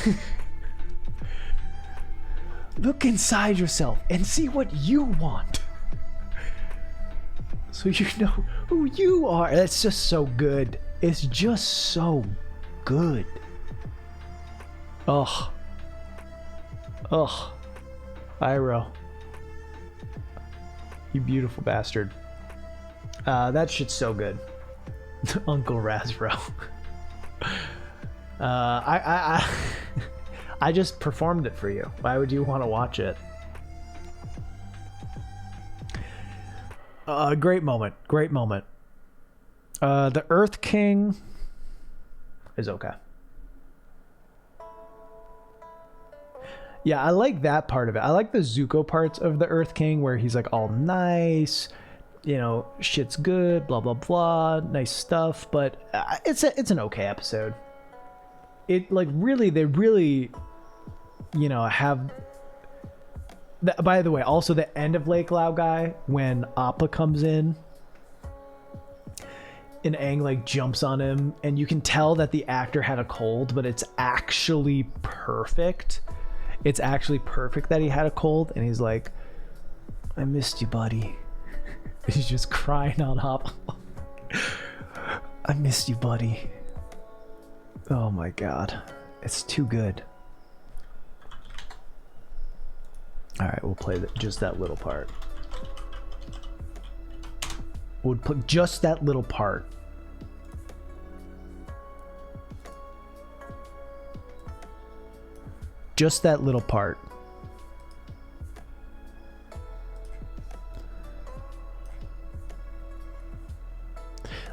Look inside yourself and see what you want, so you know who you are. That's just so good. It's just so good. Ugh. Ugh. Iroh. You beautiful bastard. That shit's so good. Uncle Razro. I just performed it for you. Why would you want to watch it? Great moment. Great moment. The Earth King is okay. Yeah, I like that part of it. I like the Zuko parts of the Earth King where he's like all nice, you know, shit's good, blah blah blah, nice stuff. But it's an okay episode. It like really, they really, you know, have. By the way, also the end of Lake Lao Guy when Appa comes in. And Aang like jumps on him, and you can tell that the actor had a cold, but it's actually perfect. It's actually perfect that he had a cold, and he's like, I missed you, buddy. He's just crying on Appa. I missed you, buddy. Oh my god. It's too good. Alright, we'll play just that little part. We'll put just that little part. Just that little part.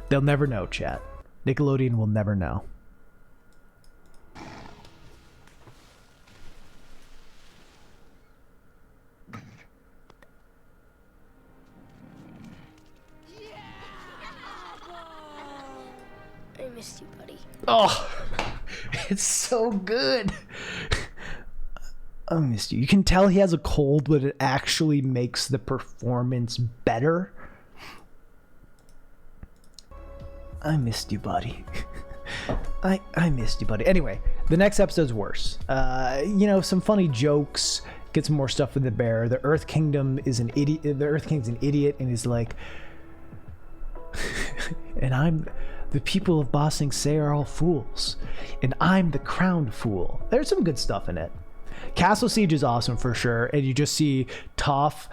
They'll never know, chat. Nickelodeon will never know. I missed you, buddy. Oh, it's so good. I missed you. You can tell he has a cold, but it actually makes the performance better. I missed you, buddy. I missed you, buddy. Anyway, the next episode's worse. You know, some funny jokes. Get some more stuff with the bear. The Earth Kingdom is an idiot. The Earth King's an idiot and is like, and the people of Ba Sing Se are all fools, and I'm the crowned fool. There's some good stuff in it. Castle Siege is awesome for sure, and you just see Toph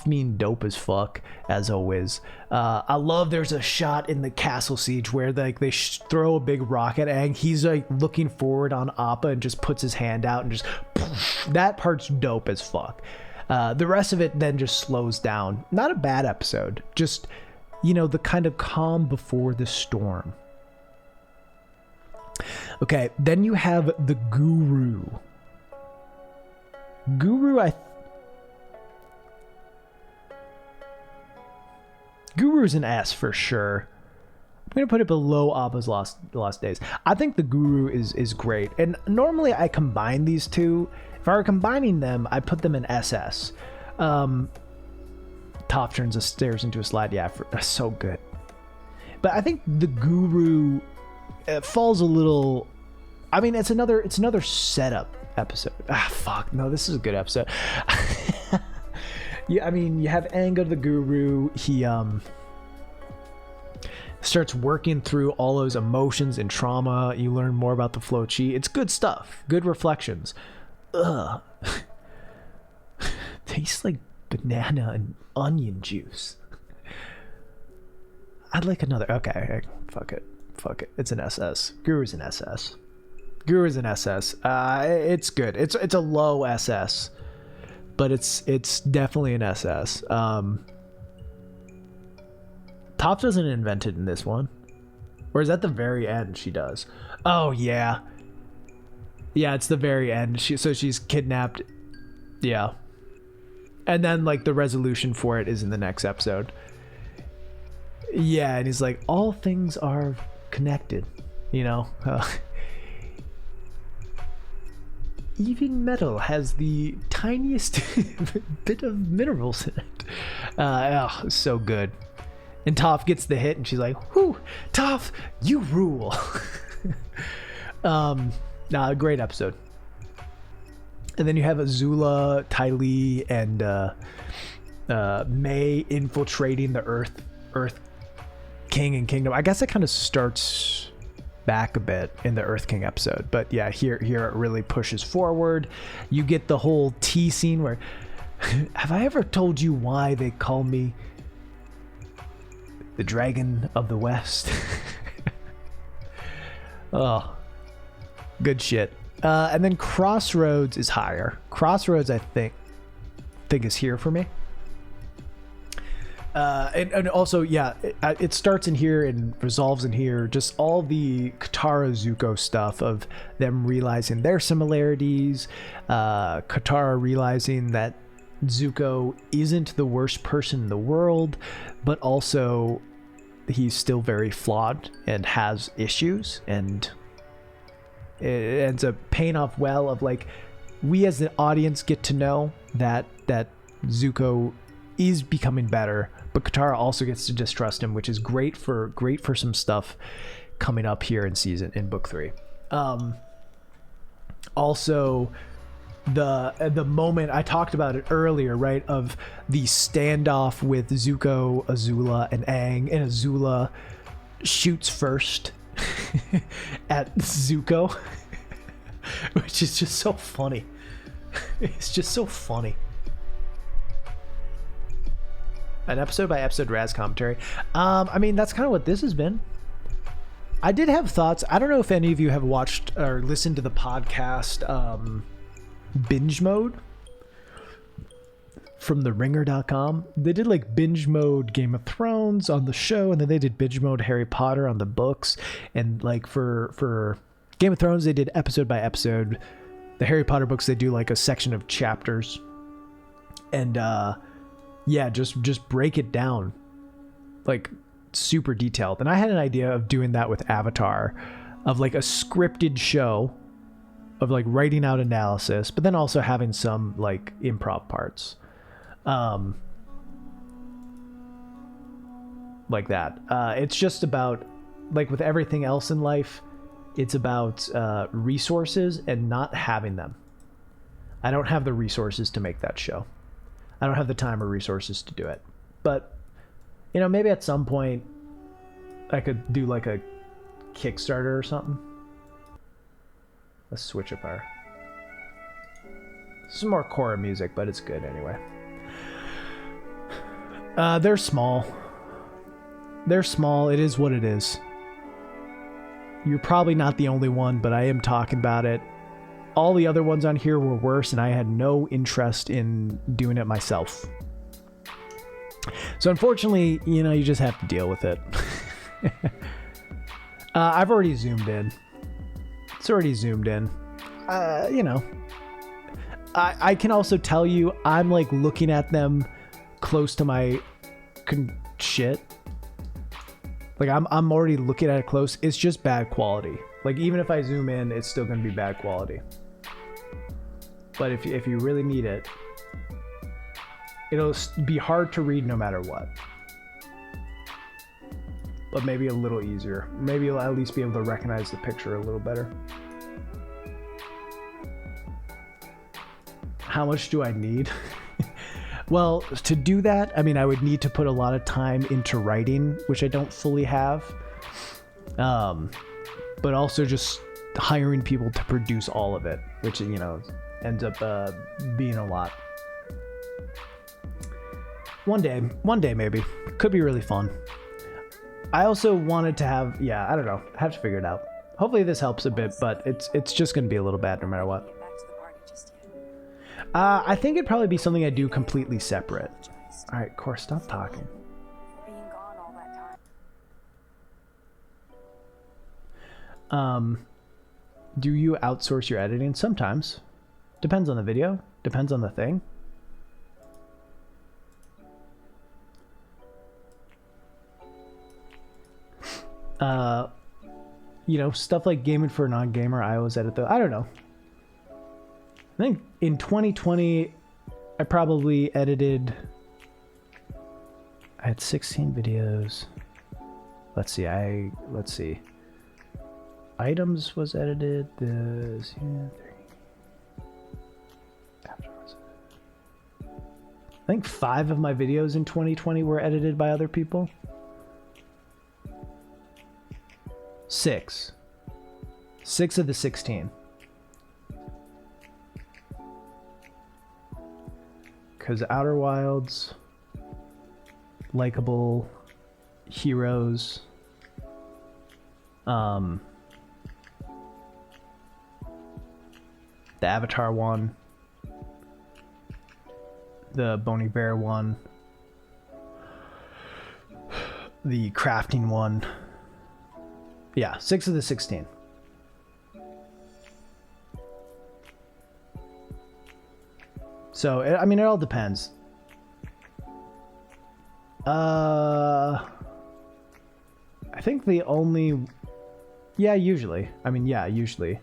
mean dope as fuck as always. I love there's a shot in the Castle Siege where like they throw a big rock at Aang. He's like looking forward on Appa and just puts his hand out and just poof, that part's dope as fuck. The rest of it then just slows down. Not a bad episode, just, you know, the kind of calm before the storm. Okay, then you have the Guru. Guru's an S for sure. I'm gonna put it below Appa's Lost Days. I think the Guru is great, and normally I combine these two. If I were combining them, I put them in SS. Toph turns the stairs into a slide. Yeah, so good. But I think the Guru falls a little. I mean, it's another setup episode. Fuck no, this is a good episode. Yeah, I mean, you have Aang go to the Guru. He starts working through all those emotions and trauma. You learn more about the Flow Chi. It's good stuff. Good reflections. Ugh. Tastes like banana and onion juice. I'd like another. Okay, fuck it. It's an SS. Guru's an SS. It's good. It's a low SS. But it's definitely an SS. Toph doesn't invent it in this one. Or is that the very end she does? Oh, yeah. Yeah, it's the very end. So she's kidnapped. Yeah. And then like the resolution for it is in the next episode. Yeah, and he's like, all things are connected, you know. Even metal has the tiniest bit of minerals in it. Oh, so good. And Toph gets the hit, and she's like, "Whoo, Toph, you rule." A great episode. And then you have Azula, Ty Lee, and May infiltrating the Earth King and Kingdom. I guess it kind of starts back a bit in the Earth King episode, but yeah, here it really pushes forward. You get the whole tea scene where, have I ever told you why they call me the Dragon of the West? Oh, good shit. And then Crossroads is higher. Crossroads, I think is here for me. And also, yeah, it starts in here and resolves in here. Just all the Katara Zuko stuff of them realizing their similarities. Katara realizing that Zuko isn't the worst person in the world, but also he's still very flawed and has issues. And it ends up paying off well of like, we as the audience get to know that Zuko is becoming better, but Katara also gets to distrust him, which is great for some stuff coming up here in book 3. Also, the moment I talked about it earlier, right, of the standoff with Zuko, Azula, and Aang, and Azula shoots first at Zuko, which is just so funny. It's just so funny. An episode by episode Raz commentary. I mean, that's kind of what this has been. I did have thoughts. I don't know if any of you have watched or listened to the podcast Binge Mode from theringer.com. They did like binge mode Game of Thrones on the show, and then they did binge mode Harry Potter on the books. And like for Game of Thrones, they did episode by episode. The Harry Potter books, they do like a section of chapters. And yeah, just break it down like super detailed. And I had an idea of doing that with Avatar, of like a scripted show of like writing out analysis, but then also having some like improv parts, like that. It's just about, like with everything else in life, it's about resources and not having them. I don't have the resources to make that show. I don't have the time or resources to do it. But, you know, maybe at some point I could do like a Kickstarter or something. Let's switch up our... Some more Korra music, but it's good anyway. They're small. They're small. It is what it is. You're probably not the only one, but I am talking about it. All the other ones on here were worse, and I had no interest in doing it myself. So unfortunately, you know, you just have to deal with it. I've already zoomed in. It's already zoomed in. You know, I can also tell you, I'm like looking at them close to my shit. Like I'm already looking at it close. It's just bad quality. Like even if I zoom in, it's still going to be bad quality. But if you really need it, it'll be hard to read no matter what. But maybe a little easier. Maybe you'll at least be able to recognize the picture a little better. How much do I need? Well, to do that, I mean, I would need to put a lot of time into writing, which I don't fully have. But also just hiring people to produce all of it, which, you know, ends up being a lot. One day maybe. Could be really fun. I also wanted to have, yeah, I don't know, I have to figure it out. Hopefully this helps a bit, but it's just going to be a little bad no matter what. I think it'd probably be something I do completely separate. All right, Cor, stop talking. Do you outsource your editing? Sometimes. Depends on the video. Depends on the thing. You know, stuff like gaming for a non-gamer, I always edit though. I don't know. I think in 2020, I probably edited. I had 16 videos. Let's see. Items was edited. This, yeah, 3. Afterwards. I think 5 of my videos in 2020 were edited by other people. 6 of the 16. Because Outer Wilds, likable heroes, the Avatar one, the Bony Bear one, the crafting one. Yeah, 6 of the 16. So, I mean, it all depends. I think the only... Yeah, usually. I mean, yeah, usually.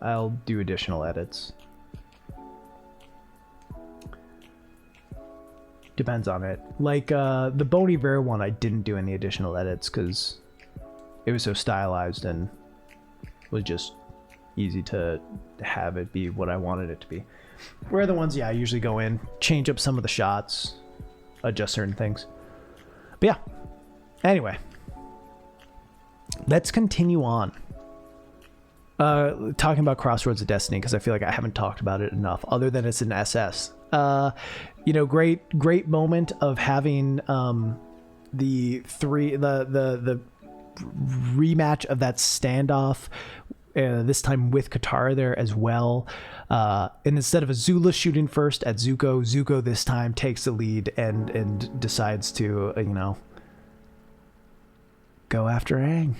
I'll do additional edits. Depends on it. Like, the Bony Bear one, I didn't do any additional edits because it was so stylized and was just easy to have it be what I wanted it to be. Where the ones, yeah, I usually go in, change up some of the shots, adjust certain things. But yeah, anyway, let's continue on. Talking about Crossroads of Destiny, because I feel like I haven't talked about it enough, other than it's an SS. You know, great moment of having the rematch of that standoff, this time with Katara there as well. And instead of Azula shooting first at Zuko, Zuko this time takes the lead and decides to, you know, go after Aang.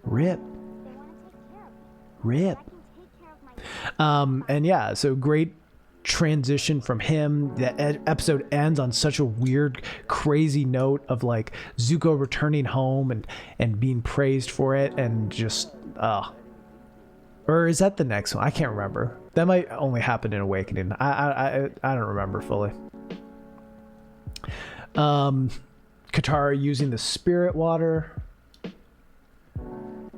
Rip. And yeah, so great transition from him. The episode ends on such a weird, crazy note of like Zuko returning home and being praised for it, and just or is that the next one? I can't remember. That might only happen in Awakening. I don't remember fully. Katara using the spirit water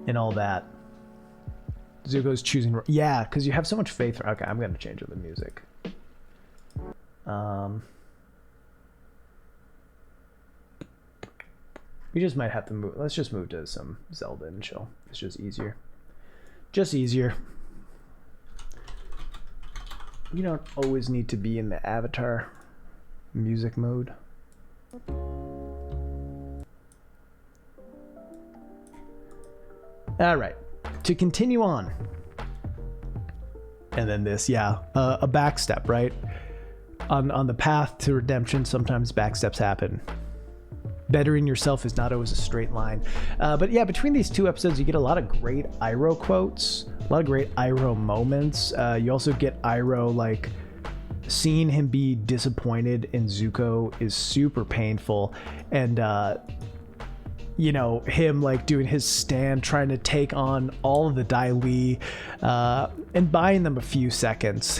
and all that. Zuko's choosing, yeah, because you have so much faith. Okay, I'm gonna change the music. We just might have to move. Let's just move to some Zelda and chill. It's just easier. Just easier. You don't always need to be in the Avatar music mode. All right, to continue on. And then this, yeah, a backstep, right? On the path to redemption, sometimes backsteps happen. Bettering yourself is not always a straight line. But yeah, between these two episodes, you get a lot of great Iroh quotes, a lot of great Iroh moments. You also get Iroh, like, seeing him be disappointed in Zuko is super painful. And, you know, him, like, doing his stand, trying to take on all of the Dai Li, and buying them a few seconds.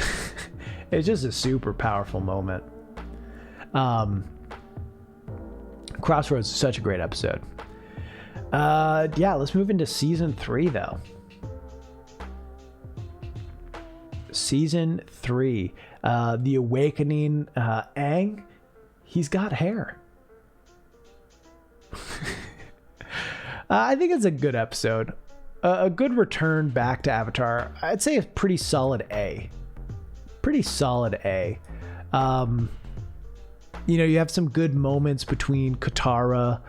It's just a super powerful moment. Crossroads is such a great episode. Yeah, let's move into season 3 though. Season 3, The Awakening. Aang, he's got hair. I think it's a good episode. A good return back to Avatar. I'd say a pretty solid A. Pretty solid A. You know, you have some good moments between Katara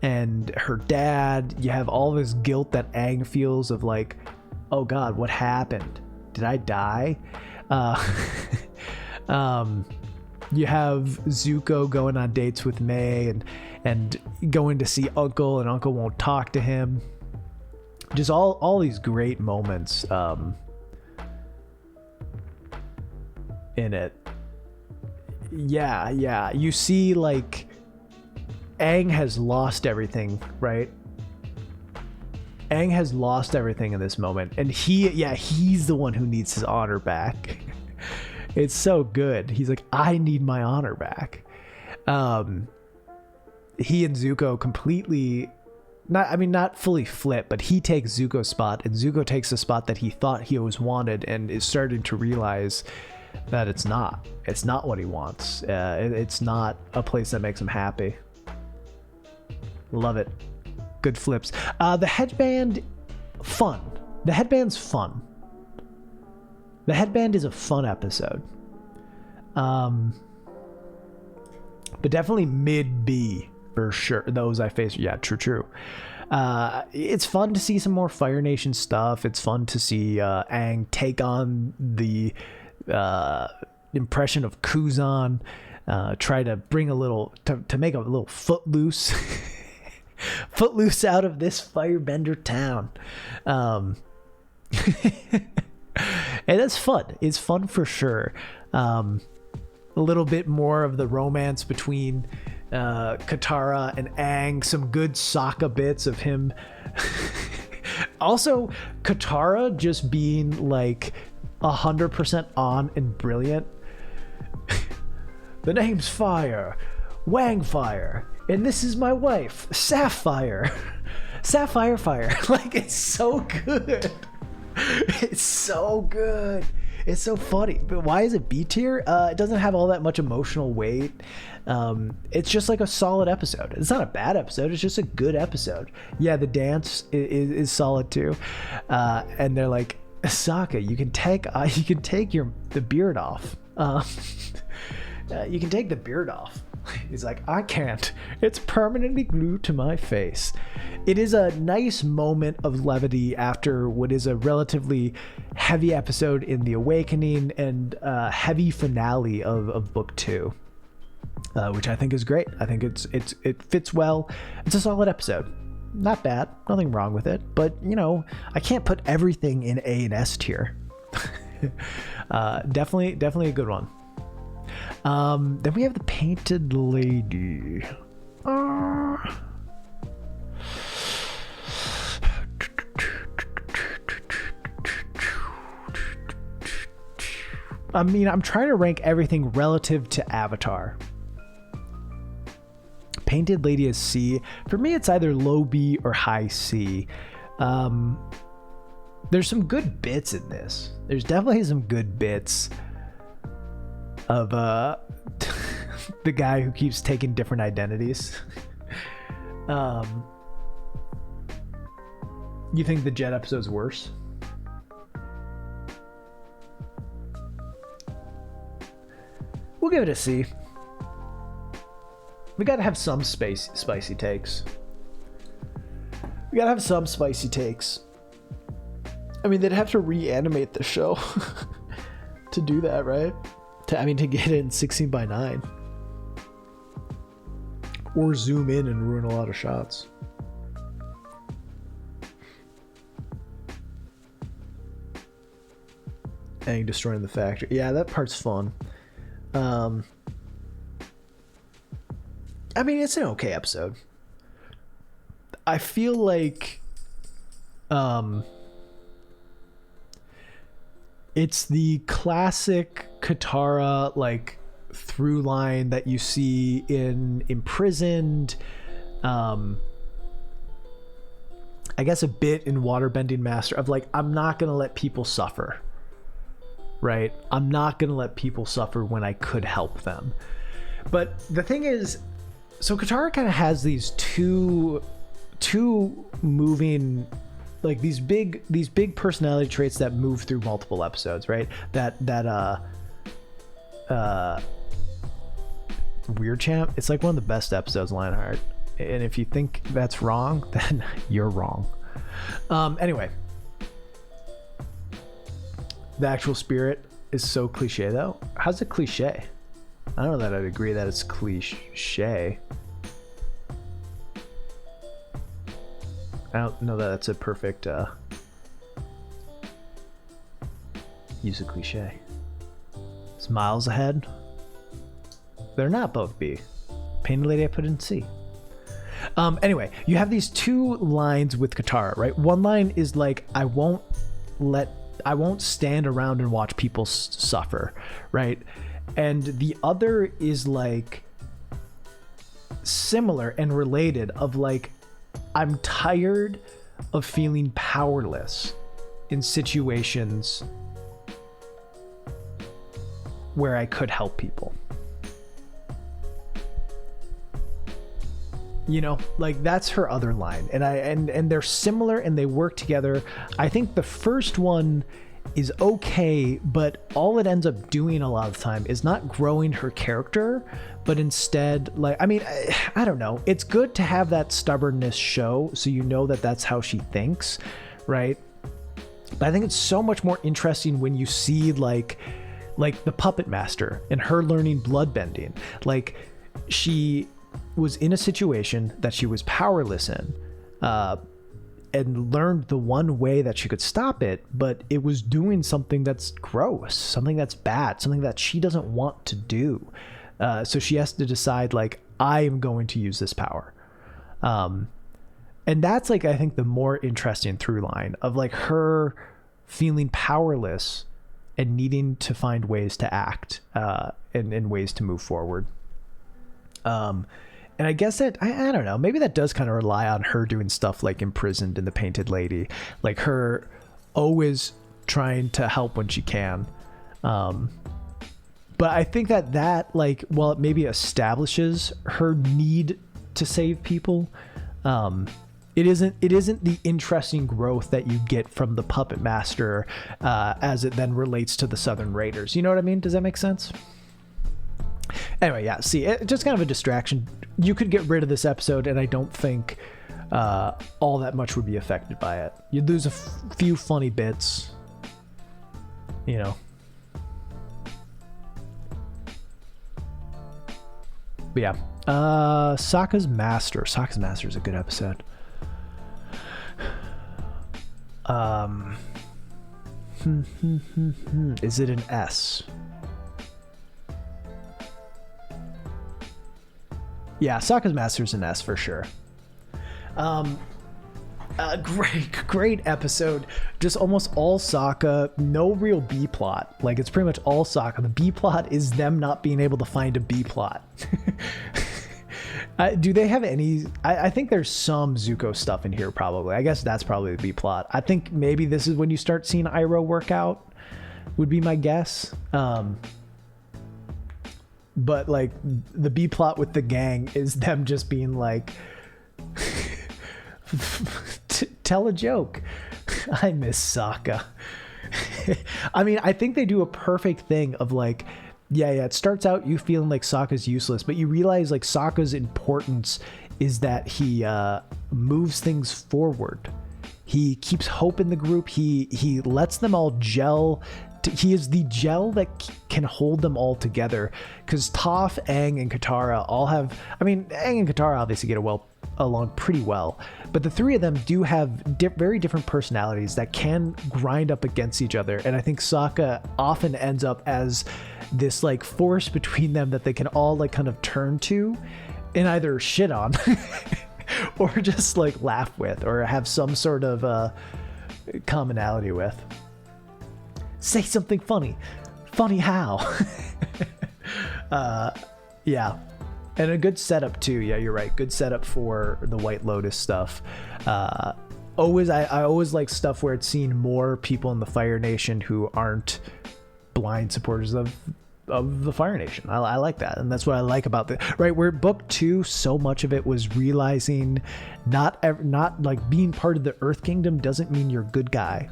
and her dad. You have all this guilt that Aang feels of like, oh God, what happened? Did I die? You have Zuko going on dates with May and going to see Uncle, and Uncle won't talk to him. Just all these great moments in it. Yeah. You see, like, Aang has lost everything, right? Aang has lost everything in this moment, and he's the one who needs his honor back. It's so good. He's like, I need my honor back. He and Zuko completely, not fully flip, but he takes Zuko's spot, and Zuko takes the spot that he thought he always wanted, and is starting to realize that it's not what he wants. It's not a place that makes him happy. Love it. Good flips. The headband, fun. The headband's fun. The headband is a fun episode. But definitely mid B for sure. Those I faced. Yeah, true. It's fun to see some more Fire Nation stuff. It's fun to see Aang take on the impression of Kuzan. Try to bring a little, to make a little footloose. Footloose out of this firebender town. And it's fun. It's fun for sure. A little bit more of the romance between Katara and Aang. Some good Sokka bits of him. Also, Katara just being like 100% on and brilliant. The name's Fire. Wang Fire. And this is my wife, Sapphire. Sapphire Fire. Like, it's so good. It's so good. It's so funny. But why is it B tier? It doesn't have all that much emotional weight. It's just like a solid episode. It's not a bad episode. It's just a good episode. Yeah, the dance is solid too. And they're like, Sokka, you can take the beard off. You can take the beard off. He's like, I can't. It's permanently glued to my face. It is a nice moment of levity after what is a relatively heavy episode in The Awakening and heavy finale of Book 2, which I think is great. I think it fits well. It's a solid episode. Not bad. Nothing wrong with it. But, I can't put everything in A and S tier. Definitely a good one. Then we have the Painted Lady. I'm trying to rank everything relative to Avatar. Painted Lady is C. For me, it's either low B or high C. There's some good bits in this. There's definitely some good bits of the guy who keeps taking different identities. You think the Jet episode's worse? We'll give it a C. We gotta have some spicy takes. We gotta have some spicy takes. I mean, they'd have to reanimate the show to do that, right? To get it in 16:9. Or zoom in and ruin a lot of shots. Aang destroying the factory. Yeah, that part's fun. It's an okay episode. I feel like it's the classic Katara like through line that you see in Imprisoned, I guess a bit in Waterbending Master, of like, I'm not gonna let people suffer, right? I'm not gonna let people suffer when I could help them. But the thing is, so Katara kind of has these two moving, like these big personality traits that move through multiple episodes, right? That Weird Champ, it's like one of the best episodes, Lionheart. And if you think that's wrong, then you're wrong. Anyway, the actual spirit is so cliche though. How's it cliche? I don't know that I'd agree that it's cliche. I don't know that that's a perfect use of cliche. It's miles ahead. They're not both B. Painted Lady I put in C. Anyway, you have these two lines with Katara, right? One line is like, I won't stand around and watch people suffer, right? And the other is like similar and related of like, I'm tired of feeling powerless in situations where I could help people. You know, like that's her other line. And they're similar and they work together. I think the first one is okay, but all it ends up doing a lot of the time is not growing her character, but instead, like, I mean, I don't know. It's good to have that stubbornness show so you know that that's how she thinks, right? But I think it's so much more interesting when you see like the puppet master and her learning bloodbending. Like, she was in a situation that she was powerless in, and learned the one way that she could stop it, but it was doing something that's gross, something that's bad, something that she doesn't want to do. So she has to decide, like, I am going to use this power. And that's like, I think the more interesting through line of like her feeling powerless and needing to find ways to act, and ways to move forward. And I guess that, I don't know, maybe that does kind of rely on her doing stuff like Imprisoned in the Painted Lady, like her always trying to help when she can. But I think that like, while it maybe establishes her need to save people, it isn't the interesting growth that you get from the puppet master, as it then relates to the Southern Raiders. You know what I mean? Does that make sense? Anyway, yeah, see, it's just kind of a distraction. You could get rid of this episode, and I don't think all that much would be affected by it. You'd lose a few funny bits, you know. But yeah, Sokka's Master. Sokka's Master is a good episode. Is it an S? Yeah, Sokka's Master's an S for sure. Great episode. Just almost all Sokka, no real B plot. Like, it's pretty much all Sokka. The B plot is them not being able to find a B plot. Do they have any? I think there's some Zuko stuff in here probably. I guess that's probably the B plot. I think maybe this is when you start seeing Iroh work out, would be my guess. But like the B plot with the gang is them just being like, tell a joke. I miss Sokka. I mean, I think they do a perfect thing of like, yeah, it starts out you feeling like Sokka's useless, but you realize like Sokka's importance is that he moves things forward. He keeps hope in the group. He lets them all gel. He is the gel that can hold them all together, because Toph, Aang, and Katara all have, I mean, Aang and Katara obviously get along pretty well, but the three of them do have very different personalities that can grind up against each other, and I think Sokka often ends up as this like force between them that they can all like kind of turn to and either shit on or just like laugh with or have some sort of commonality with. Say something funny. Funny how? Yeah. And a good setup too. Yeah, you're right. Good setup for the White Lotus stuff. I always like stuff where it's seen more people in the Fire Nation who aren't blind supporters of the Fire Nation. I like that. And that's what I like about right, where book 2, so much of it was realizing not like being part of the Earth Kingdom doesn't mean you're a good guy.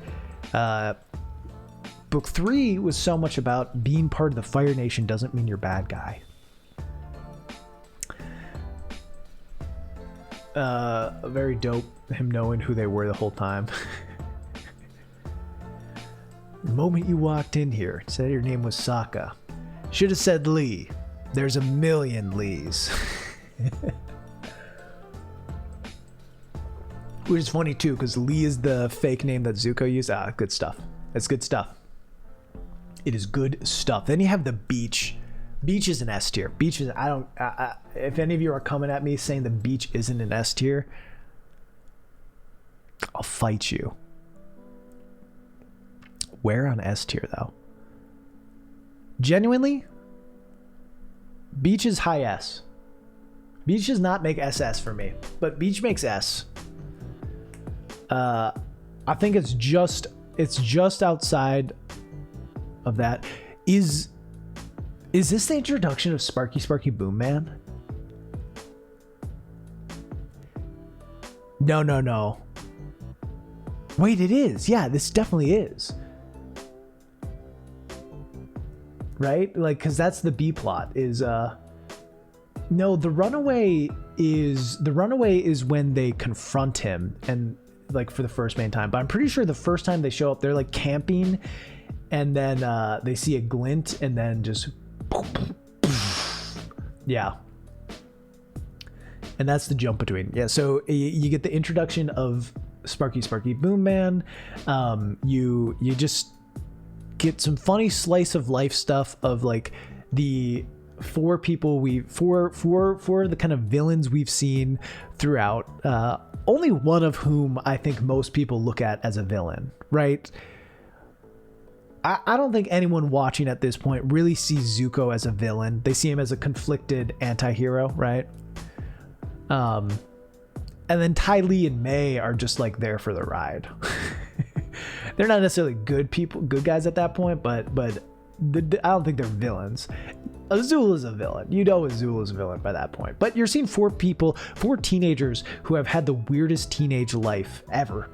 Book 3 was so much about being part of the Fire Nation doesn't mean you're a bad guy. Very dope, him knowing who they were the whole time. The moment you walked in here, said your name was Sokka. Should have said Lee. There's a million Lees. Which is funny too, because Lee is the fake name that Zuko used. Good stuff. That's good stuff. It is good stuff. Then you have the beach Beach is an S tier. Beach is, if any of you are coming at me saying the Beach isn't an S tier, I'll fight you. Where on S tier though? Genuinely, Beach is high S. Beach does not make SS for me, but Beach makes S. I think it's just outside of that. Is this the introduction of Sparky Sparky Boom Man? No. Wait, it is. Yeah, this definitely is. Right? Like, because that's the B plot is no, the runaway is when they confront him and like for the first main time. But I'm pretty sure the first time they show up, they're like camping and then they see a glint and then just yeah. And that's the jump between. Yeah, so you get the introduction of Sparky Sparky Boom Man. You just get some funny slice of life stuff of like the four the kind of villains we've seen throughout, only one of whom I think most people look at as a villain, right? I don't think anyone watching at this point really sees Zuko as a villain. They see him as a conflicted anti-hero, right? And then Ty Lee and May are just like there for the ride. They're not necessarily good guys at that point, but I don't think they're villains. Azul is a villain. You know Azul is a villain by that point. But you're seeing four teenagers who have had the weirdest teenage life ever.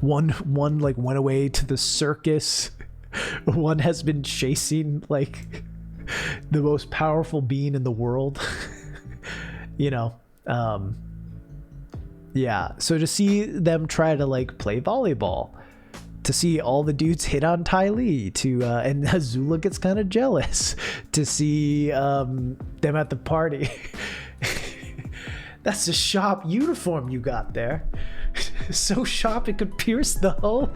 One like went away to the circus. One has been chasing like the most powerful being in the world. You know, yeah. So to see them try to like play volleyball, to see all the dudes hit on Ty Lee, and Azula gets kind of jealous, to see them at the party. That's a shop uniform you got there. So sharp it could pierce the hull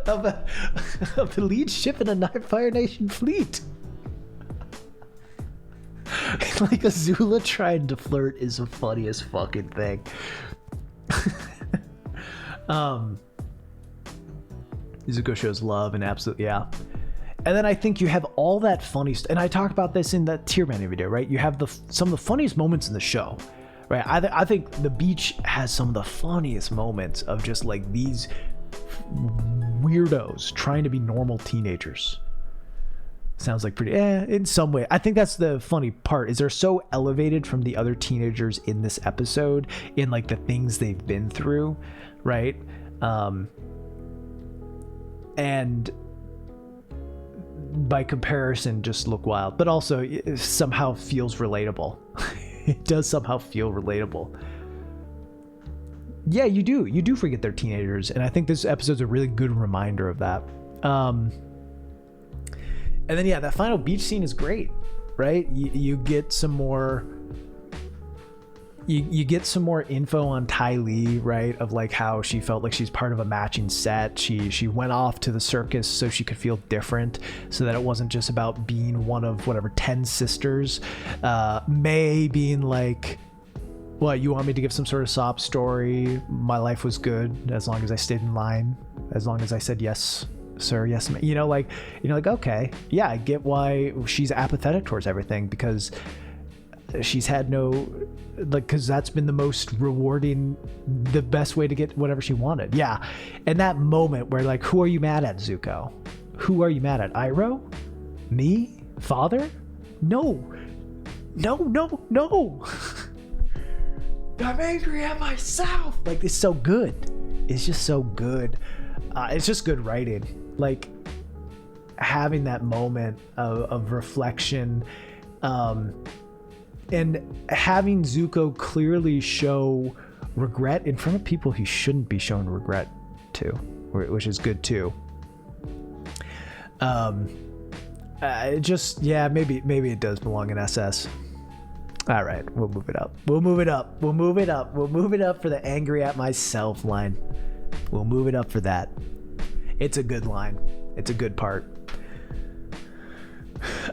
of the lead ship in a Fire Nation fleet. Like Azula trying to flirt is the funniest fucking thing. Zuko shows love and absolutely, yeah. And then I think you have all that funny and I talked about this in that tier menu video, right? You have some of the funniest moments in the show, right? I think the Beach has some of the funniest moments of just like these weirdos trying to be normal teenagers. Sounds like pretty in some way. I think that's the funny part, is they're so elevated from the other teenagers in this episode in like the things they've been through, right? And by comparison just look wild, but also it somehow feels relatable. It does somehow feel relatable. Yeah, you do forget they're teenagers, and I think this episode's a really good reminder of that. And then, yeah, that final beach scene is great, right? You get some more... You get some more info on Ty Lee, right? Of like how she felt like she's part of a matching set. She went off to the circus so she could feel different, so that it wasn't just about being one of whatever 10 sisters. May being like, what, you want me to give some sort of sob story? My life was good as long as I stayed in line, as long as I said yes, sir, yes, ma'am. Like okay, yeah, I get why she's apathetic towards everything, because she's had no, like, because that's been the most rewarding, the best way to get whatever she wanted. Yeah. And that moment where like, who are you mad at, Zuko? Who are you mad at? Iroh? Me? Father? No. I'm angry at myself. Like, it's so good. It's just so good. It's just good writing. Like, having that moment of reflection, and having Zuko clearly show regret in front of people he shouldn't be showing regret to, which is good too. Just, yeah, maybe it does belong in SS. All right, we'll move it up. We'll move it up for the angry at myself line. We'll move it up for that. It's a good line. It's a good part.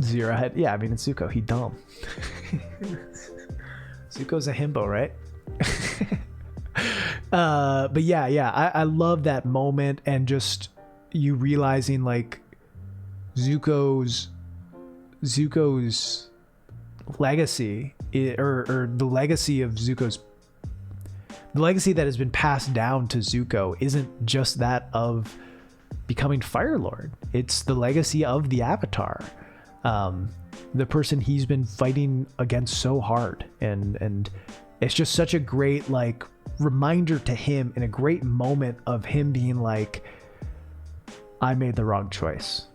Zero head. Yeah, I mean, it's Zuko. He dumb. Zuko's a himbo, right? But yeah, I love that moment, and just you realizing like Zuko's legacy, or the legacy of Zuko's, the legacy that has been passed down to Zuko isn't just that of becoming Fire Lord. It's the legacy of the Avatar, the person he's been fighting against so hard, and it's just such a great like reminder to him, and a great moment of him being like, I made the wrong choice.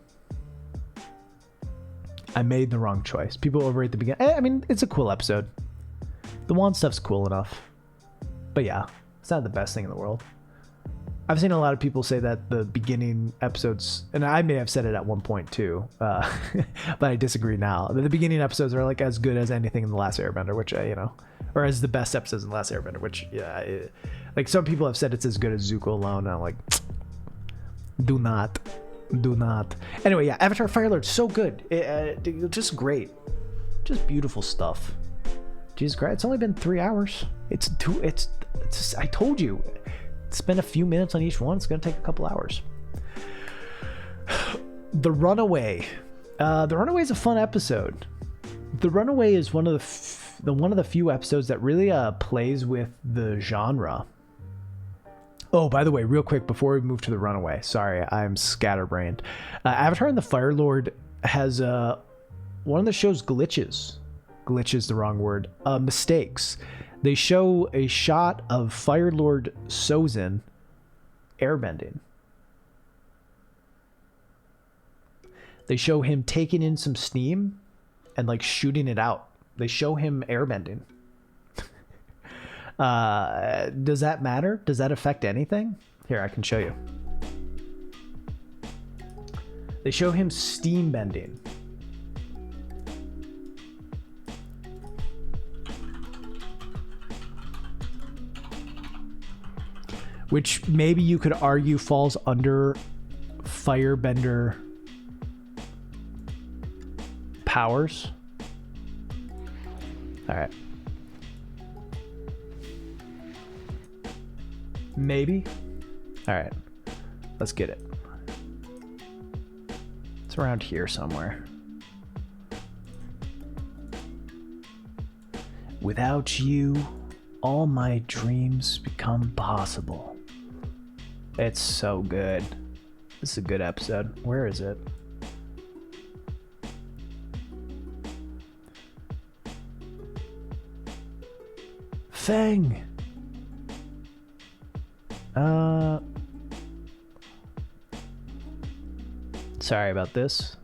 People overrate the beginning. I mean, it's a cool episode. The wand stuff's cool enough, but yeah, it's not the best thing in the world. I've seen a lot of people say that the beginning episodes, and I may have said it at one point too, but I disagree now. The beginning episodes are like as good as anything in The Last Airbender, which or as the best episodes in The Last Airbender, which like some people have said it's as good as Zuko alone. And I'm like, do not. Anyway, yeah, Avatar Fire Lord, so good. Just great, just beautiful stuff. Jesus Christ, it's only been 3 hours. It's just, I told you. Spend a few minutes on each one. It's going to take a couple hours. The Runaway. The Runaway is a fun episode. The Runaway is one of the few episodes that really plays with the genre. Oh, by the way, real quick before we move to The Runaway, sorry, I'm scatterbrained. Avatar and the Fire Lord has one of the show's glitches. Glitch is the wrong word. Mistakes. They show a shot of Fire Lord Sozin airbending. They show him taking in some steam and like shooting it out. They show him airbending. Does that matter? Does that affect anything? Here, I can show you. They show him steam bending. Which maybe you could argue falls under firebender powers. All right. Maybe. All right. Let's get it. It's around here somewhere. Without you, all my dreams become possible. It's so good. This is a good episode. Where is it? Fang! Sorry about this.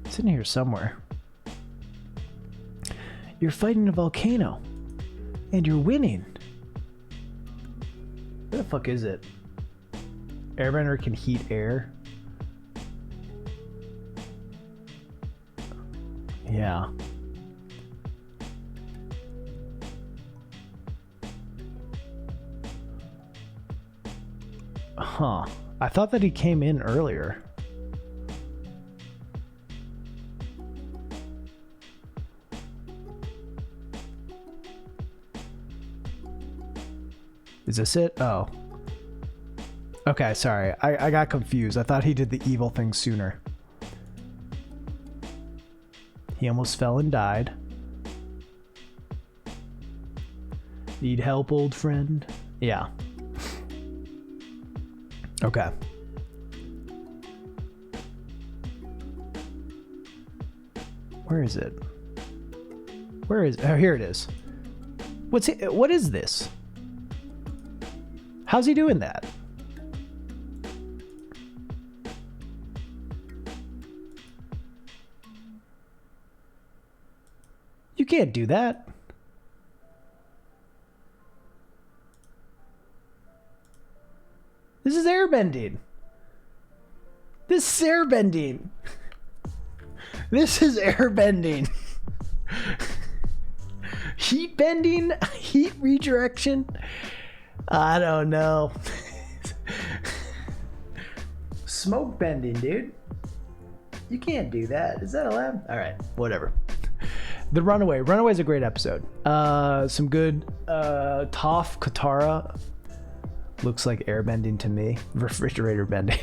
It's in here somewhere. You're fighting a volcano. And you're winning. Where the fuck is it? Airbender can heat air. Yeah. Huh. I thought that he came in earlier. Is this it? Oh. Okay, sorry. I got confused. I thought he did the evil thing sooner. He almost fell and died. Need help, old friend? Yeah. Okay. Where is it? Oh, here it is. What is this? How's he doing that? You can't do that. This is airbending. This is airbending. This is airbending. Heat bending? Heat redirection? I don't know. Smoke bending, dude. You can't do that. Is that allowed? All right, whatever. The Runaway. Runaway's a great episode. Some good Toph Katara. Looks like airbending to me. Refrigerator bending.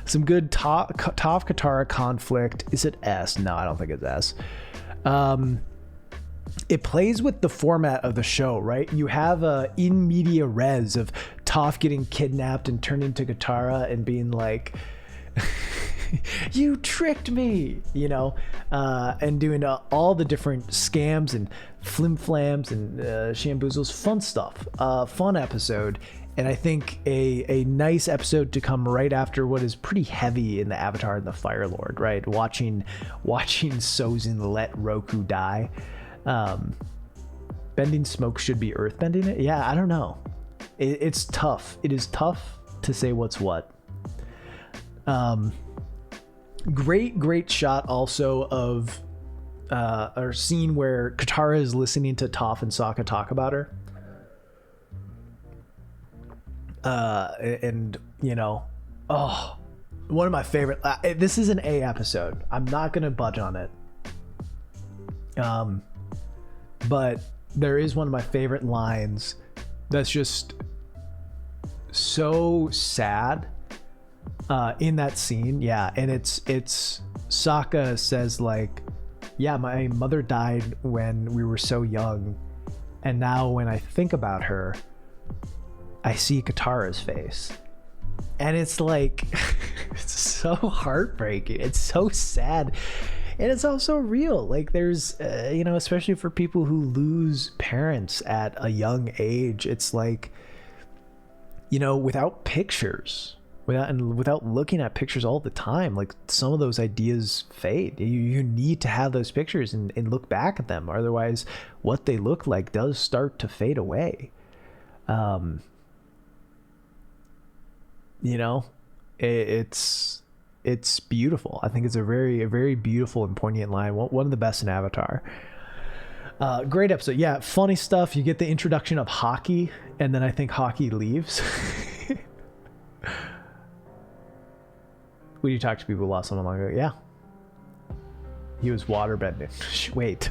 Some good Toph Katara conflict. Is it S? No, I don't think it's S. It plays with the format of the show, right? You have a in media res of Toph getting kidnapped and turned into Katara and being like, you tricked me, you know, and doing all the different scams and flim-flams and shamboozles. Fun stuff. Fun episode. And I think a nice episode to come right after what is pretty heavy in the Avatar and the Fire Lord, right? Watching Sozin let Roku die. Bending smoke should be earth bending it. Yeah, I don't know. It's tough. It is tough to say what's what. Great shot also of a scene where Katara is listening to Toph and Sokka talk about her. And you know, one of my favorite, this is an A episode. I'm not going to budge on it. But there is one of my favorite lines that's just so sad in that scene. Yeah. And it's Sokka says like, yeah, my mother died when we were so young. And now when I think about her, I see Katara's face. And it's like, it's so heartbreaking. It's so sad. And it's also real. Like there's, you know, especially for people who lose parents at a young age, it's like, you know, without pictures, without looking at pictures all the time, like some of those ideas fade. You need to have those pictures and look back at them. Otherwise, what they look like does start to fade away. You know, it's beautiful. I think it's a very beautiful and poignant line. One of the best in Avatar. Great episode. Yeah, funny stuff. You get the introduction of Hockey, and then I think Hockey leaves. When you talk to people who lost someone long ago, yeah. He was waterbending. Wait,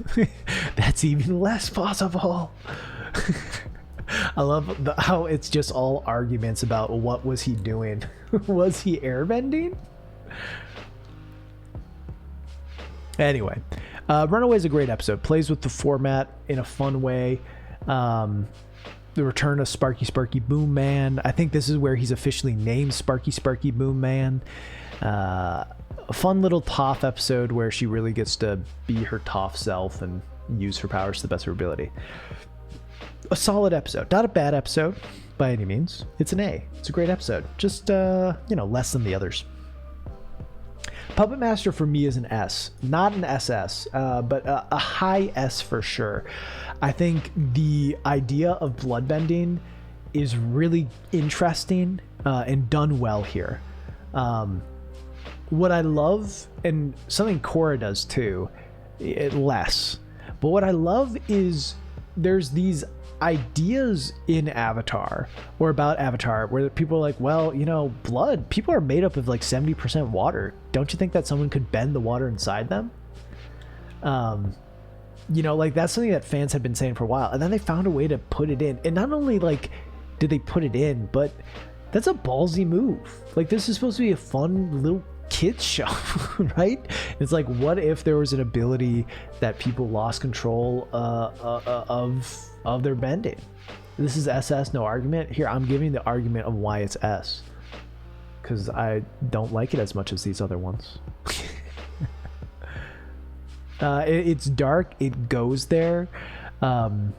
that's even less possible. I love how it's just all arguments about what was he doing. Was he airbending? Anyway, Runaway is a great episode. Plays with the format in a fun way. The return of Sparky Boom Man. I think this is where he's officially named Sparky Boom Man. A fun little Toph episode where she really gets to be her Toph self and use her powers to the best of her ability. A solid episode. Not a bad episode by any means. It's an A. It's a great episode. Just, you know, less than the others. Puppet Master for me is an S. Not an SS, but a high S for sure. I think the idea of bloodbending is really interesting and done well here. What I love, and something Korra does too, less. But what I love is there's these ideas in Avatar or about Avatar where people are like, well, you know, people are made up of like 70% water. Don't you think that someone could bend the water inside them? You know, like that's something that fans have been saying for a while, and then they found a way to put it in. And not only like did they put it in, but that's a ballsy move. Like this is supposed to be a fun little kids show, right? It's like, what if there was an ability that people lost control of their bending? This is SS, no argument. Here, I'm giving the argument of why it's S, because I don't like it as much as these other ones. It's dark. It goes there. Hama's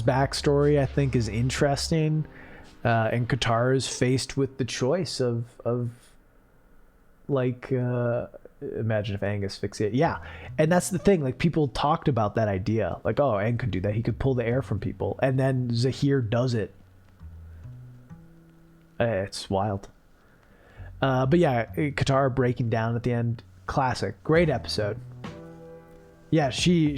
backstory, I think, is interesting. And Katara is faced with the choice of like, imagine if Aang asphyxiate. Yeah. And that's the thing. Like, people talked about that idea. Like, oh, Aang could do that. He could pull the air from people. And then Zahir does it. It's wild. But yeah, Katara breaking down at the end. Classic. Great episode. Yeah, she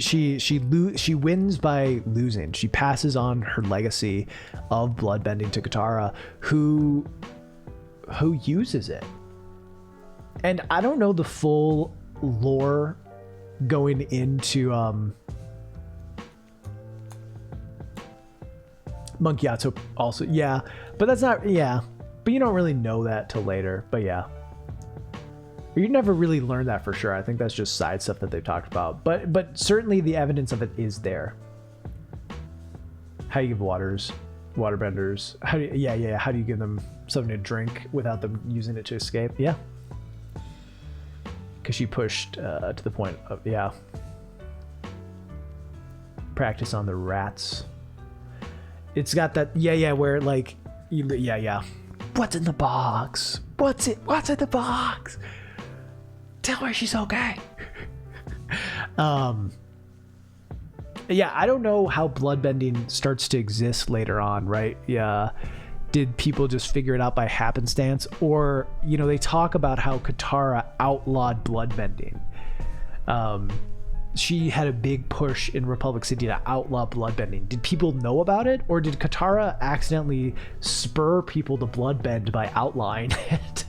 wins by losing. She passes on her legacy of bloodbending to Katara, who uses it. And I don't know the full lore going into Monk Yatso also, yeah, but that's not, yeah, but you don't really know that till later, but yeah. You never really learn that for sure. I think that's just side stuff that they've talked about, but certainly the evidence of it is there. How you give waterbenders, how do you, how do you give them something to drink without them using it to escape? Yeah. Because she pushed to the point of, yeah. Practice on the rats. It's got that, where like, what's in the box? What's in the box? Tell her she's okay. Yeah, I don't know how bloodbending starts to exist later on, right? Yeah. Did people just figure it out by happenstance? Or, they talk about how Katara outlawed bloodbending. She had a big push in Republic City to outlaw bloodbending. Did people know about it? Or did Katara accidentally spur people to bloodbend by outlawing it?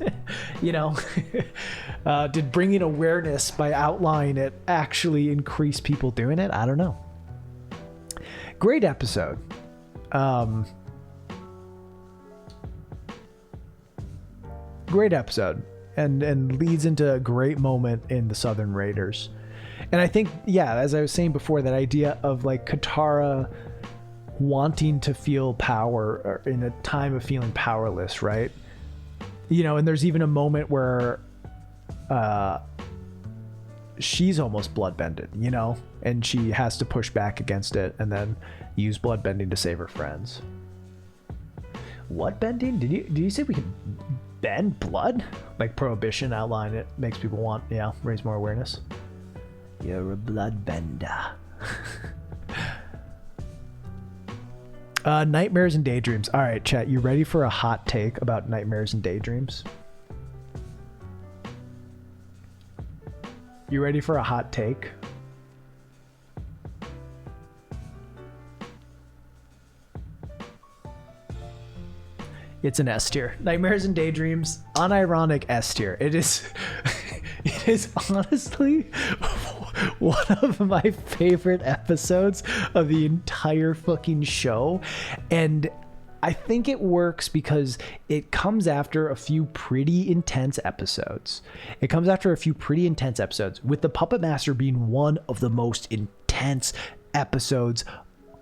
Did bringing awareness by outlawing it actually increase people doing it? I don't know. Great episode. Great episode. And leads into a great moment in the Southern Raiders. And I think, as I was saying before, that idea of like Katara wanting to feel power in a time of feeling powerless, right? And there's even a moment where she's almost bloodbended, and she has to push back against it and then use bloodbending to save her friends. What bending? Did you say we can bend blood? Like Prohibition outline it makes people want, raise more awareness. You're a bloodbender. Nightmares and daydreams. All right, chat, you ready for a hot take about nightmares and daydreams? You ready for a hot take? It's an S tier. Nightmares and daydreams, unironic S tier. It is it is honestly one of my favorite episodes of the entire fucking show. And I think it works because it comes after a few pretty intense episodes. With the Puppet Master being one of the most intense episodes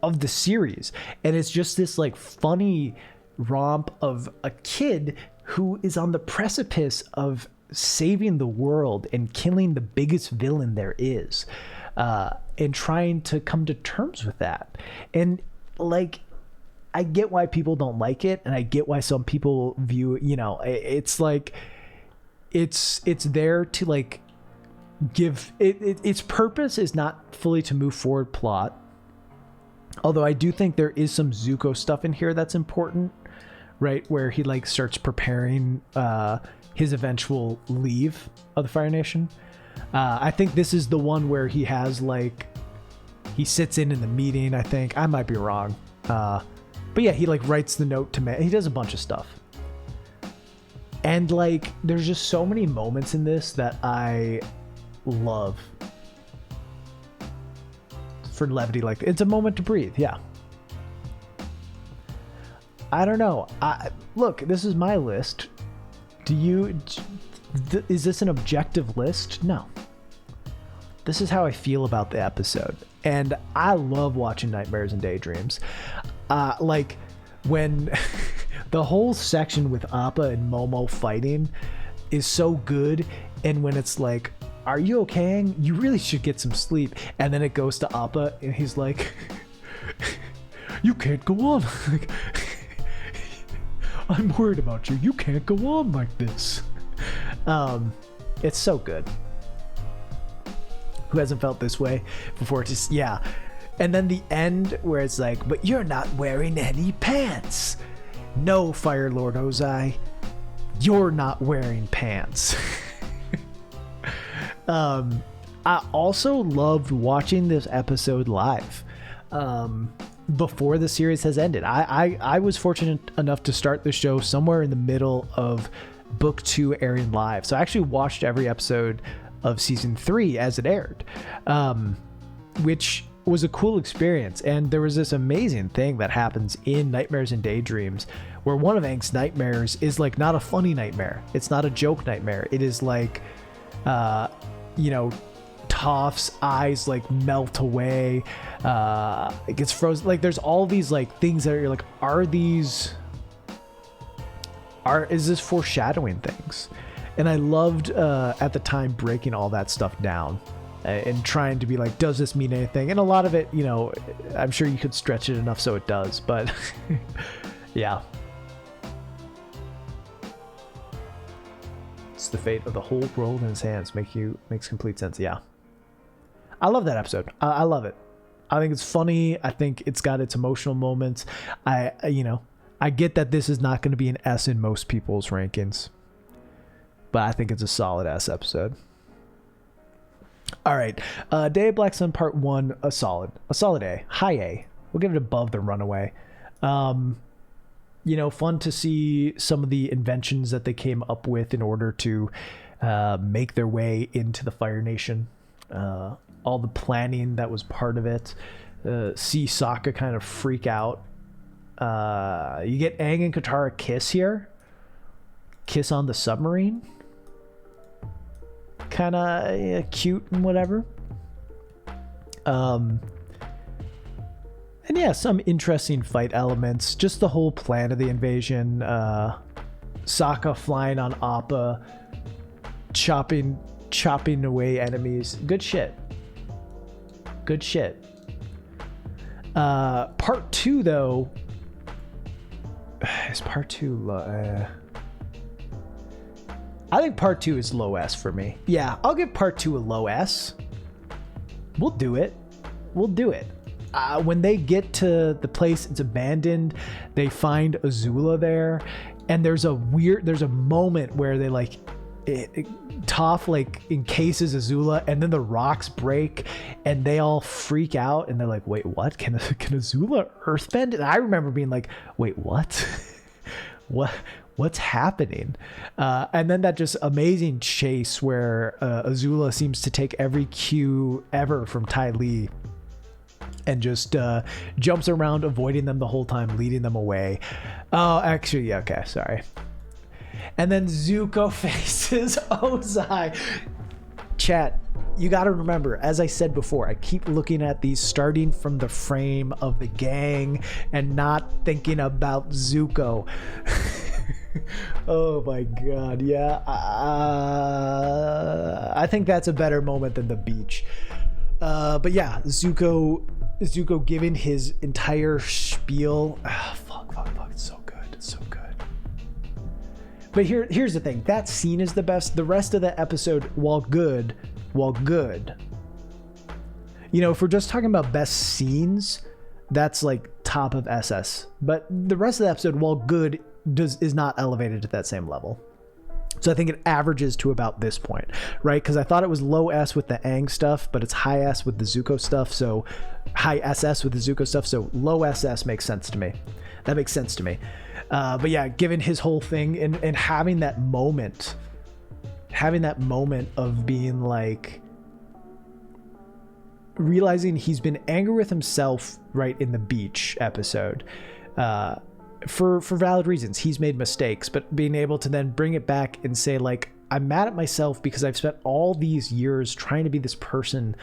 of the series. And it's just this like funny romp of a kid who is on the precipice of saving the world and killing the biggest villain there is, and trying to come to terms with that. And like, I get why people don't like it, and I get why some people view, it's like it's there to like give its purpose is not fully to move forward plot, although I do think there is some Zuko stuff in here that's important, right, where he like starts preparing his eventual leave of the Fire Nation. I think this is the one where he has like, he sits in the meeting, I think. I might be wrong. But yeah, he like writes the note to he does a bunch of stuff. And like, there's just so many moments in this that I love. For levity, like, it's a moment to breathe, yeah. I don't know. Look, this is my list. Is this an objective list? No. This is how I feel about the episode. And I love watching Nightmares and Daydreams. Like when the whole section with Appa and Momo fighting is so good. And when it's like, are you okay? You really should get some sleep. And then it goes to Appa and he's like, you can't go on. Like, I'm worried about you. You can't go on like this. It's so good. Who hasn't felt this way before? Just, yeah. And then the end where it's like, but you're not wearing any pants. No, Fire Lord Ozai, you're not wearing pants. I also loved watching this episode live. Before the series has ended. I was fortunate enough to start the show somewhere in the middle of book 2 airing live. So I actually watched every episode of season 3 as it aired, which was a cool experience. And there was this amazing thing that happens in Nightmares and Daydreams where one of Aang's nightmares is like not a funny nightmare. It's not a joke nightmare. It is like, Toph's eyes like melt away. It gets frozen. Like there's all these like things that are like, is this foreshadowing things? And I loved at the time breaking all that stuff down and trying to be like, does this mean anything? And a lot of it, I'm sure you could stretch it enough so it does, but yeah. It's the fate of the whole world in his hands. Makes complete sense. Yeah. I love that episode. I love it. I think it's funny. I think it's got its emotional moments. I get that this is not going to be an S in most people's rankings, but I think it's a solid S episode. All right. Day of Black Sun Part 1, a solid A, high A. We'll give it above the Runaway. Fun to see some of the inventions that they came up with in order to make their way into the Fire Nation. All the planning that was part of it. See Sokka kind of freak out. You get Aang and Katara kiss on the submarine. Kind of cute and whatever. And yeah, some interesting fight elements. Just the whole plan of the invasion. Sokka flying on Appa, chopping away enemies. Good shit. Part 2 though. Is part 2 I think part 2 is low S for me. Yeah, I'll give part 2 a low S. We'll do it. When they get to the place, it's abandoned. They find Azula there, and there's a moment where they Toph encases Azula, and then the rocks break, and they all freak out, and they're like, "Wait, what? Can Azula earthbend?" And I remember being like, "Wait, what? What's happening?" And then that just amazing chase where Azula seems to take every cue ever from Ty Lee, and just jumps around, avoiding them the whole time, leading them away. Oh, actually, yeah, okay, sorry. And then Zuko faces Ozai. Chat, you got to remember, as I said before, I keep looking at these starting from the frame of the gang and not thinking about Zuko. Oh my god, yeah. I think that's a better moment than the beach. But yeah, Zuko giving his entire spiel. Fuck, it's so good. But here's the thing. That scene is the best. The rest of the episode, while good, if we're just talking about best scenes, that's like top of SS. But the rest of the episode, while good, is not elevated to that same level. So I think it averages to about this point, right? Because I thought it was low S with the Aang stuff, but it's high S with the Zuko stuff. So high SS with the Zuko stuff. So low SS makes sense to me. That makes sense to me. But yeah, given his whole thing and having that moment of being like, realizing he's been angry with himself right in the beach episode, for valid reasons. He's made mistakes, but being able to then bring it back and say like, I'm mad at myself because I've spent all these years trying to be this person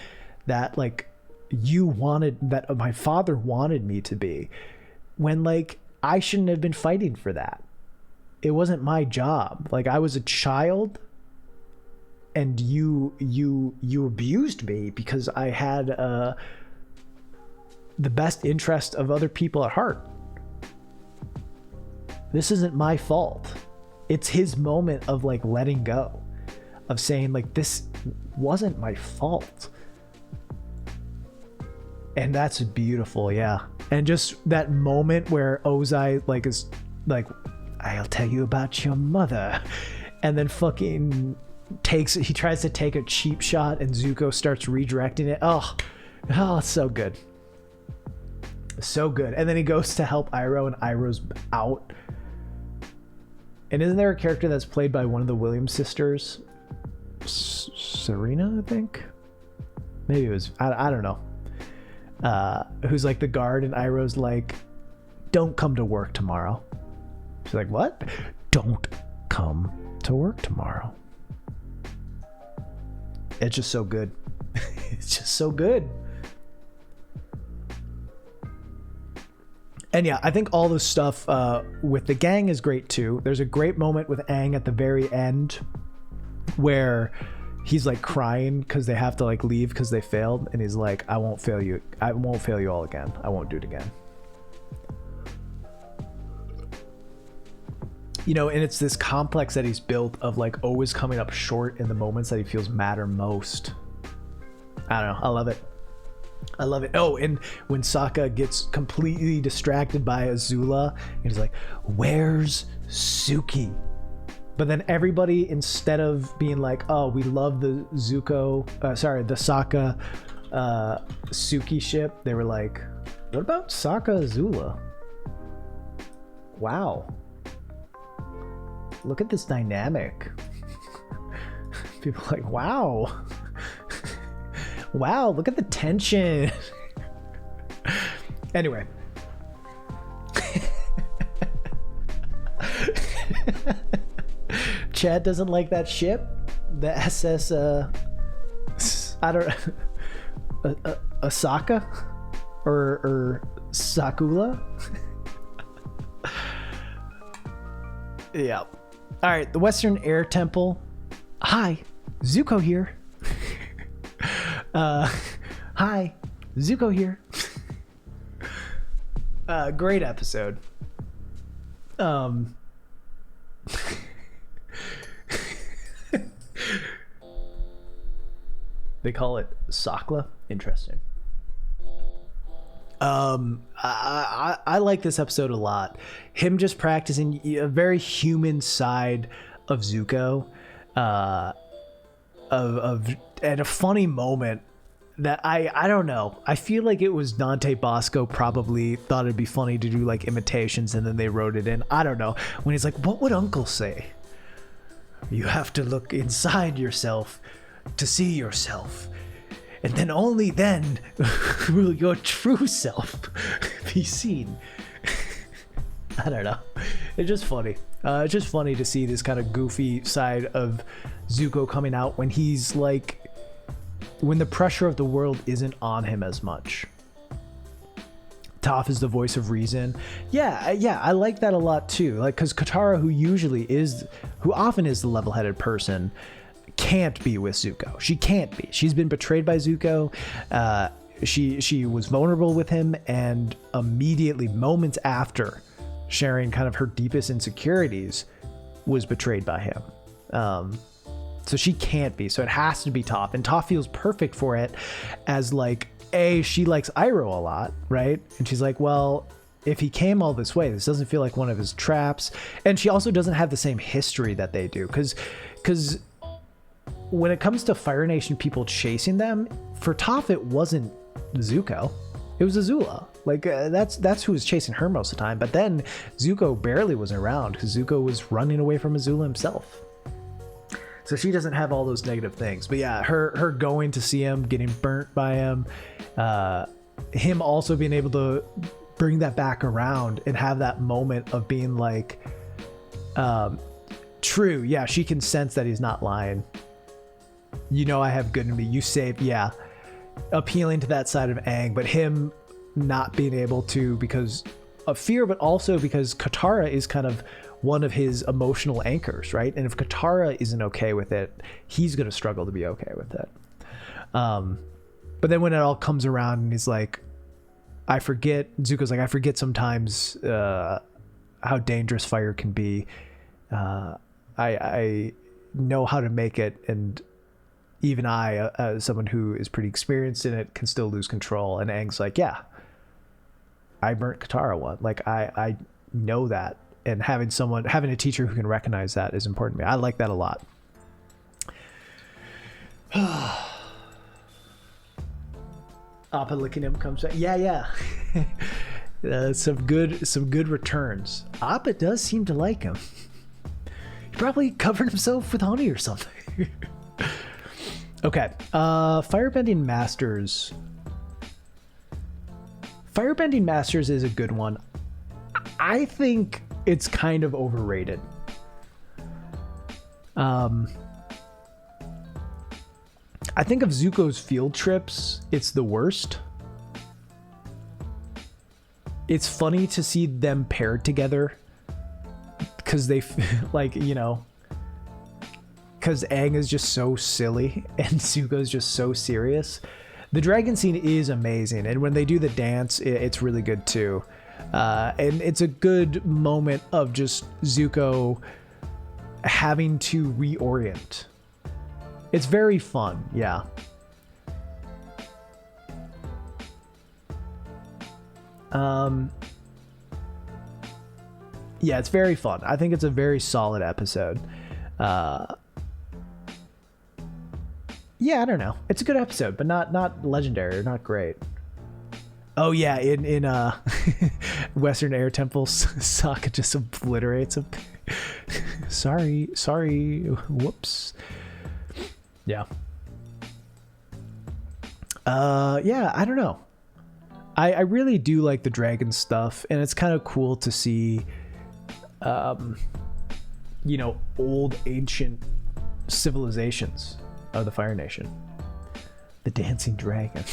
that like that my father wanted me to be, when like I shouldn't have been fighting for that. It wasn't my job. Like I was a child, and you abused me because I had the best interest of other people at heart. This isn't my fault. It's his moment of like letting go, of saying like, this wasn't my fault. And that's beautiful. Yeah. And just that moment where Ozai like is like, I'll tell you about your mother, and then fucking he tries to take a cheap shot and Zuko starts redirecting it. Oh, it's so good. So good. And then he goes to help Iroh and Iroh's out. And isn't there a character that's played by one of the Williams sisters? Serena, I think? Maybe it was, I don't know. Who's like the guard, and Iroh's like, don't come to work tomorrow. She's like, what? Don't come to work tomorrow. It's just so good. It's just so good. And yeah, I think all the stuff with the gang is great too. There's a great moment with Aang at the very end where he's like crying because they have to like leave because they failed, and he's like, I won't fail you all again. I won't do it again. You know, and it's this complex that he's built of like always coming up short in the moments that he feels matter most. I don't know, I love it. I love it. Oh, and when Sokka gets completely distracted by Azula, and he's like, where's Suki? But then everybody, instead of being like, oh, we love the Sokka Suki ship, they were like, what about Sokka Azula? Wow. Look at this dynamic. People are like, wow. Wow, look at the tension. Anyway. Chad doesn't like that ship. The SS, I don't Asaka? Or Sakula? Yeah. All right, the Western Air Temple. Hi, Zuko here. Hi, Zuko here. Great episode. They call it Sakla. Interesting. I like this episode a lot. Him just practicing a very human side of Zuko, at a funny moment that I don't know. I feel like it was Dante Bosco probably thought it'd be funny to do like imitations, and then they wrote it in. I don't know. When he's like, what would Uncle say? You have to look inside yourself to see yourself. And then only then will your true self be seen. I don't know. It's just funny. It's just funny to see this kind of goofy side of Zuko coming out when he's like, when the pressure of the world isn't on him as much. Toph is the voice of reason. Yeah, I like that a lot too. Like, because Katara, who often is the level-headed person, can't be with Zuko. She can't be. She's been betrayed by Zuko. She was vulnerable with him, and immediately, moments after sharing kind of her deepest insecurities, was betrayed by him. So she can't be. So it has to be Toph, and Toph feels perfect for it, as like, she likes Iroh a lot, right? And she's like, well, if he came all this way, this doesn't feel like one of his traps. And she also doesn't have the same history that they do, because when it comes to Fire Nation people chasing them, for Toph it wasn't Zuko, it was Azula. Like that's who was chasing her most of the time. But then Zuko barely was around because Zuko was running away from Azula himself. So she doesn't have all those negative things. But yeah, her going to see him, getting burnt by him, him also being able to bring that back around and have that moment of being like, true, yeah, she can sense that he's not lying. You know I have good in me. You saved, yeah. Appealing to that side of Aang, but him not being able to because of fear, but also because Katara is kind of one of his emotional anchors, right? And if Katara isn't okay with it, he's going to struggle to be okay with it. But then when it all comes around and he's like, Zuko's like, I forget sometimes how dangerous fire can be. I know how to make it, and even I, as someone who is pretty experienced in it, can still lose control. And Aang's like, yeah, I burnt Katara one. Like, I know that. And having a teacher who can recognize that is important to me. I like that a lot. Appa licking him comes back. Yeah. Some good returns. Appa does seem to like him. He probably covered himself with honey or something. Okay, Firebending Masters. Firebending Masters is a good one. I think it's kind of overrated. I think of Zuko's field trips, it's the worst. It's funny to see them paired together because they, like, you know, because Aang is just so silly and Zuko's just so serious. The dragon scene is amazing, and when they do the dance, it's really good too. And it's a good moment of just Zuko having to reorient. It's very fun, yeah. Yeah, it's very fun. I think it's a very solid episode. Yeah, I don't know. It's a good episode, but not legendary or not great. Oh yeah, in Western Air Temples, Sokka just obliterates him. sorry, whoops. Yeah. Yeah, I don't know. I really do like the dragon stuff, and it's kind of cool to see, you know, old ancient civilizations of the Fire Nation. The dancing dragon.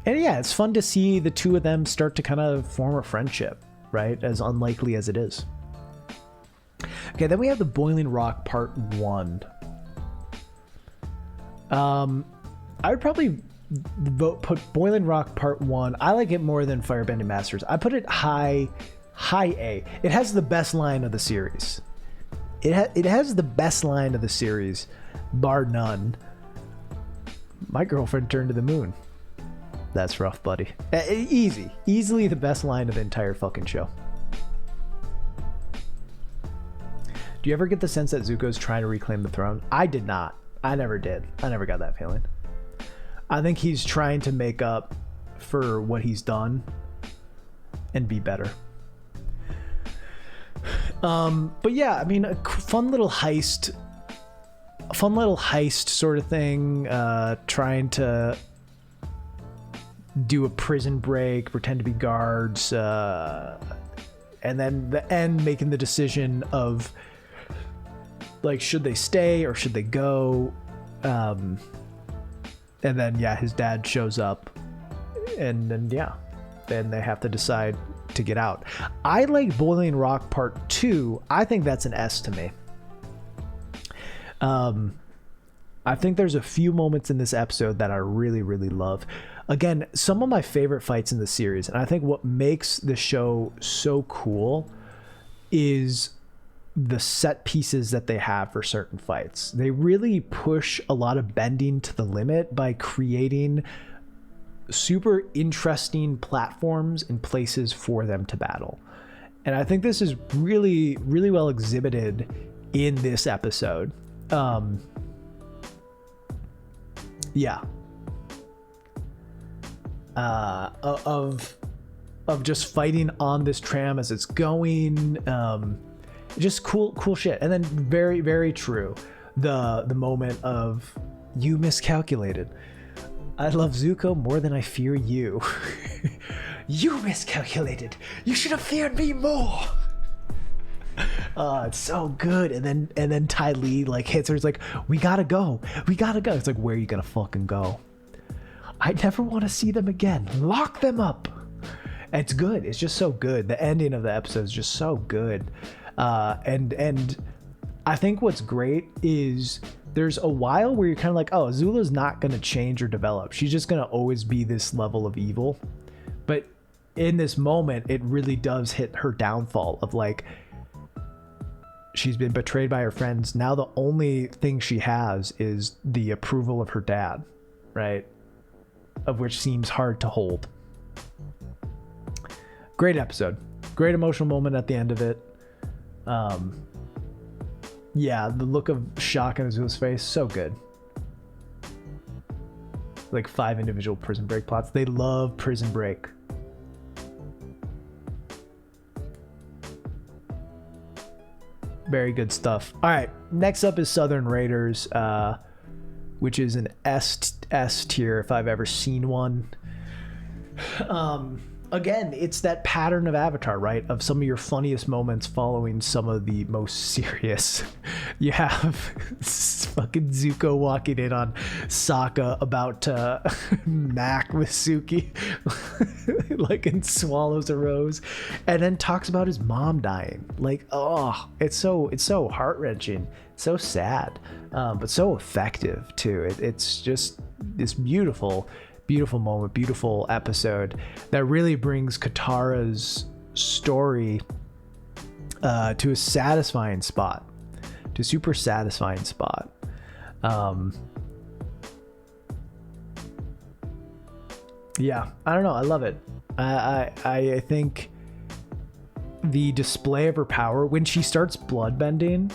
And yeah, it's fun to see the two of them start to kind of form a friendship, right? As unlikely as it is. Okay, then we have the Boiling Rock Part 1. I would probably put Boiling Rock Part 1. I like it more than Firebending Masters. I put it high A. It has the best line of the series. It has the best line of the series, bar none. My girlfriend turned to the moon. That's rough, buddy. Easily the best line of the entire fucking show. Do you ever get the sense that Zuko's trying to reclaim the throne? I did not. I never did. I never got that feeling. I think he's trying to make up for what he's done and be better. But yeah, I mean, a fun little heist sort of thing, trying to do a prison break, pretend to be guards, and then the end making the decision of, like, should they stay or should they go? And then, yeah, his dad shows up, and then, yeah, then they have to decide to get out. I like Boiling Rock Part 2. I think that's an S to me. I think there's a few moments in this episode that I really, really love. Again, some of my favorite fights in the series, and I think what makes the show so cool is the set pieces that they have for certain fights. They really push a lot of bending to the limit by creating super interesting platforms and places for them to battle. And I think this is really, really well exhibited in this episode. Yeah. Of just fighting on this tram as it's going, just cool shit. And then very, very true, the moment of, you miscalculated. I love Zuko more than I fear you. You miscalculated. You should have feared me more. It's so good. And then Ty Lee like hits her. He's like, we gotta go. It's like, where are you gonna fucking go? I never want to see them again. Lock them up. It's good. It's just so good. The ending of the episode is just so good. And I think what's great is there's a while where you're kind of like, oh, Azula's not going to change or develop. She's just going to always be this level of evil. But in this moment, it really does hit her downfall of, like, she's been betrayed by her friends. Now the only thing she has is the approval of her dad, right? Of which seems hard to hold. Great episode. Great emotional moment at the end of it. Yeah, the look of shock on Azula's face, so good. Like 5 individual prison break plots. They love prison break. Very good stuff. All right, next up is Southern Raiders, which is an S tier if I've ever seen one. Again, it's that pattern of Avatar, right? Of some of your funniest moments following some of the most serious. You have fucking Zuko walking in on Sokka about to mac with Suki, like, and swallows a rose, and then talks about his mom dying. Like, oh, it's so heart-wrenching, so sad, but so effective too. It's just this beautiful moment, beautiful episode that really brings Katara's story to a satisfying spot, to a super satisfying spot. Yeah, I don't know. I love it. I think the display of her power when she starts bloodbending,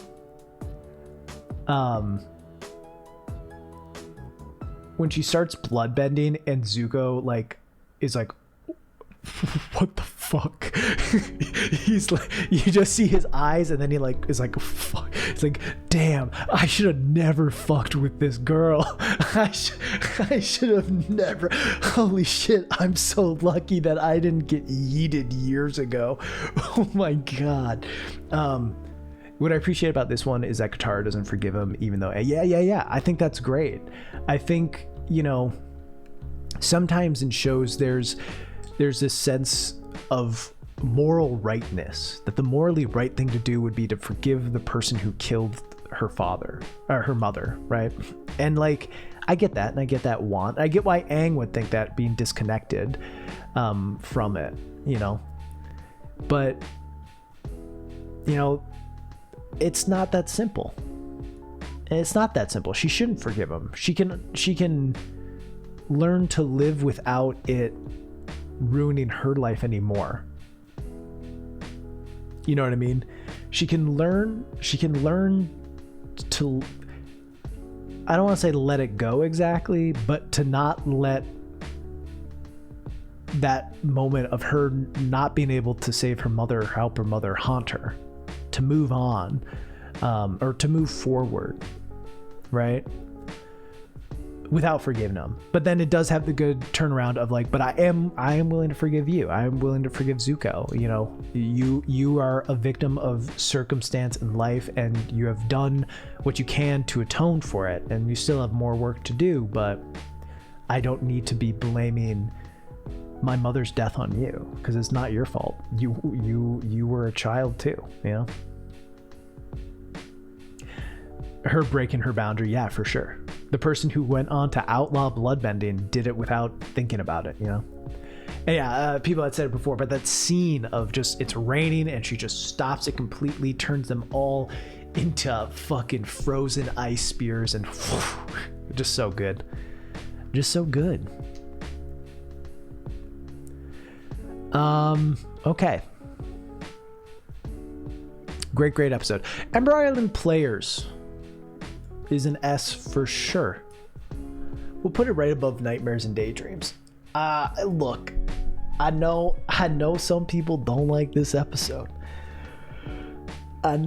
when she starts bloodbending and Zuko like is like, what the fuck? He's like, you just see his eyes, and then he like is like, fuck. It's like, damn, I should have never fucked with this girl. I should have never. Holy shit, I'm so lucky that I didn't get yeeted years ago. Oh my god. What I appreciate about this one is that Katara doesn't forgive him, even though, yeah. I think that's great. I think, you know, sometimes in shows there's this sense of moral rightness, that the morally right thing to do would be to forgive the person who killed her father or her mother, right? And like, I get that, and I get that want. I get why Aang would think that, being disconnected from it, you know. But, you know, it's not that simple. It's not that simple. She shouldn't forgive him. She can learn to live without it ruining her life anymore. You know what I mean? She can learn to, I don't want to say let it go exactly, but to not let that moment of her not being able to save her mother or help her mother haunt her. To move on, or to move forward, right? Without forgiving them. But then it does have the good turnaround of like, but I am willing to forgive you. I am willing to forgive Zuko. You know, you are a victim of circumstance in life, and you have done what you can to atone for it, and you still have more work to do, but I don't need to be blaming my mother's death on you, because it's not your fault. You were a child too, you know. Her breaking her boundary, yeah, for sure. The person who went on to outlaw bloodbending did it without thinking about it, you know. And yeah, people had said it before, but that scene of just, it's raining and she just stops it completely, turns them all into fucking frozen ice spears, and just so good. Just so good. Okay. Great episode. Ember Island Players is an S for sure. We'll put it right above Nightmares and Daydreams. Look, I know some people don't like this episode. But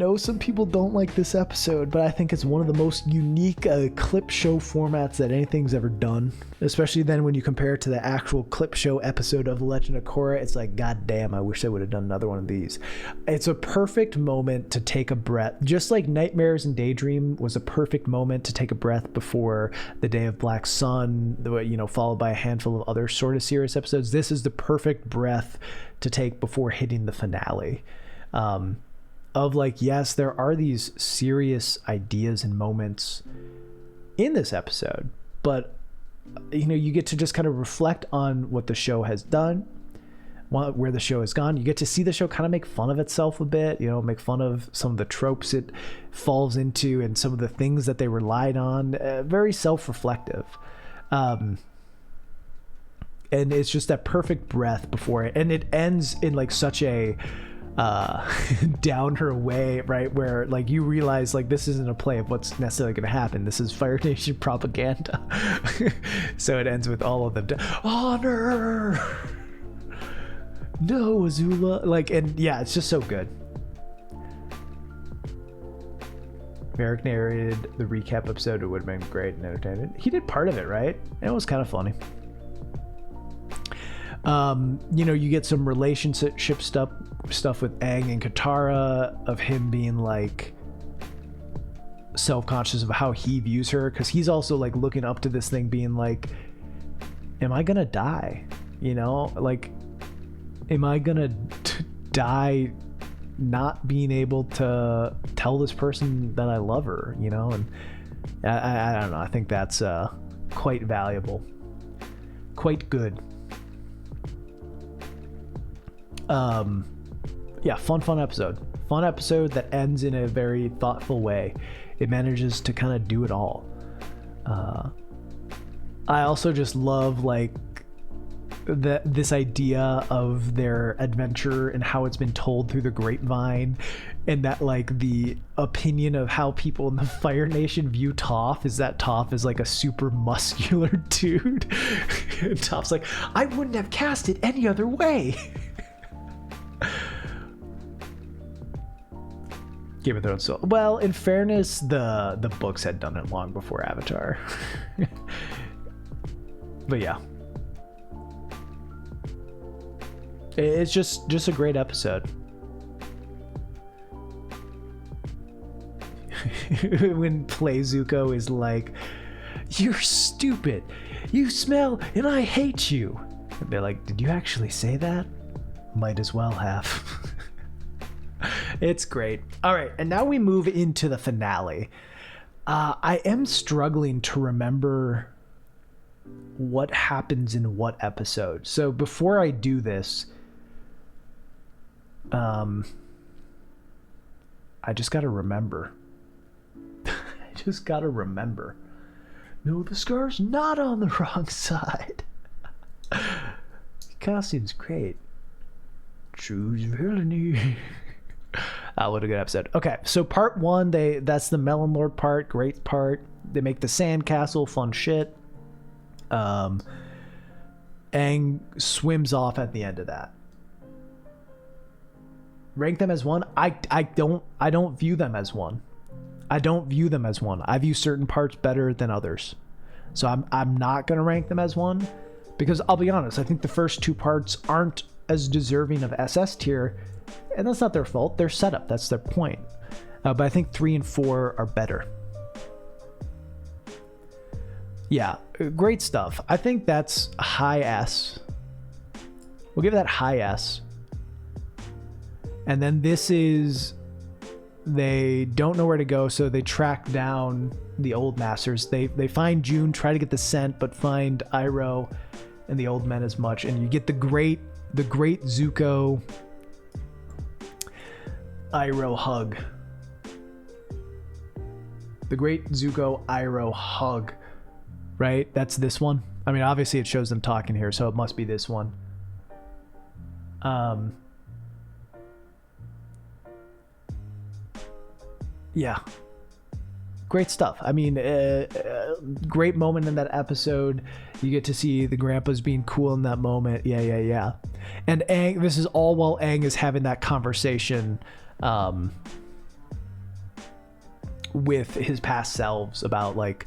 I think it's one of the most unique clip show formats that anything's ever done. Especially then when you compare it to the actual clip show episode of The Legend of Korra, it's like, god damn, I wish I would have done another one of these. It's a perfect moment to take a breath. Just like Nightmares and Daydream was a perfect moment to take a breath before the Day of Black Sun, you know, followed by a handful of other sort of serious episodes. This is the perfect breath to take before hitting the finale. Of like, yes, there are these serious ideas and moments in this episode, but you know, you get to just kind of reflect on what the show has done, where the show has gone. You get to see the show kind of make fun of itself a bit, you know, make fun of some of the tropes it falls into and some of the things that they relied on. Very self-reflective. And it's just that perfect breath before it, and it ends in like such a downer way, right, where like you realize like this isn't a play of what's necessarily going to happen. This is Fire Nation propaganda. So it ends with all of them honor, no Azula, like, and yeah, it's just so good. Merrick narrated the recap episode. It would have been great and entertaining. He did part of it, right? It was kind of funny. You know, you get some relationship stuff with Aang and Katara, of him being like self-conscious of how he views her, because he's also like looking up to this thing, being like, am I gonna die? You know, like, am I gonna die not being able to tell this person that I love her, you know? And I don't know, I think that's quite valuable, quite good. Yeah, fun episode that ends in a very thoughtful way. It manages to kind of do it all. I also just love like this idea of their adventure and how it's been told through the grapevine, and that like the opinion of how people in the Fire Nation view Toph is that Toph is like a super muscular dude. And Toph's like, I wouldn't have cast it any other way. Game of Thrones. So, well, in fairness, the books had done it long before Avatar. But yeah, it's just a great episode. When Play Zuko is like, "You're stupid. You smell, and I hate you." And they're like, "Did you actually say that?" Might as well have. It's great. All right, and now we move into the finale. I am struggling to remember what happens in what episode. So before I do this, I just gotta remember. No, the scar's not on the wrong side. Costume's great. Choose villainy. What a good episode. Okay, so part one, that's the Melon Lord part, great part. They make the sandcastle, fun shit. Aang swims off at the end of that. Rank them as one? I don't view them as one. I view certain parts better than others. So I'm not gonna rank them as one, because I'll be honest, I think the first two parts aren't as deserving of SS tier, and that's not their fault. Their setup, that's their point. But I think 3 and 4 are better. Yeah, great stuff. I think that's high S. We'll give that high S. And then this is, they don't know where to go, so they track down the old masters. They find June, try to get the scent, but find Iroh and the old men as much. And you get the great Zuko Iroh hug. The great Zuko Iroh hug. Right? That's this one. I mean, obviously it shows them talking here, so it must be this one. Yeah. Great stuff. I mean, great moment in that episode. You get to see the grandpas being cool in that moment. Yeah. And Aang, this is all while Aang is having that conversation with his past selves about like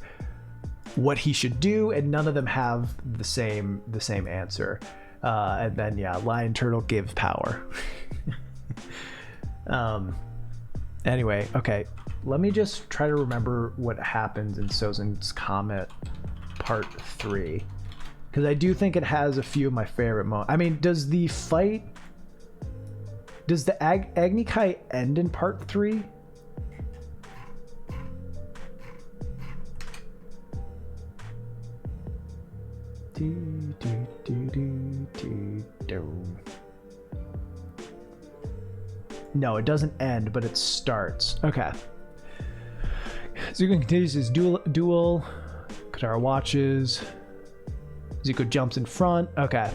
what he should do, and none of them have the same answer. And then Lion Turtle gives power. Anyway, okay, let me just try to remember what happens in Sozin's Comet Part 3, because I do think it has a few of my favorite moments. I mean, does the Agni Kai end in Part 3? No, it doesn't end, but it starts. Okay. Zuko continues his duel. Katara watches. Zuko jumps in front. Okay.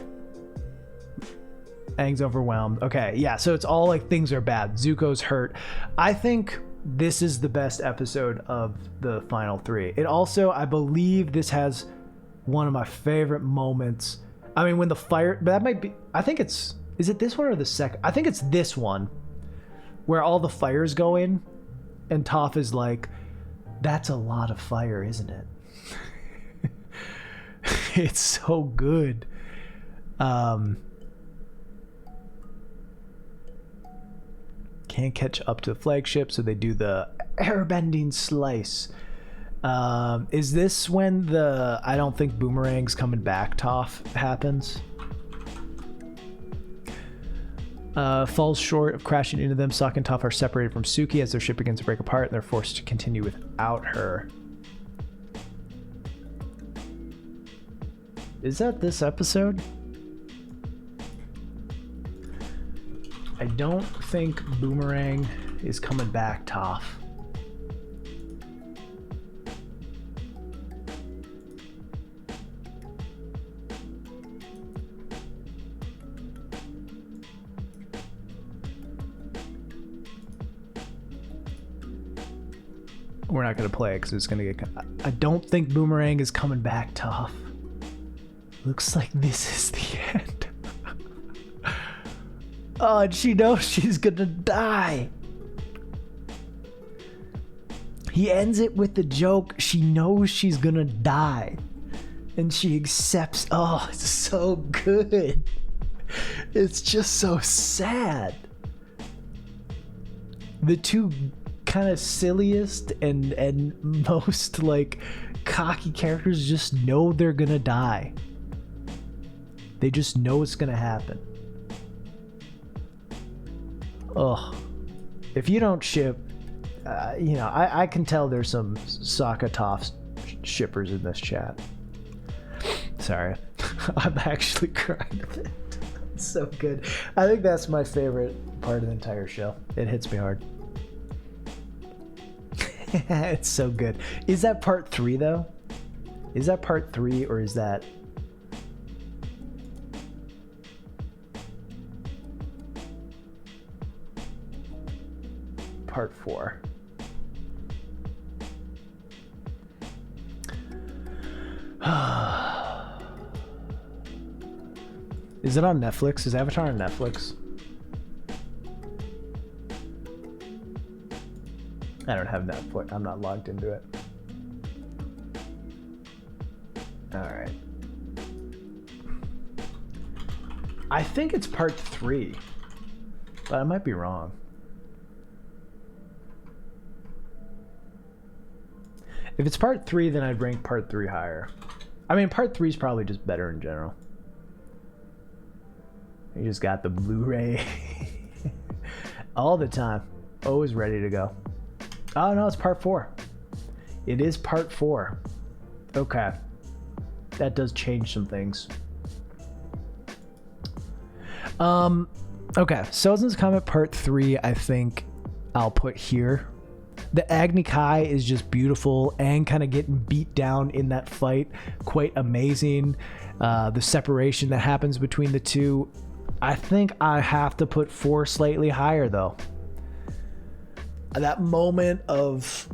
Aang's overwhelmed. Okay, yeah, so it's all like things are bad. Zuko's hurt. I think this is the best episode of the final 3. It also, I believe this has one of my favorite moments. I mean, when the fire, but that might be, I think it's, is it this one or the second? I think it's this one where all the fires go in and Toph is like, That's a lot of fire, isn't it? It's so good. Can't catch up to the flagship, so they do the airbending slice. Is this when the I don't think Boomerang's coming back Toph happens? Falls short of crashing into them. Sokka and Toph are separated from Suki as their ship begins to break apart, and they're forced to continue without her. Is that this episode? I don't think Boomerang is coming back, Toph. We're not going to play it because it's going to get... I don't think Boomerang is coming back, Toph. Looks like this is the end. Oh, and she knows she's going to die. He ends it with the joke. She knows she's going to die. And she accepts... Oh, it's so good. It's just so sad. The two kind of silliest and most like cocky characters just know they're gonna die. They just know it's gonna happen. Ugh. If you don't ship, you know, I can tell there's some Sokka Toph shippers in this chat. Sorry. I'm actually crying with it. It's so good. I think that's my favorite part of the entire show. It hits me hard. It's so good. Is that part 3 though? Is that part 3 or is that... part 4? Is it on Netflix? Is Avatar on Netflix? I don't have Netflix. I'm not logged into it. All right. I think it's part 3, but I might be wrong. If it's part 3, then I'd rank part 3 higher. I mean, part 3 is probably just better in general. You just got the Blu-ray all the time, always ready to go. Oh no, it's part 4. It is part 4. Okay, that does change some things. Okay, Sozin's comment part 3, I think I'll put here. The Agni Kai is just beautiful and kind of getting beat down in that fight. Quite amazing. The separation that happens between the two. I think I have to put 4 slightly higher though. That moment of,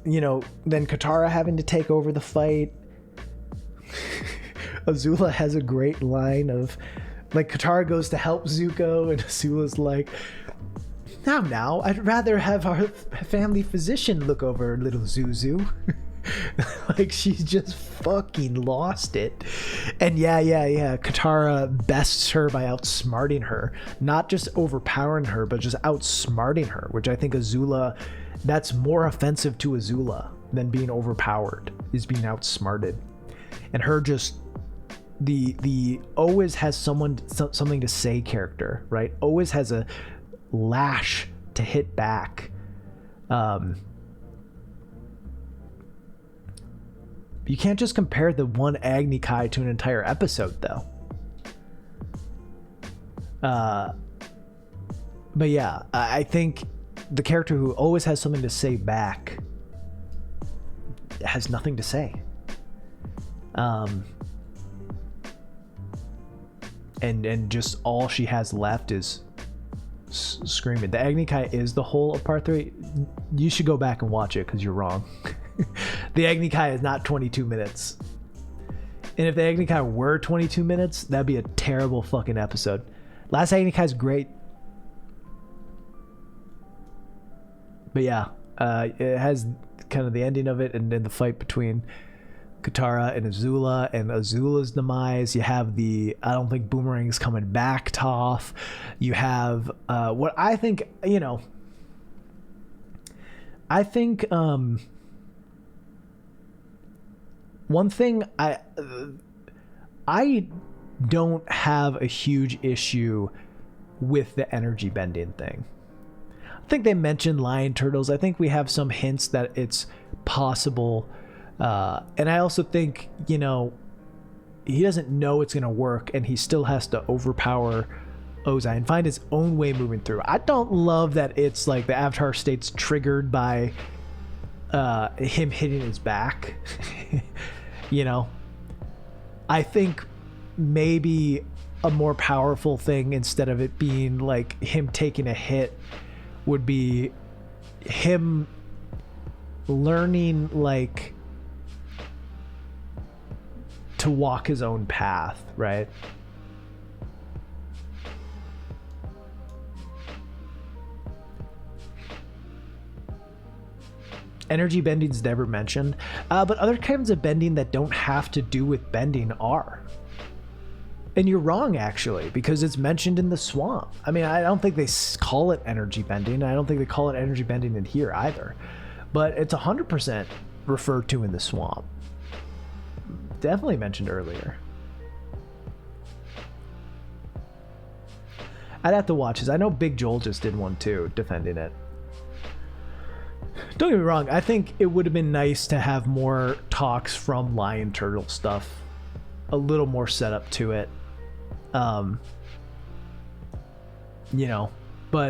you know, then Katara having to take over the fight. Azula has a great line of, like, Katara goes to help Zuko and Azula's like, now, I'd rather have our family physician look over little Zuzu. Like, she's just fucking lost it. And yeah, Katara bests her by outsmarting her. Not just overpowering her, but just outsmarting her, which I think Azula, that's more offensive to Azula than being overpowered, is being outsmarted. And her just, the always has something to say character, right? Always has a lash to hit back. You can't just compare the one Agni Kai to an entire episode though. But yeah, I think the character who always has something to say back has nothing to say. And just all she has left is screaming. The Agni Kai is the whole of part 3. You should go back and watch it because you're wrong. The Agni Kai is not 22 minutes. And if the Agni Kai were 22 minutes, that'd be a terrible fucking episode. Last Agni Kai is great. But yeah, it has kind of the ending of it, and then the fight between Katara and Azula's demise. You have the, I don't think Boomerang's coming back, Toph. You have what I think, I think one thing I don't have a huge issue with the energy bending thing. I think they mentioned lion turtles. I think we have some hints that it's possible. And I also think, he doesn't know it's going to work, and he still has to overpower Ozai and find his own way moving through. I don't love that it's like the Avatar state's triggered by him hitting his back. I think maybe a more powerful thing, instead of it being like him taking a hit, would be him learning like to walk his own path, right? Energy bending's never mentioned, but other kinds of bending that don't have to do with bending are. And you're wrong, actually, because it's mentioned in the swamp. I mean, I don't think they call it energy bending. I don't think they call it energy bending in here either. But it's 100% referred to in the swamp. Definitely mentioned earlier. I'd have to watch this. I know Big Joel just did one too, defending it. Don't get me wrong, I think it would have been nice to have more talks from Lion Turtle stuff. A little more setup to it. But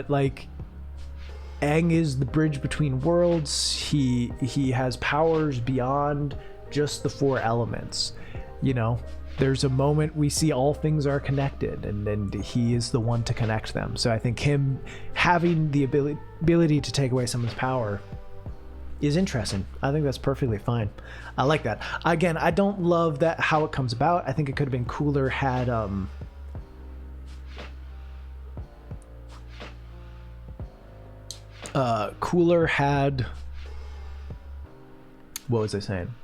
like, Aang is the bridge between worlds. He has powers beyond just the four elements. There's a moment we see all things are connected, and he is the one to connect them. So I think him having the ability to take away someone's power is interesting. I think that's perfectly fine. I like that. Again, I don't love that how it comes about. I think it could have been cooler had what was I saying?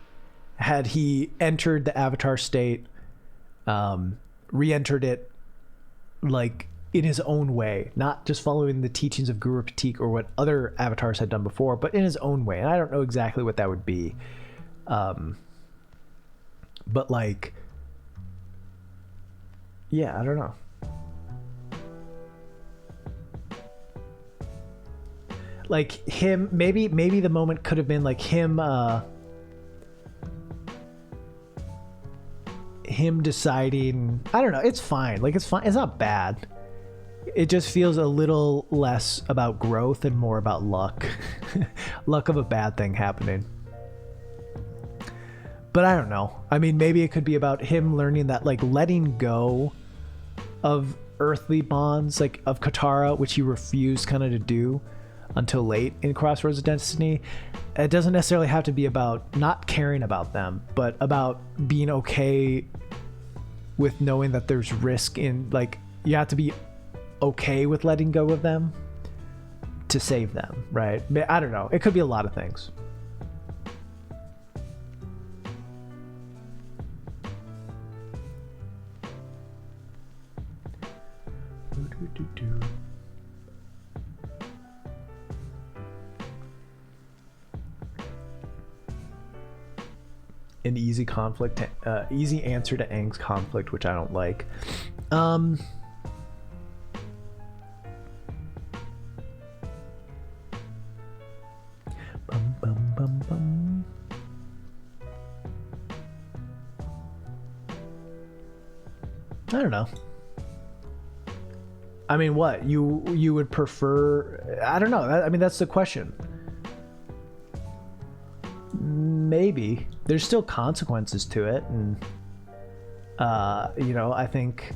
Had he entered the Avatar state, re-entered it like in his own way, not just following the teachings of Guru Patik or what other avatars had done before, but in his own way. And I don't know exactly what that would be. But like, yeah, I don't know. Like him, maybe the moment could have been like him deciding, I don't know, it's fine. Like, it's fine. It's not bad. It just feels a little less about growth and more about luck. Luck of a bad thing happening. But I don't know. I mean, maybe it could be about him learning that, like, letting go of earthly bonds, like of Katara, which he refused kind of to do until late in Crossroads of Destiny. It doesn't necessarily have to be about not caring about them, but about being okay with knowing that there's risk in, like, you have to be okay with letting go of them to save them, right? I don't know. It could be a lot of things. An easy conflict, easy answer to Aang's conflict, which I don't like. Bum, bum, bum, bum. I don't know. I mean, what you would prefer? I don't know. I mean, that's the question. Maybe there's still consequences to it, and I think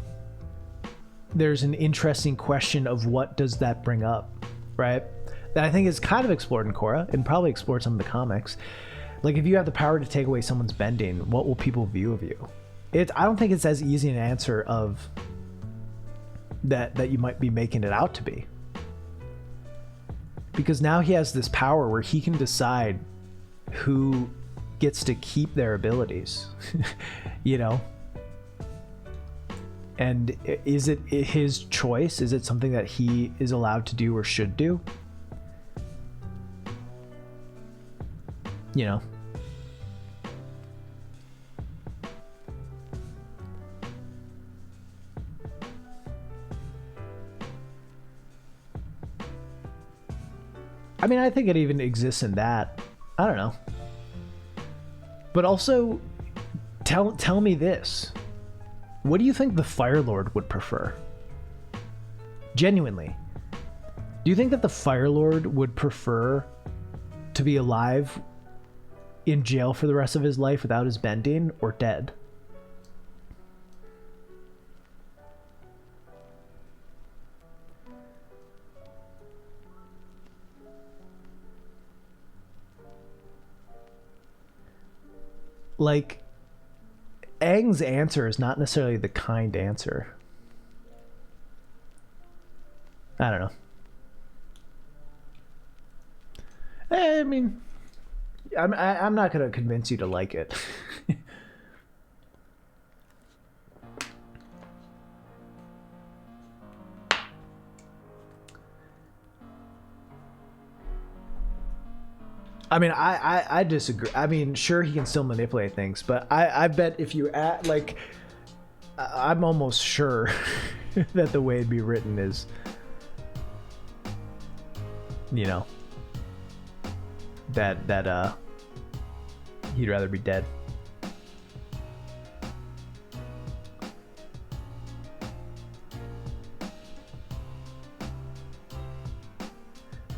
there's an interesting question of what does that bring up, right? That I think is kind of explored in Korra and probably explored some of the comics. Like, if you have the power to take away someone's bending, what will people view of you? I don't think it's as easy an answer of that you might be making it out to be. because now he has this power where he can decide who gets to keep their abilities, you know? And is it his choice? Is it something that he is allowed to do or should do? You know? I mean, I think it even exists in that. I don't know. But also, tell me this. What do you think the Fire Lord would prefer? Genuinely. Do you think that the Fire Lord would prefer to be alive in jail for the rest of his life without his bending, or dead? Like, Aang's answer is not necessarily the kind answer. I don't know. I mean, I'm not going to convince you to like it. I mean, I disagree. I mean, sure, he can still manipulate things, but I bet if you add, like, I'm almost sure that the way it'd be written is, you know, that he'd rather be dead.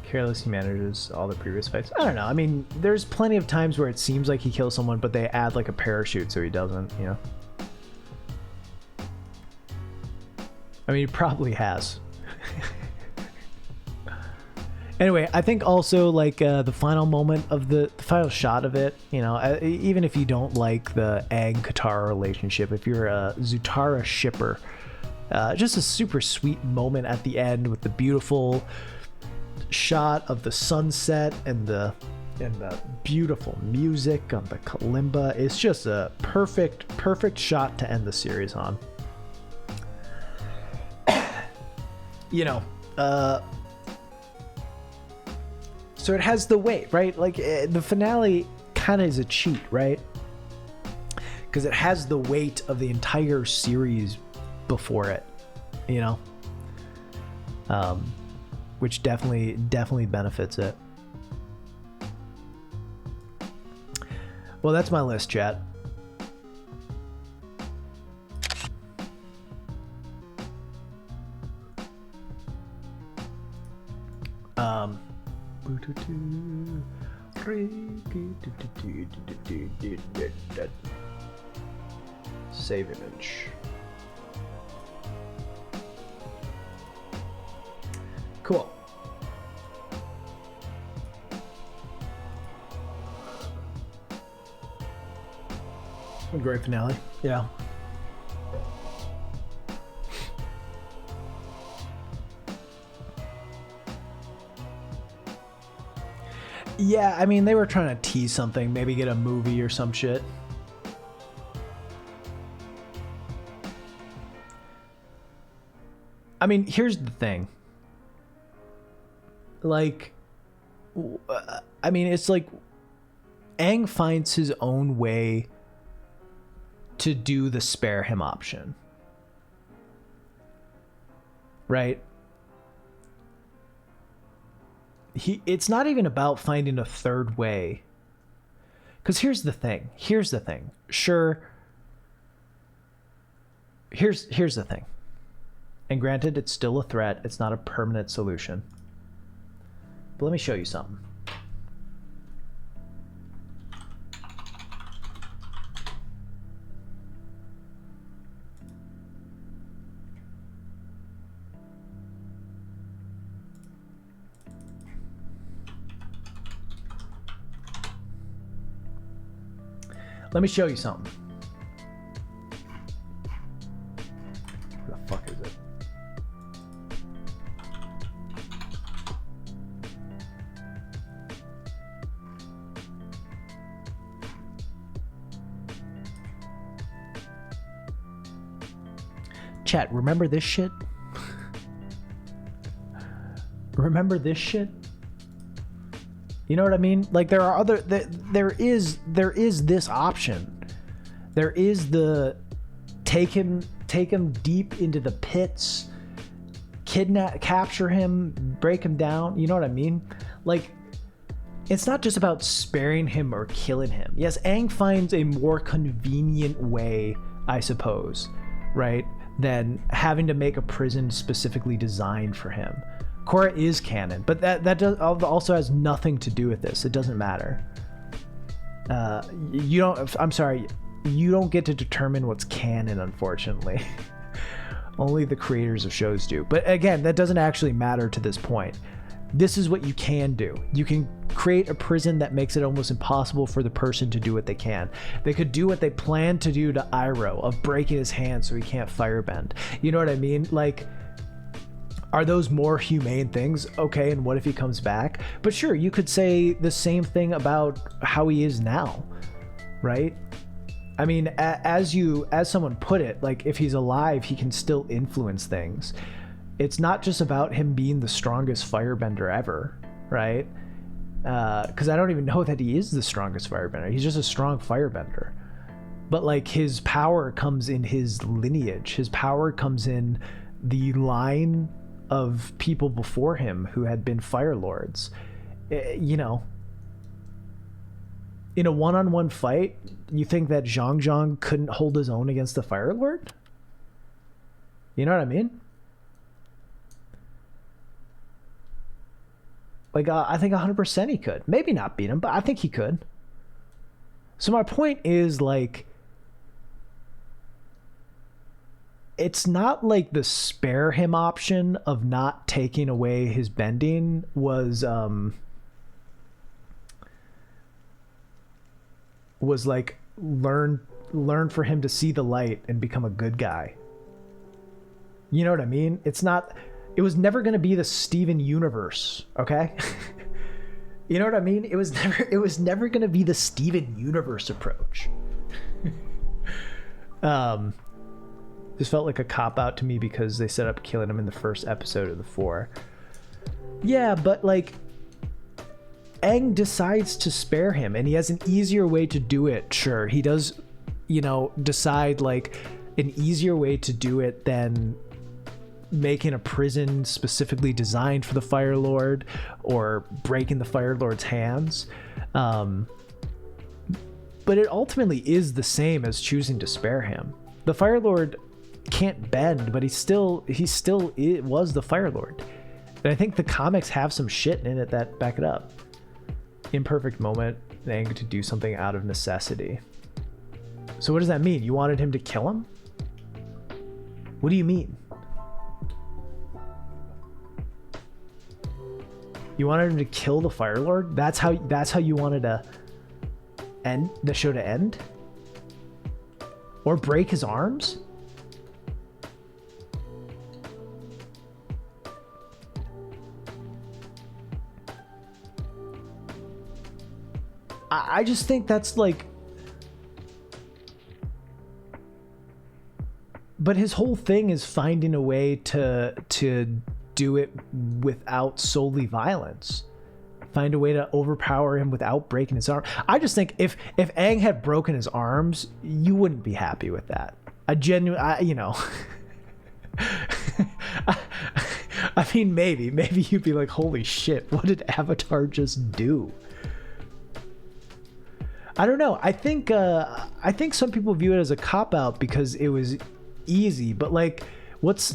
Careless, he manages all the previous fights. I don't know. I mean, there's plenty of times where it seems like he kills someone, but they add like a parachute so he doesn't, you know? I mean, he probably has. Anyway, I think also like the final moment of the final shot of it, you know, even if you don't like the Aang-Katara relationship, if you're a Zutara shipper, just a super sweet moment at the end with the beautiful shot of the sunset and the beautiful music on the kalimba. It's just a perfect shot to end the series on. You know, so it has the weight, right? Like the finale kind of is a cheat, right? Because it has the weight of the entire series before it, you know? Which definitely benefits it. Well, that's my list, chat. Save image. Cool. Great finale. Yeah. Yeah, I mean, they were trying to tease something, maybe get a movie or some shit. I mean, here's the thing. Like, I mean, it's like Aang finds his own way to do the spare him option. Right? It's not even about finding a third way. Because here's the thing. Sure. Here's the thing. And granted, it's still a threat. It's not a permanent solution. But let me show you something. Let me show you something. Where the fuck is it? chat, remember this shit? Remember this shit? You know what I mean? Like, there are other, there is this option. There is the take him deep into the pits, capture him, break him down. You know what I mean? Like, it's not just about sparing him or killing him. Yes, Aang finds a more convenient way, I suppose, right, than having to make a prison specifically designed for him. Korra is canon, but that also has nothing to do with this. It doesn't matter. I'm sorry, you don't get to determine what's canon, unfortunately. Only the creators of shows do. But again, that doesn't actually matter to this point. This is what you can do. You can create a prison that makes it almost impossible for the person to do what they can. They could do what they plan to do to Iroh, of breaking his hand so he can't firebend. You know what I mean? Like, are those more humane things? Okay, and what if he comes back? But sure, you could say the same thing about how he is now, right? I mean, as someone put it, like, if he's alive, he can still influence things. It's not just about him being the strongest firebender ever, right? Because I don't even know that he is the strongest firebender. He's just a strong firebender. But, like, his power comes in his lineage. His power comes in the line of people before him who had been Fire Lords. You know, in a one-on-one fight, you think that Zhang couldn't hold his own against the Fire Lord? You know what I mean? Like, I think 100% he could. Maybe not beat him, but I think he could. So my point is, like, it's not like the spare him option of not taking away his bending was like learn for him to see the light and become a good guy. You know what I mean? It was never going to be the Steven universe, okay? You know what I mean? It was never going to be the Steven universe approach. This felt like a cop-out to me because they set up killing him in the first episode of the 4. Yeah, but, like, Aang decides to spare him, and he has an easier way to do it. Sure, he does, decide, like, an easier way to do it than making a prison specifically designed for the Fire Lord or breaking the Fire Lord's hands. But it ultimately is the same as choosing to spare him. The Fire Lord can't bend, but he still was the Fire Lord. And I think the comics have some shit in it that back it up. Imperfect moment, Aang to do something out of necessity. So what does that mean? You wanted him to kill him? What do you mean? You wanted him to kill the Fire Lord? That's how you wanted to end the show to end? Or break his arms? I just think that's like... But his whole thing is finding a way to do it without solely violence. Find a way to overpower him without breaking his arm. I just think if Aang had broken his arms, you wouldn't be happy with that. I mean, maybe you'd be like, holy shit, what did Avatar just do? I don't know. I think some people view it as a cop-out because it was easy, but like,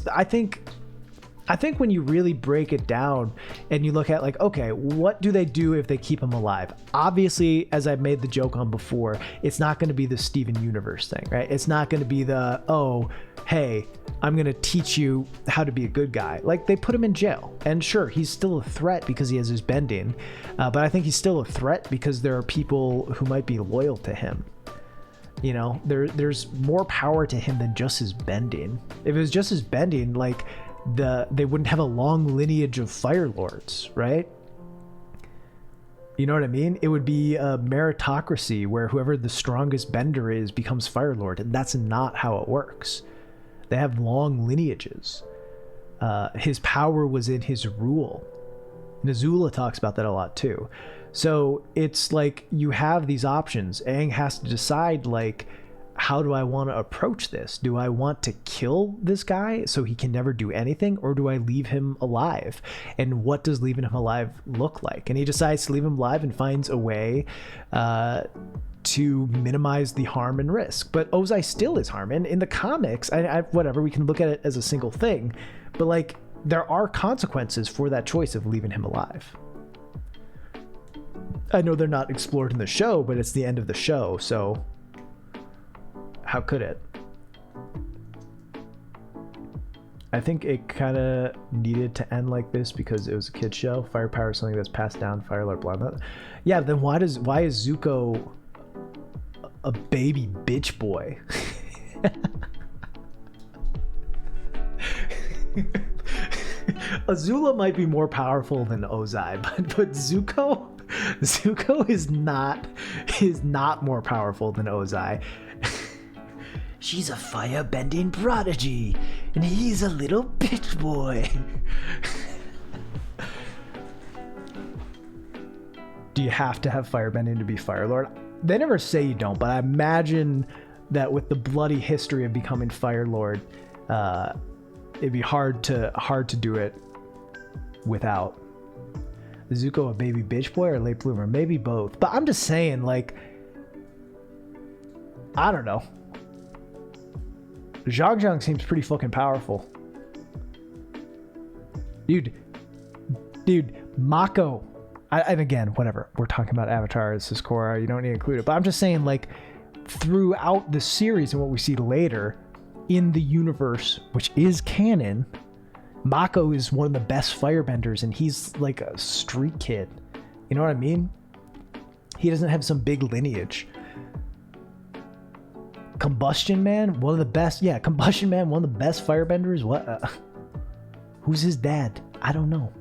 I think when you really break it down and you look at, like, okay, what do they do if they keep him alive? Obviously, as I've made the joke on before, it's not going to be the Steven Universe thing, right? It's not going to be the, oh, hey, I'm going to teach you how to be a good guy. Like, they put him in jail. And sure, he's still a threat because he has his bending. But I think he's still a threat because there are people who might be loyal to him. You know, there's more power to him than just his bending. If it was just his bending, like, they wouldn't have a long lineage of Fire Lords, right? You know what I mean? It would be a meritocracy where whoever the strongest bender is becomes Fire Lord, and that's not how it works. They have long lineages. His power was in his rule. And Azula talks about that a lot too. So it's like you have these options. Aang has to decide, like, how do I want to approach this? Do I want to kill this guy so he can never do anything, or do I leave him alive? And what does leaving him alive look like? And he decides to leave him alive and finds a way to minimize the harm and risk. But Ozai still is harm. And in the comics, whatever, we can look at it as a single thing, but like there are consequences for that choice of leaving him alive. I know they're not explored in the show, but it's the end of the show, so how could it? I think it kind of needed to end like this because it was a kid's show. Firepower is something that's passed down. Fire Lord Blind. Yeah, then why is Zuko a baby bitch boy? Azula might be more powerful than Ozai, but Zuko is not more powerful than Ozai. She's a fire-bending prodigy, and he's a little bitch boy. Do you have to have firebending to be Fire Lord? They never say you don't, but I imagine that with the bloody history of becoming Fire Lord, it'd be hard to do it without. Is Zuko a baby bitch boy or a late bloomer? Maybe both. But I'm just saying, like, I don't know. Zhang Zhang seems pretty fucking powerful. Dude, Mako. And again, whatever. We're talking about Avatar. This is Korra. You don't need to include it. But I'm just saying, like, throughout the series and what we see later in the universe, which is canon, Mako is one of the best firebenders, and he's like a street kid. You know what I mean? He doesn't have some big lineage. Combustion Man, one of the best. Yeah, Combustion Man, one of the best firebenders. What? Who's his dad? I don't know.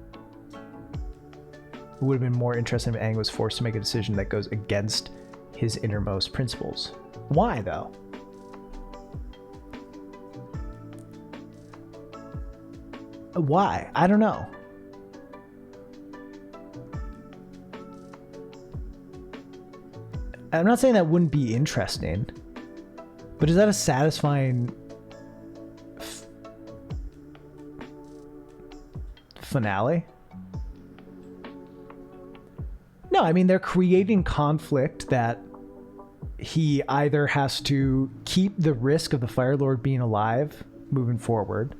It would have been more interesting if Aang was forced to make a decision that goes against his innermost principles. Why, though? Why? I don't know. I'm not saying that wouldn't be interesting, but is that a satisfying finale? No, I mean, they're creating conflict that he either has to keep the risk of the Fire Lord being alive moving forward,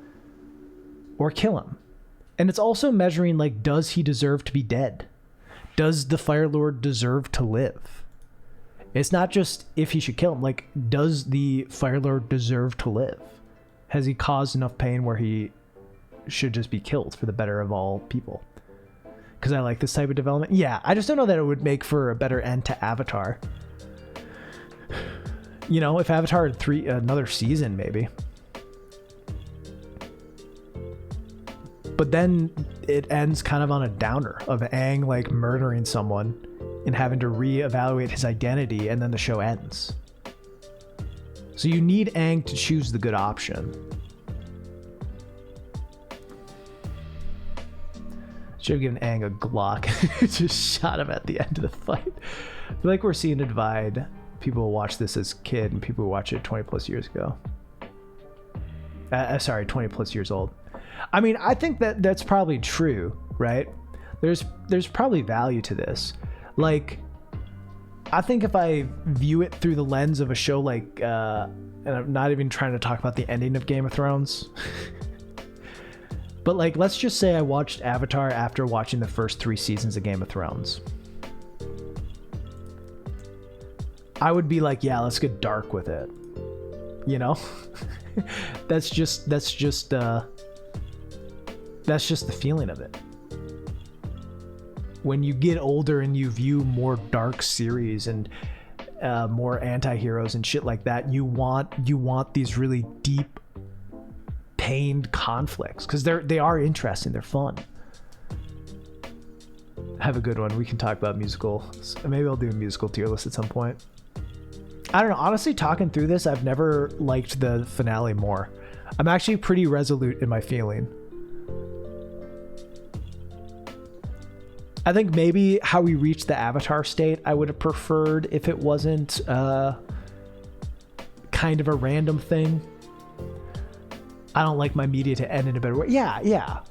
or kill him. And it's also measuring, like, does he deserve to be dead? Does the Fire Lord deserve to live? It's not just if he should kill him. Like, does the Fire Lord deserve to live? Has he caused enough pain where he should just be killed for the better of all people? Because I like this type of development. Yeah, I just don't know that it would make for a better end to Avatar. You know, if Avatar had another season, maybe. But then it ends kind of on a downer of Aang, like, murdering someone and having to reevaluate his identity, and then the show ends. So you need Aang to choose the good option. Should have given Aang a Glock. Just shot him at the end of the fight. I feel like we're seeing a divide. People will watch this as a kid and people will watch it 20 plus years ago. 20 plus years old. I mean, I think that that's probably true, right? There's probably value to this. Like, I think if I view it through the lens of a show like, and I'm not even trying to talk about the ending of Game of Thrones, but like, let's just say I watched Avatar after watching the first 3 seasons of Game of Thrones. I would be like, yeah, let's get dark with it. You know? That's just the feeling of it. When you get older and you view more dark series and more anti-heroes and shit like that, you want these really deep, pained conflicts because they are interesting. They're fun. Have a good one. We can talk about musicals. Maybe I'll do a musical tier list at some point. I don't know. Honestly, talking through this, I've never liked the finale more. I'm actually pretty resolute in my feeling. I think maybe how we reached the Avatar state, I would have preferred if it wasn't kind of a random thing. I don't like my media to end in a better way. Yeah.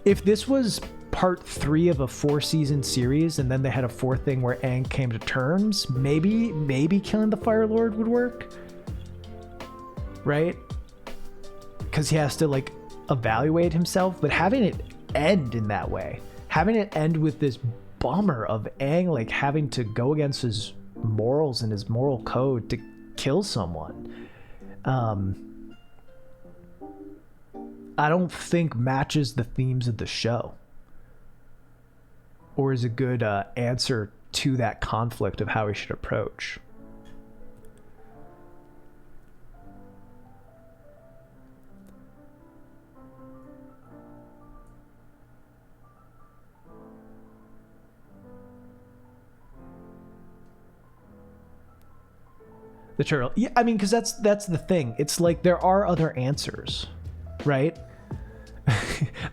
If this was part 3 of a 4-season series and then they had a 4th thing where Aang came to terms, maybe killing the Fire Lord would work. Right? Because he has to like evaluate himself, but having it end in that way, having it end with this bummer of Aang like having to go against his morals and his moral code to kill someone, I don't think matches the themes of the show or is a good answer to that conflict of how we should approach. The turtle. Yeah, I mean, because that's the thing. It's like there are other answers, right?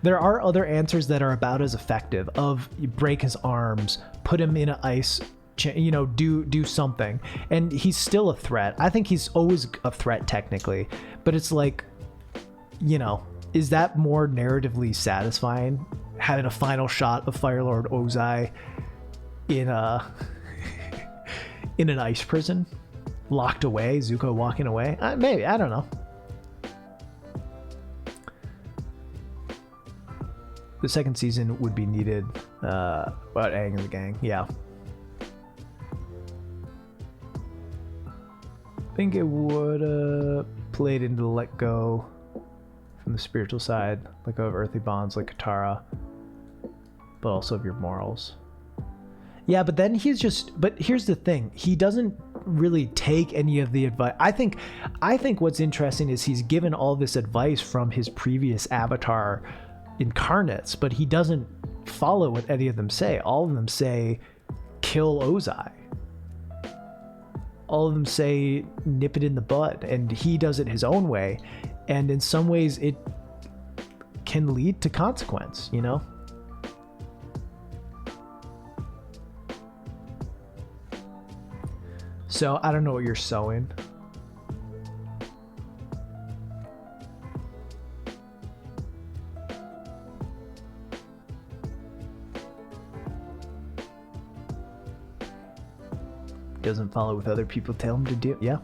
There are other answers that are about as effective. Of you break his arms, put him in an ice, do something, and he's still a threat. I think he's always a threat technically, but it's like, is that more narratively satisfying? Having a final shot of Fire Lord Ozai in in an ice prison, locked away, Zuko walking away. Maybe, I don't know. The second season would be needed. About Aang and the gang, yeah. I think it would played into the let go from the spiritual side, let go of earthly bonds like Katara, but also of your morals. Yeah, but then but here's the thing, he doesn't really take any of the advice. I think what's interesting is he's given all this advice from his previous Avatar incarnates, but he doesn't follow what any of them say. All of them say kill Ozai. All of them say nip it in the bud, and he does it his own way, and in some ways it can lead to consequence, So I don't know what you're sowing. Doesn't follow with other people tell him to do. Yeah.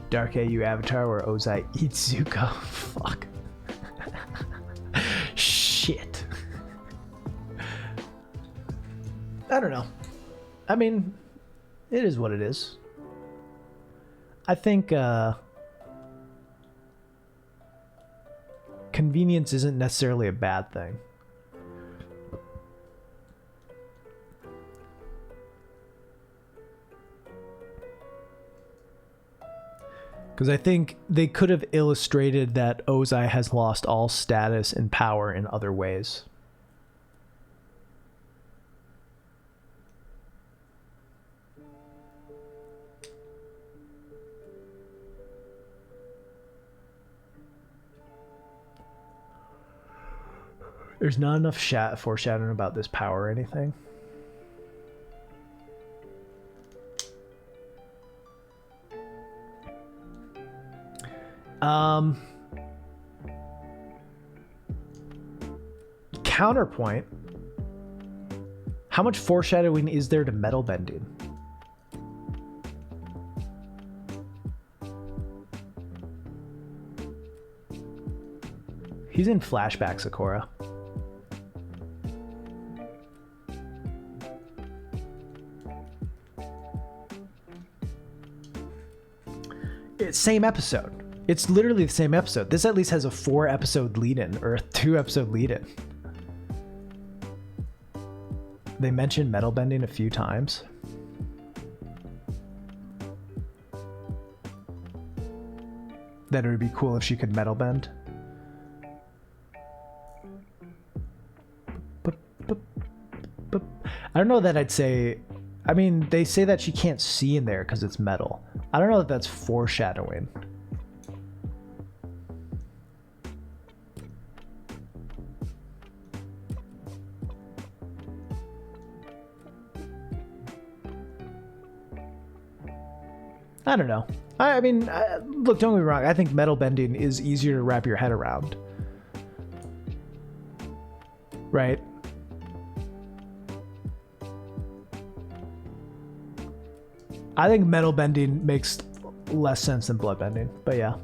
Dark AU Avatar where Ozai eats Zuko. Fuck. Shit. I don't know. I mean, it is what it is. I think convenience isn't necessarily a bad thing. Because I think they could have illustrated that Ozai has lost all status and power in other ways. There's not enough foreshadowing about this power or anything. Counterpoint. How much foreshadowing is there to metal bending? He's in flashback, Sakura. It's same episode. It's literally the same episode. This at least has a 4-episode lead-in, or a 2-episode lead-in. They mentioned metal bending a few times. That it would be cool if she could metal bend. I don't know that I'd say... I mean, they say that she can't see in there because it's metal. I don't know if that's foreshadowing. I don't know. I mean, look, don't get me wrong. I think metal bending is easier to wrap your head around. Right? I think metal bending makes less sense than blood bending, but yeah.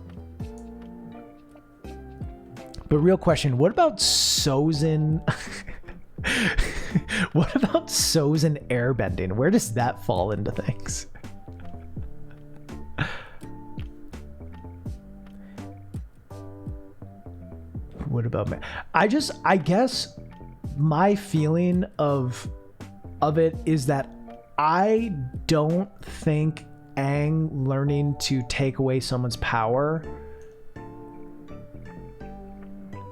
But real question, what about Sozin? What about Sozin airbending? Where does that fall into things? What about me? I guess my feeling of it is that I don't think Aang learning to take away someone's power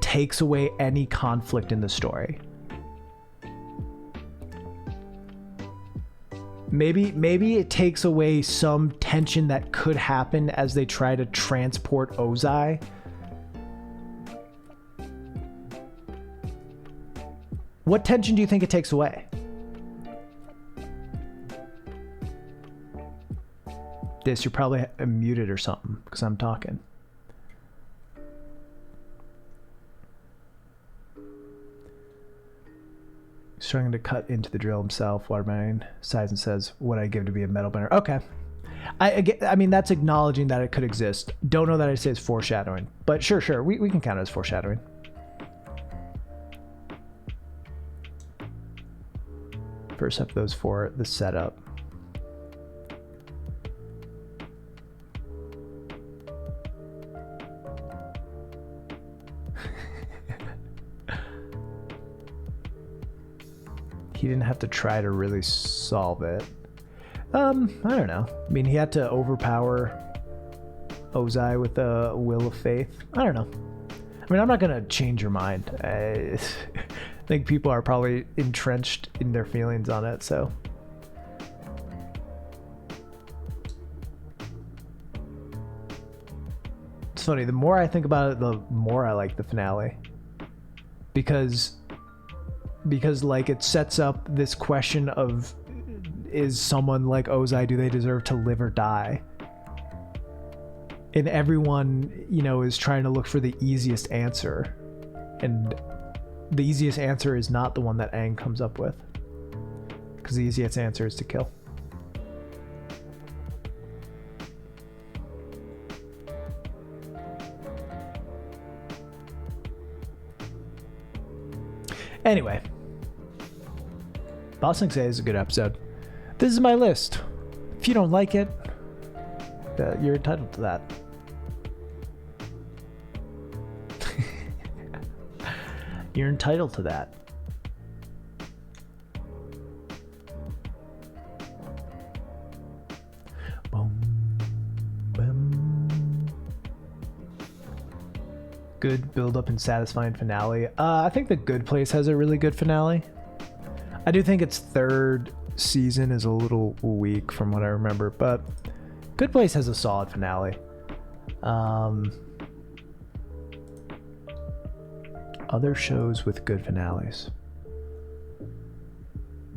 takes away any conflict in the story. Maybe it takes away some tension that could happen as they try to transport Ozai. What tension do you think it takes away? You're probably muted or something because I'm talking. Struggling to cut into the drill himself, Waterman sighs and says, "What I give to be a metal bender." Okay. I mean, that's acknowledging that it could exist. Don't know that I say it's foreshadowing, but sure. We can count it as foreshadowing. First up, those for the setup. He didn't have to try to really solve it. I don't know. I mean, he had to overpower Ozai with a will of faith. I don't know. I mean, I'm not going to change your mind. I think people are probably entrenched in their feelings on it, so. It's funny, the more I think about it, the more I like the finale. Because like it sets up this question of, is someone like Ozai, do they deserve to live or die? And everyone, you know, is trying to look for the easiest answer. And the easiest answer is not the one that Aang comes up with. Because the easiest answer is to kill. Anyway, Bossing Say is a good episode. This is my list. If you don't like it, you're entitled to that. You're entitled to that. Boom, boom. Good build up and satisfying finale. I think The Good Place has a really good finale. I do think its third season is a little weak from what I remember, but Good Place has a solid finale. Other shows with good finales.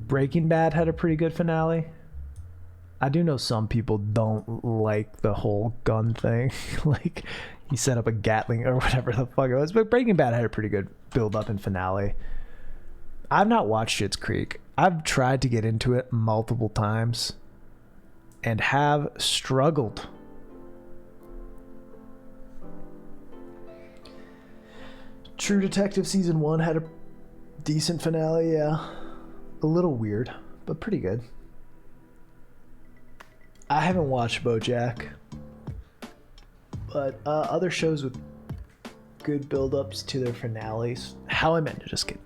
Breaking Bad had a pretty good finale. I do know some people don't like the whole gun thing. Like, he set up a Gatling or whatever the fuck it was. But Breaking Bad had a pretty good build up and finale. I've not watched Schitt's Creek. I've tried to get into it multiple times and have struggled. True Detective Season 1 had a decent finale, yeah. A little weird, but pretty good. I haven't watched BoJack, but other shows with good build-ups to their finales. How I Met, just kidding.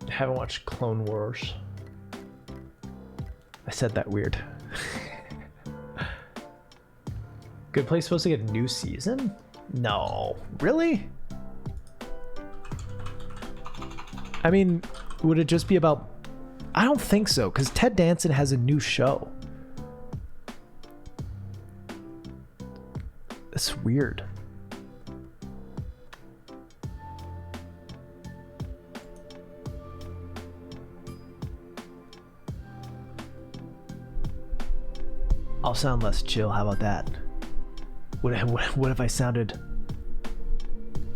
Haven't watched Clone Wars. I said that weird. Good Place supposed to get a new season? No. Really? I mean, would it just be about... I don't think so, because Ted Danson has a new show. It's weird. I'll sound less chill. How about that? What if I sounded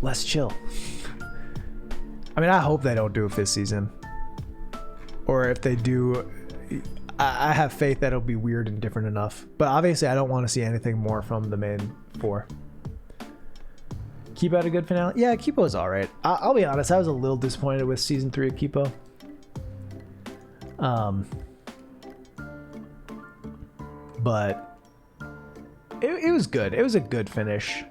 less chill? I mean, I hope they don't do a 5th season. Or if they do, I have faith that it'll be weird and different enough. But obviously, I don't want to see anything more from the main 4. Kipo had a good finale? Yeah, Kipo was alright. I'll be honest, I was a little disappointed with season 3 of Kipo. But it was good. It was a good finish.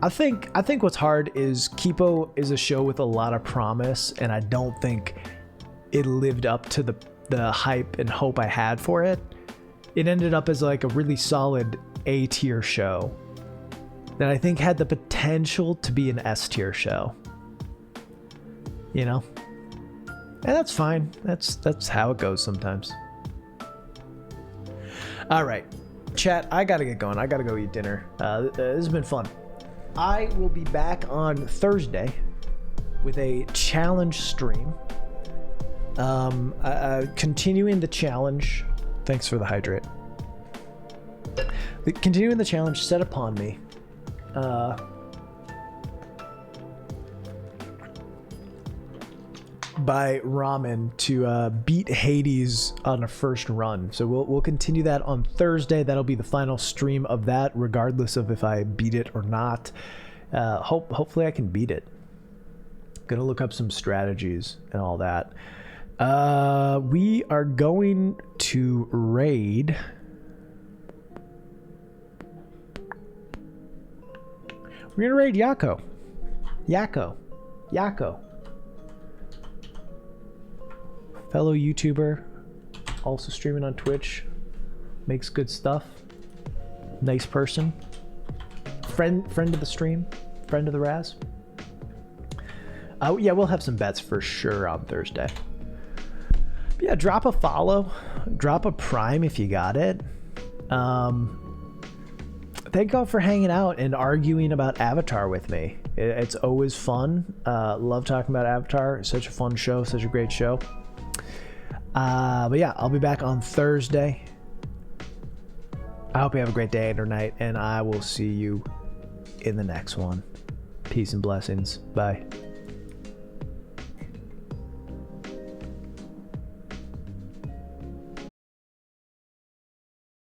I think what's hard is Kipo is a show with a lot of promise, and I don't think it lived up to the hype and hope I had for it. It ended up as like a really solid A-tier show that I think had the potential to be an S-tier show. You know? And that's fine. That's how it goes sometimes. All right, chat, I gotta get going. I gotta go eat dinner. This has been fun. I will be back on Thursday with a challenge stream. Continuing the challenge. Thanks for the hydrate. Continuing the challenge set upon me. By Ramen to beat Hades on a first run. So we'll continue that on Thursday. That'll be the final stream of that, regardless of if I beat it or not. Hopefully I can beat it. Gonna look up some strategies and all that. We are going to raid. We're gonna raid Yako. Fellow YouTuber, also streaming on Twitch, makes good stuff. Nice person. Friend of the stream, friend of the Raz. Yeah, we'll have some bets for sure on Thursday. But yeah, drop a follow, drop a prime if you got it. Thank y'all for hanging out and arguing about Avatar with me. It's always fun. Love talking about Avatar. It's such a fun show, such a great show. But yeah, I'll be back on Thursday. I hope you have a great day or night, and I will see you in the next one. Peace and blessings. Bye.